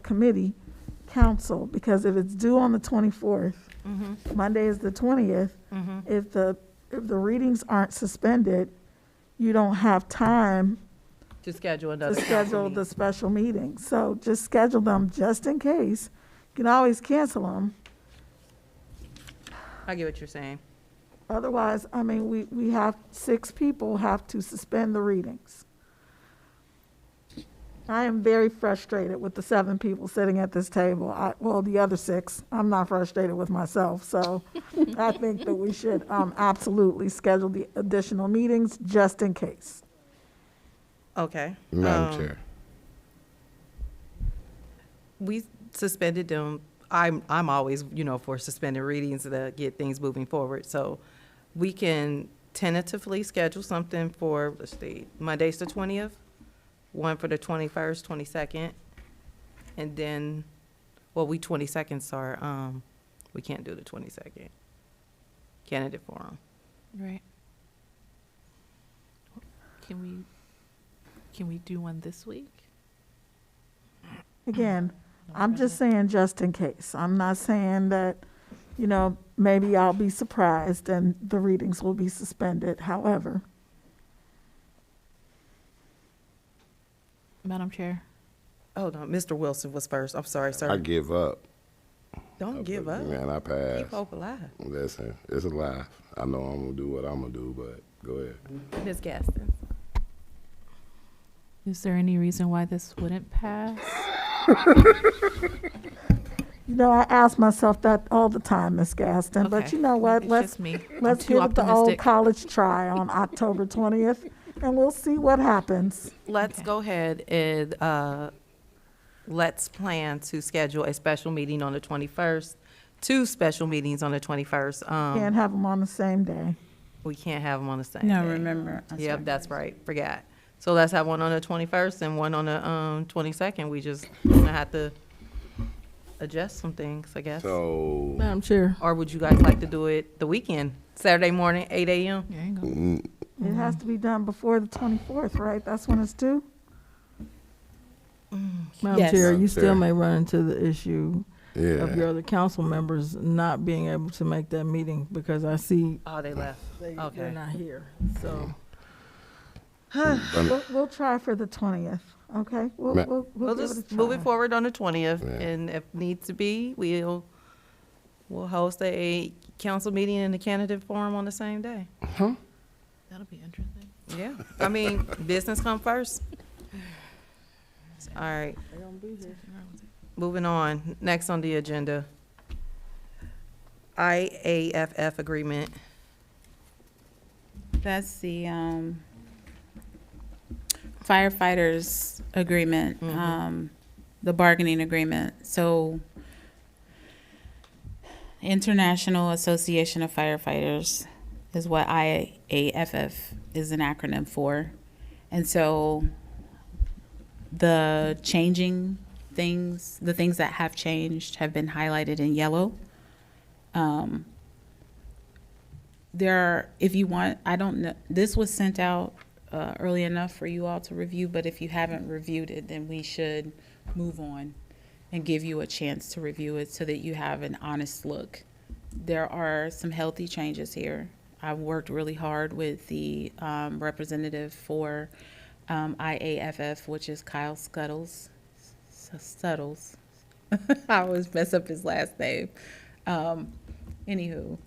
committee, council, because if it's due on the 24th, Monday is the 20th, if the readings aren't suspended, you don't have time To schedule to another council schedule meeting? the special meeting. So just schedule them just in case. You can always cancel them. I get what you're saying. Otherwise, I mean, we have 6 people have to suspend the readings. I am very frustrated with the 7 people sitting at this table. Well, the other 6, I'm not frustrated with myself. So I think that we should absolutely schedule the additional meetings just in case. Okay. Madam Chair. We suspended them. I'm always, for suspended readings to get things moving forward. So we can tentatively schedule something for, let's see, Monday's the 20th, one for the 21st, 22nd, and then, well, 22nds are, we can't do the 22nd. Candidate forum. Right. Can we do one this week? Again, I'm just saying just in case. I'm not saying that, maybe I'll be surprised and the readings will be suspended. However, Madam Chair. Hold on, Mr. Wilson was first. I'm sorry, sir. I give up. Don't give up. Man, I pass. Keep hope alive. Listen, it's a lie. I know I'm gonna do what I'm gonna do, but go ahead. Ms. Gaston. Is there any reason why this wouldn't pass? I ask myself that all the time, Ms. Gaston. But Okay. you know what? It's Let's just me. let's I'm too give it the old optimistic. college try on October 20th, and we'll see what happens. Let's go ahead and let's plan to schedule a special meeting on the 21st, 2 special meetings on the 21st. Can't have them on the same day. We can't have them on the same No, day. remember. I'm Yep, sorry. that's right. Forgot. So let's have one on the 21st and one on the 22nd. We just gonna have to adjust some things, I guess. So, Madam Chair, Or would you guys like to do it the weekend, Saturday morning, 8 a.m.? Yeah, ain't go. It has to be done before the 24th, right? That's when it's due? Madam Yes. Chair, you Madam still Chair. may run into the issue Yeah. of your other council members not being able to make that meeting because I see Oh, they left. they're Okay. not here. So We'll try for the 20th, okay? We'll Ma- We'll give just it a move try. it forward on the 20th, Yeah. and if needs to be, we'll host a council meeting and a candidate forum on the same day. That'll be interesting. Yeah, I mean, business come first. All right. Moving on, next on the agenda. IAFF agreement. That's the firefighters agreement, the bargaining agreement. So International Association of Firefighters is what IAFF is an acronym for. And so the changing things, the things that have changed have been highlighted in yellow. There are, if you want, I don't know, this was sent out early enough for you all to review, but if you haven't reviewed it, then we should move on and give you a chance to review it so that you have an honest look. There are some healthy changes here. I've worked really hard with the representative for IAFF, which is Kyle Scuttles. I always mess up his last name. Anywho,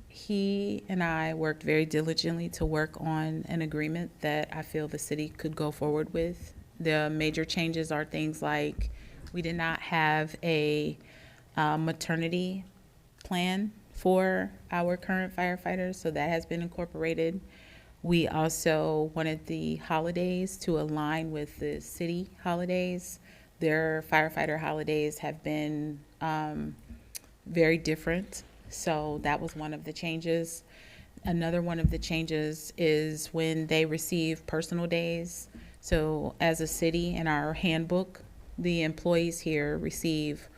he and I worked very diligently to work on an agreement that I feel the city could go forward with. The major changes are things like we did not have a maternity plan for our current firefighters, so that has been incorporated. We also wanted the holidays to align with the city holidays. Their firefighter holidays have been very different, so that was one of the changes. Another one of the changes is when they receive personal days. So as a city, in our handbook, the employees here receive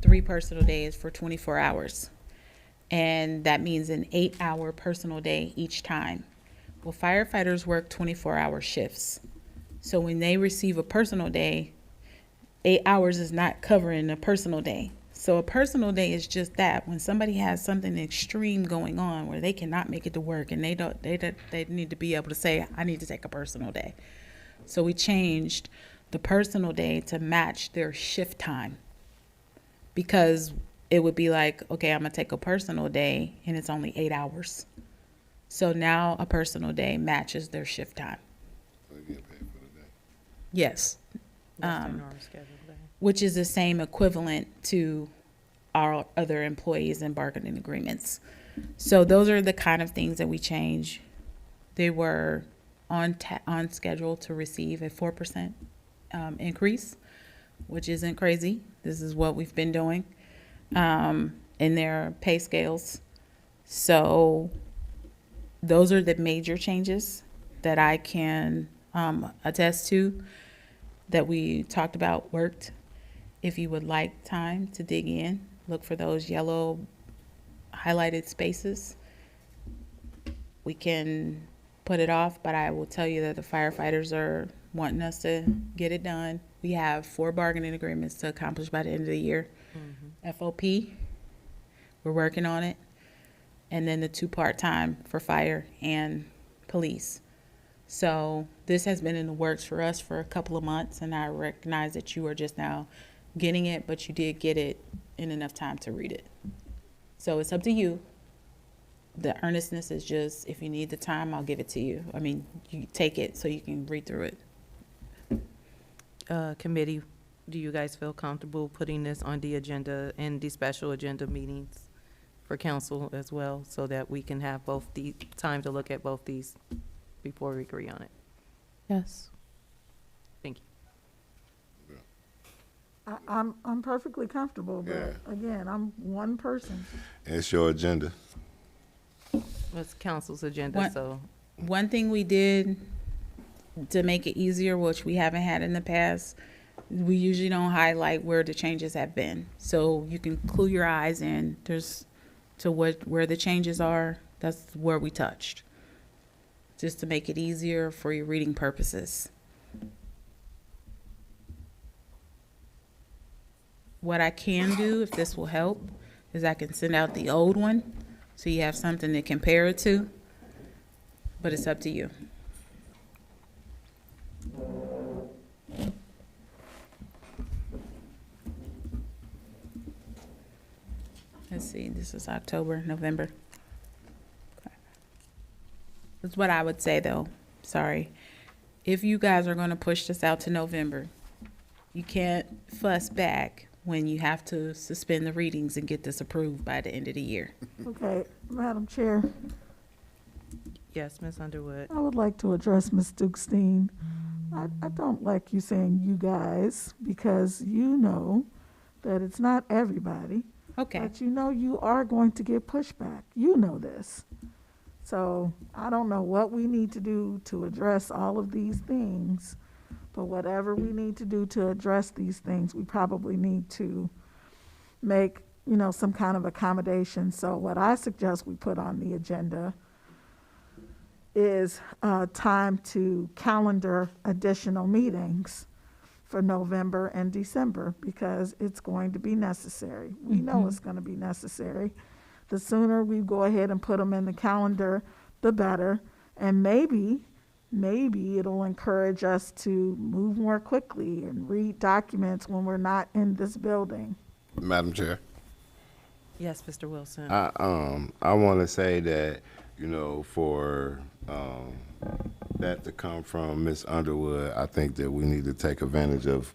3 personal days for 24 hours. And that means an 8-hour personal day each time. Well, firefighters work 24-hour shifts. So when they receive a personal day, 8 hours is not covering a personal day. So a personal day is just that. When somebody has something extreme going on where they cannot make it to work and they need to be able to say, I need to take a personal day. So we changed the personal day to match their shift time, because it would be like, okay, I'm gonna take a personal day and it's only 8 hours. So now a personal day matches their shift time. Yes. Which is the same equivalent to our other employees and bargaining agreements. So those are the kind of things that we change. They were on schedule to receive a 4% increase, which isn't crazy. This is what we've been doing in their pay scales. So those are the major changes that I can attest to that we talked about worked. If you would like time to dig in, look for those yellow highlighted spaces. We can put it off, but I will tell you that the firefighters are wanting us to get it done. We have 4 bargaining agreements to accomplish by the end of the year. FOP, we're working on it. And then the 2 part-time for fire and police. So this has been in the works for us for a couple of months, and I recognize that you are just now getting it, but you did get it in enough time to read it. So it's up to you. The earnestness is just, if you need the time, I'll give it to you. I mean, you take it so you can read through it. Committee, do you guys feel comfortable putting this on the agenda and the special agenda meetings for council as well, so that we can have both the time to look at both these before we agree on it? Yes. Thank you. I'm perfectly comfortable, but again, I'm one person. It's your agenda. It's council's agenda, What- so. One thing we did to make it easier, which we haven't had in the past, we usually don't highlight where the changes have been. So you can clue your eyes in, there's to where the changes are, that's where we touched. Just to make it easier for your reading purposes. what I can do, if this will help, is I can send out the old one, so you have something to compare it to, but it's up to you. Let's see, this is October, November. Okay. That's what I would say, though. Sorry. If you guys are going to push this out to November, you can't fuss back when you have to suspend the readings and get this approved by the end of the year. Okay, Madam Chair, Yes, Ms. Underwood. I would like to address Ms. Dukestein. I don't like you saying "you guys" because you know that it's not everybody. Okay. But you know you are going to get pushback. You know this. So I don't know what we need to do to address all of these things, but whatever we need to do to address these things, we probably need to make, some kind of accommodation. So what I suggest we put on the agenda is time to calendar additional meetings for November and December, because it's going to be necessary. We know it's going to be necessary. The sooner we go ahead and put them in the calendar, the better. And maybe it'll encourage us to move more quickly and read documents when we're not in this building. Madam Chair, Yes, Mr. Wilson. I want to say that, for that to come from Ms. Underwood, I think that we need to take advantage of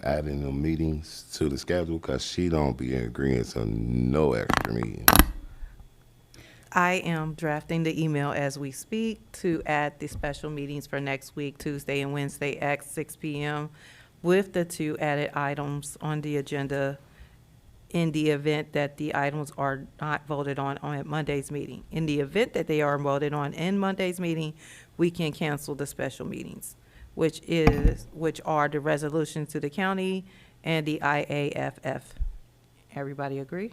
adding the meetings to the schedule, because she don't be in agreement on no extra meetings. I am drafting the email as we speak to add the special meetings for next week, Tuesday and Wednesday at 6 p.m. with the 2 added items on the agenda in the event that the items are not voted on at Monday's meeting. In the event that they are voted on in Monday's meeting, we can cancel the special meetings, which are the resolution to the county and the IAFF. Everybody agree?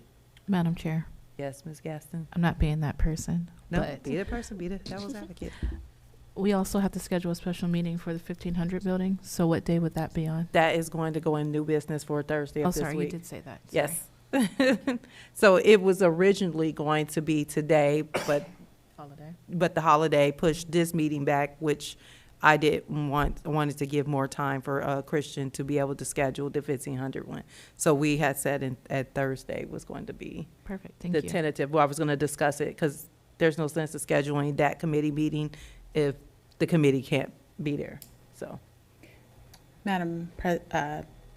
Madam Chair, Yes, Ms. Gaston? I'm not being that person. No, but be the person, be the devil's advocate. we also have to schedule a special meeting for the 1500 building. So what day would that be on? That is going to go in new business for Thursday Oh, of this sorry, week. you did say that. Yes. So it was originally going to be today, Holiday. but the holiday pushed this meeting back, which I wanted to give more time for Christian to be able to schedule the 1500 one. So we had said at Thursday was going to be Perfect, thank the you. tentative. Well, I was going to discuss it because there's no sense of scheduling that committee meeting if the committee can't be there. So, Madam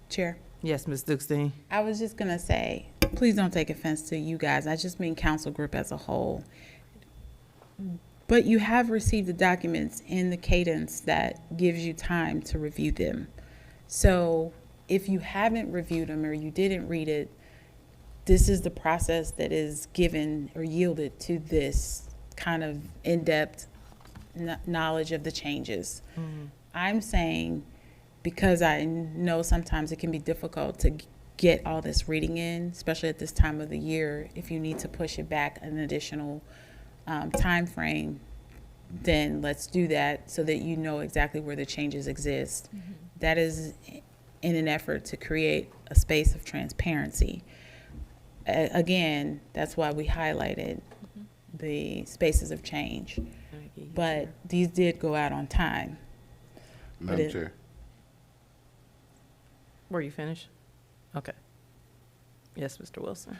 Chair, yes, Ms. Dukestein. I was just going to say, please don't take offense to you guys. I just mean council group as a whole. But you have received the documents in the cadence that gives you time to review them. So if you haven't reviewed them or you didn't read it, this is the process that is given or yielded to this kind of in-depth knowledge of the changes. I'm saying, because I know sometimes it can be difficult to get all this reading in, especially at this time of the year, if you need to push it back an additional time frame, then let's do that so that you know exactly where the changes exist. That is in an effort to create a space of transparency. Again, that's why we highlighted the spaces of change. But these did go out on time. Madam Chair. Were you finished? Okay. Yes, Mr. Wilson.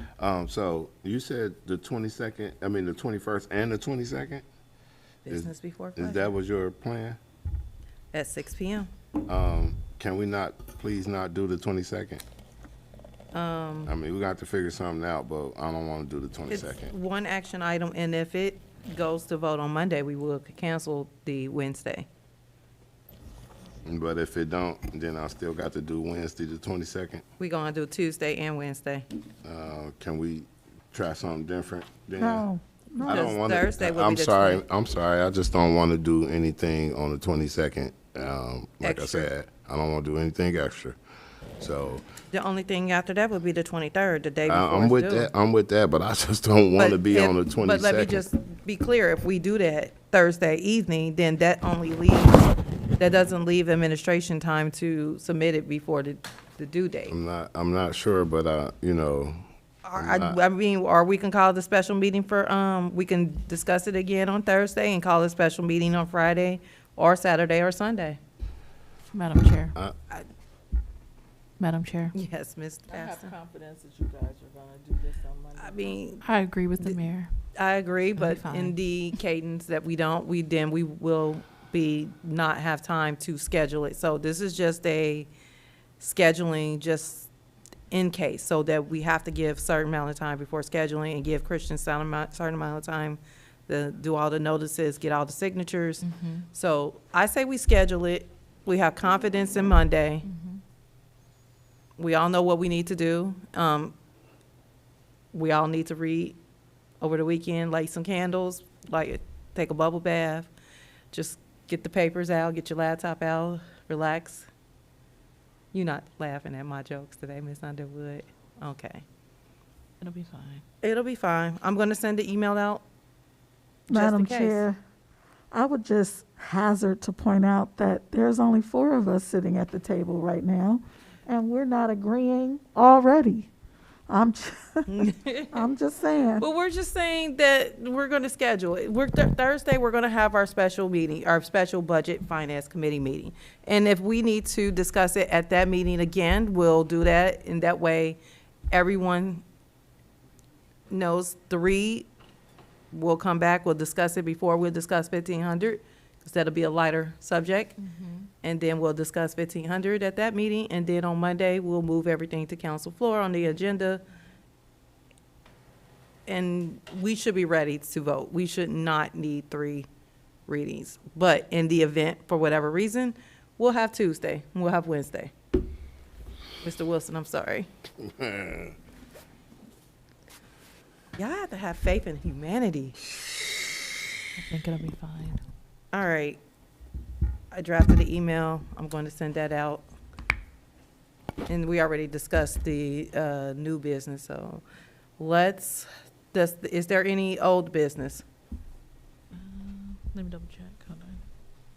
So you said the 21st and the 22nd? Business before Is pleasure. that was your plan? At 6 p.m. Can we please not do the 22nd? We got to figure something out, but I don't want to do the It's 22nd. one action item, and if it goes to vote on Monday, we will cancel the Wednesday. But if it don't, then I still got to do Wednesday the 22nd. We're going to do Tuesday and Wednesday. Can we try something different then? No, I don't Because want Thursday will be I'm the sorry. 20th. I'm sorry. I just don't want to do anything on the 22nd. Like Extra. I said, I don't want to do anything extra. So The only thing after that would be the 23rd, the day before I'm it's with due. that. I'm with that, but I just don't want to be on the 22nd. But let me just be clear, if we do that Thursday evening, then that doesn't leave administration time to submit it before the the due date. I'm not sure, but, you know, I mean, or we can call the special meeting for, we can discuss it again on Thursday and call a special meeting on Friday or Saturday or Sunday. Madam Chair. Uh, Madam Chair. Yes, Ms. I have Baston. confidence that you guys are gonna do this on Monday. I mean, I agree with the mayor. I agree, It'll be but fine. in the cadence that we don't, we will be, not have time to schedule it. So this is just a scheduling, just in case, so that we have to give certain amount of time before scheduling and give Christian certain amount of time to do all the notices, get all the signatures. So I say we schedule it. We have confidence in Monday. We all know what we need to do. We all need to read over the weekend, light some candles, take a bubble bath, just get the papers out, get your laptop out, relax. You're not laughing at my jokes today, Ms. Underwood? Okay. It'll be fine. It'll be fine. I'm gonna send the email out. just in Madam case. Chair, I would just hazard to point out that there's only 4 of us sitting at the table right now, and we're not agreeing already. I'm just saying. Well, we're just saying that we're gonna schedule it. Thursday, we're gonna have our special meeting, our special budget finance committee meeting. And if we need to discuss it at that meeting again, we'll do that. And that way, everyone knows the read. We'll come back, we'll discuss it before we'll discuss 1,500, because that'll be a lighter subject. And then we'll discuss 1,500 at that meeting, and then on Monday, we'll move everything to council floor on the agenda. And we should be ready to vote. We should not need 3 readings. But in the event, for whatever reason, we'll have Tuesday, and we'll have Wednesday. Mr. Wilson, I'm sorry. Y'all have to have faith in humanity. I think it'll be fine. All right. I drafted the email. I'm going to send that out. And we already discussed the new business, so is there any old business? Let me double check. Hold on.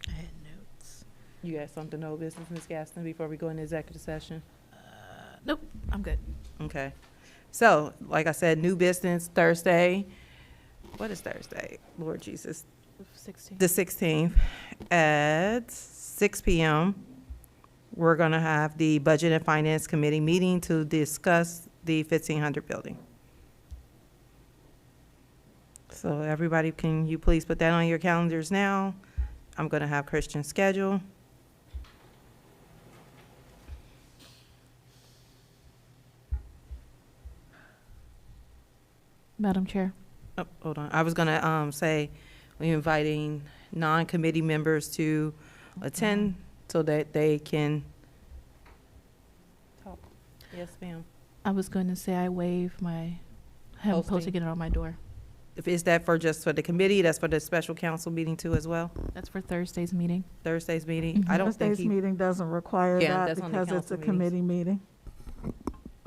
I had notes. You got something old business, Ms. Gaston, before we go into executive session? Nope, I'm good. Okay. So, like I said, new business Thursday. What is Thursday? Lord Jesus. 16. The 16th at 6 p.m. We're going to have the Budget and Finance Committee meeting to discuss the 1,500 building. So everybody, can you please put that on your calendars now? I'm going to have Christian schedule. Madam Chair. Oh, hold on. I was going to say we're inviting non-committee members to attend so that they can talk. Yes, ma'am. I was going to say I waive him posting it on my door. Is that just for the committee? That's for the special council meeting too as well? That's for Thursday's meeting. Thursday's meeting? I don't think Thursday's meeting doesn't require Yeah, that that's on the because it's a council committee meeting.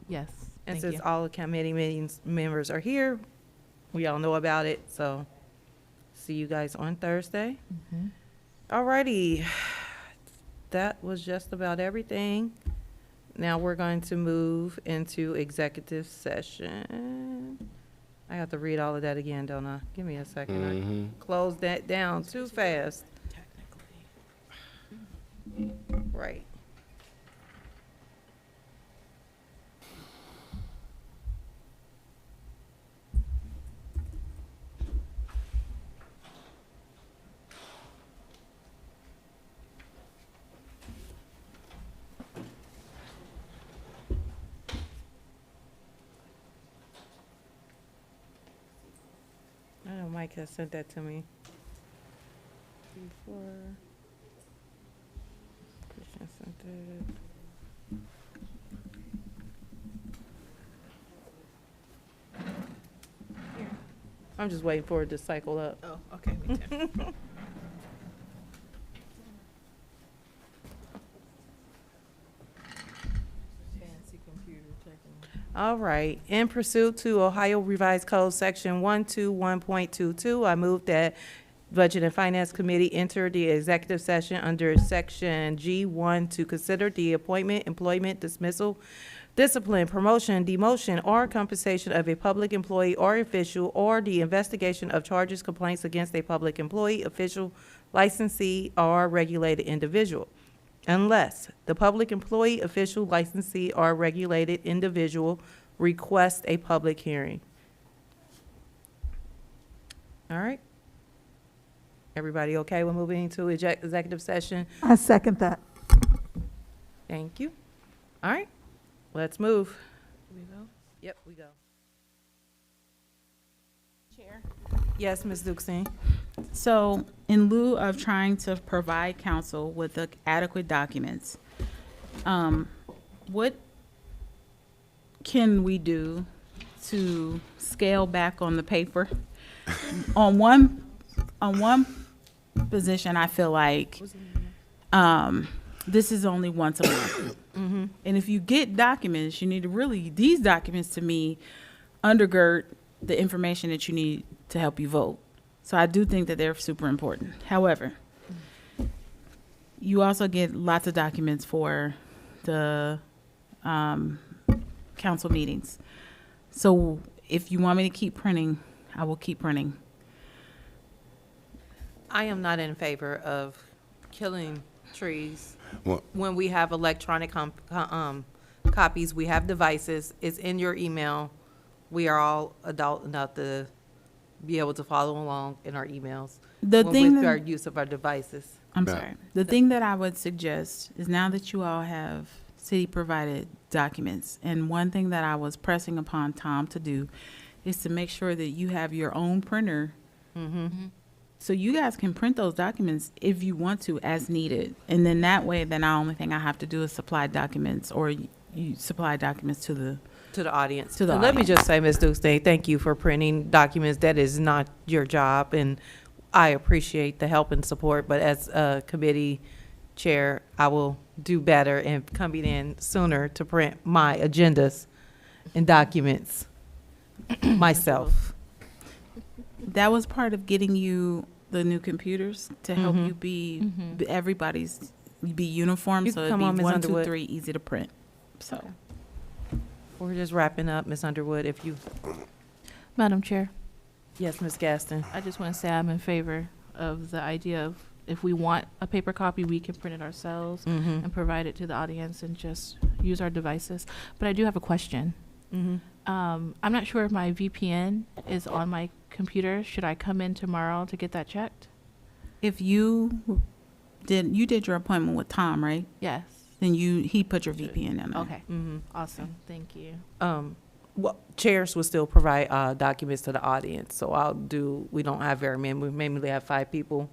Yes. And Thank since you. all the committee meetings members are here, we all know about it, so see you guys on Thursday. All righty. That was just about everything. Now we're going to move into executive session. I have to read all of that again, don't I? Give me a second. I closed that down too fast. Right. I know Mike has sent that to me before. Christian sent it. I'm just waiting for it to cycle up. Oh, okay. Me too. Fancy computer checking. All right. In pursuit to Ohio Revised Code Section 121.22, I move that Budget and Finance Committee enter the executive session under Section G1 to consider the appointment, employment, dismissal, discipline, promotion, demotion, or compensation of a public employee or official, or the investigation of charges, complaints against a public employee, official, licensee, or regulated individual, unless the public employee, official, licensee, or regulated individual requests a public hearing. All right. Everybody okay with moving to executive session? I second that. Thank you. All right, let's move. We go? Yep, we go. Chair. Yes, Ms. Duxine? So in lieu of trying to provide council with the adequate documents, what can we do to scale back on the paper? On one position, I feel like this is only once a month. And if you get documents, you need to really, these documents to me undergird the information that you need to help you vote. So I do think that they're super important. However, you also get lots of documents for the council meetings. So if you want me to keep printing, I will keep printing. I am not in favor of killing trees. Well, When we have electronic copies, we have devices, it's in your email. We are all adult enough to be able to follow along in our emails. The thing with that- our use of our devices. I'm Yeah. sorry. The thing that I would suggest is now that you all have city-provided documents, and one thing that I was pressing upon Tom to do is to make sure that you have your own printer. So you guys can print those documents if you want to, as needed. And then that way, then the only thing I have to do is supply documents, or you supply documents to the audience. To the And let me audience. just say, Ms. Duxbury, thank you for printing documents. That is not your job, and I appreciate the help and support, but as a committee chair, I will do better in coming in sooner to print my agendas and documents myself. That was part of getting you the new computers to help you be everybody's be uniform, You so can it'd come be on, Ms. 1, 2, Underwood. 3 easy to print. So We're just wrapping up, Ms. Underwood, if you, Madam Chair, yes, Ms. Gaston. I just want to say I'm in favor of the idea of if we want a paper copy, we can print it ourselves Mm-hmm. and provide it to the audience and just use our devices. But I do have a question. Mm-hmm. I'm not sure if my VPN is on my computer. Should I come in tomorrow to get that checked? if you did your appointment with Tom, right? Yes. Then he put your VPN in there. Okay. Mm-hmm. Awesome. Thank you. Well, chairs will still provide documents to the audience, so we don't have very many, we mainly have 5 people.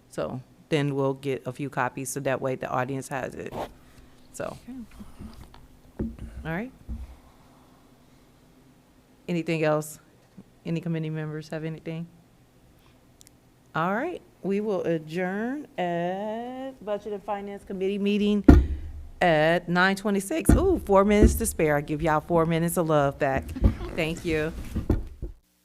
So then we'll get a few copies, so that way the audience has it. So, all right. Anything else? Any committee members have anything? All right, we will adjourn at Budget and Finance Committee meeting at 9:26. Ooh, 4 minutes to spare. I give y'all 4 minutes of love back. Thank you.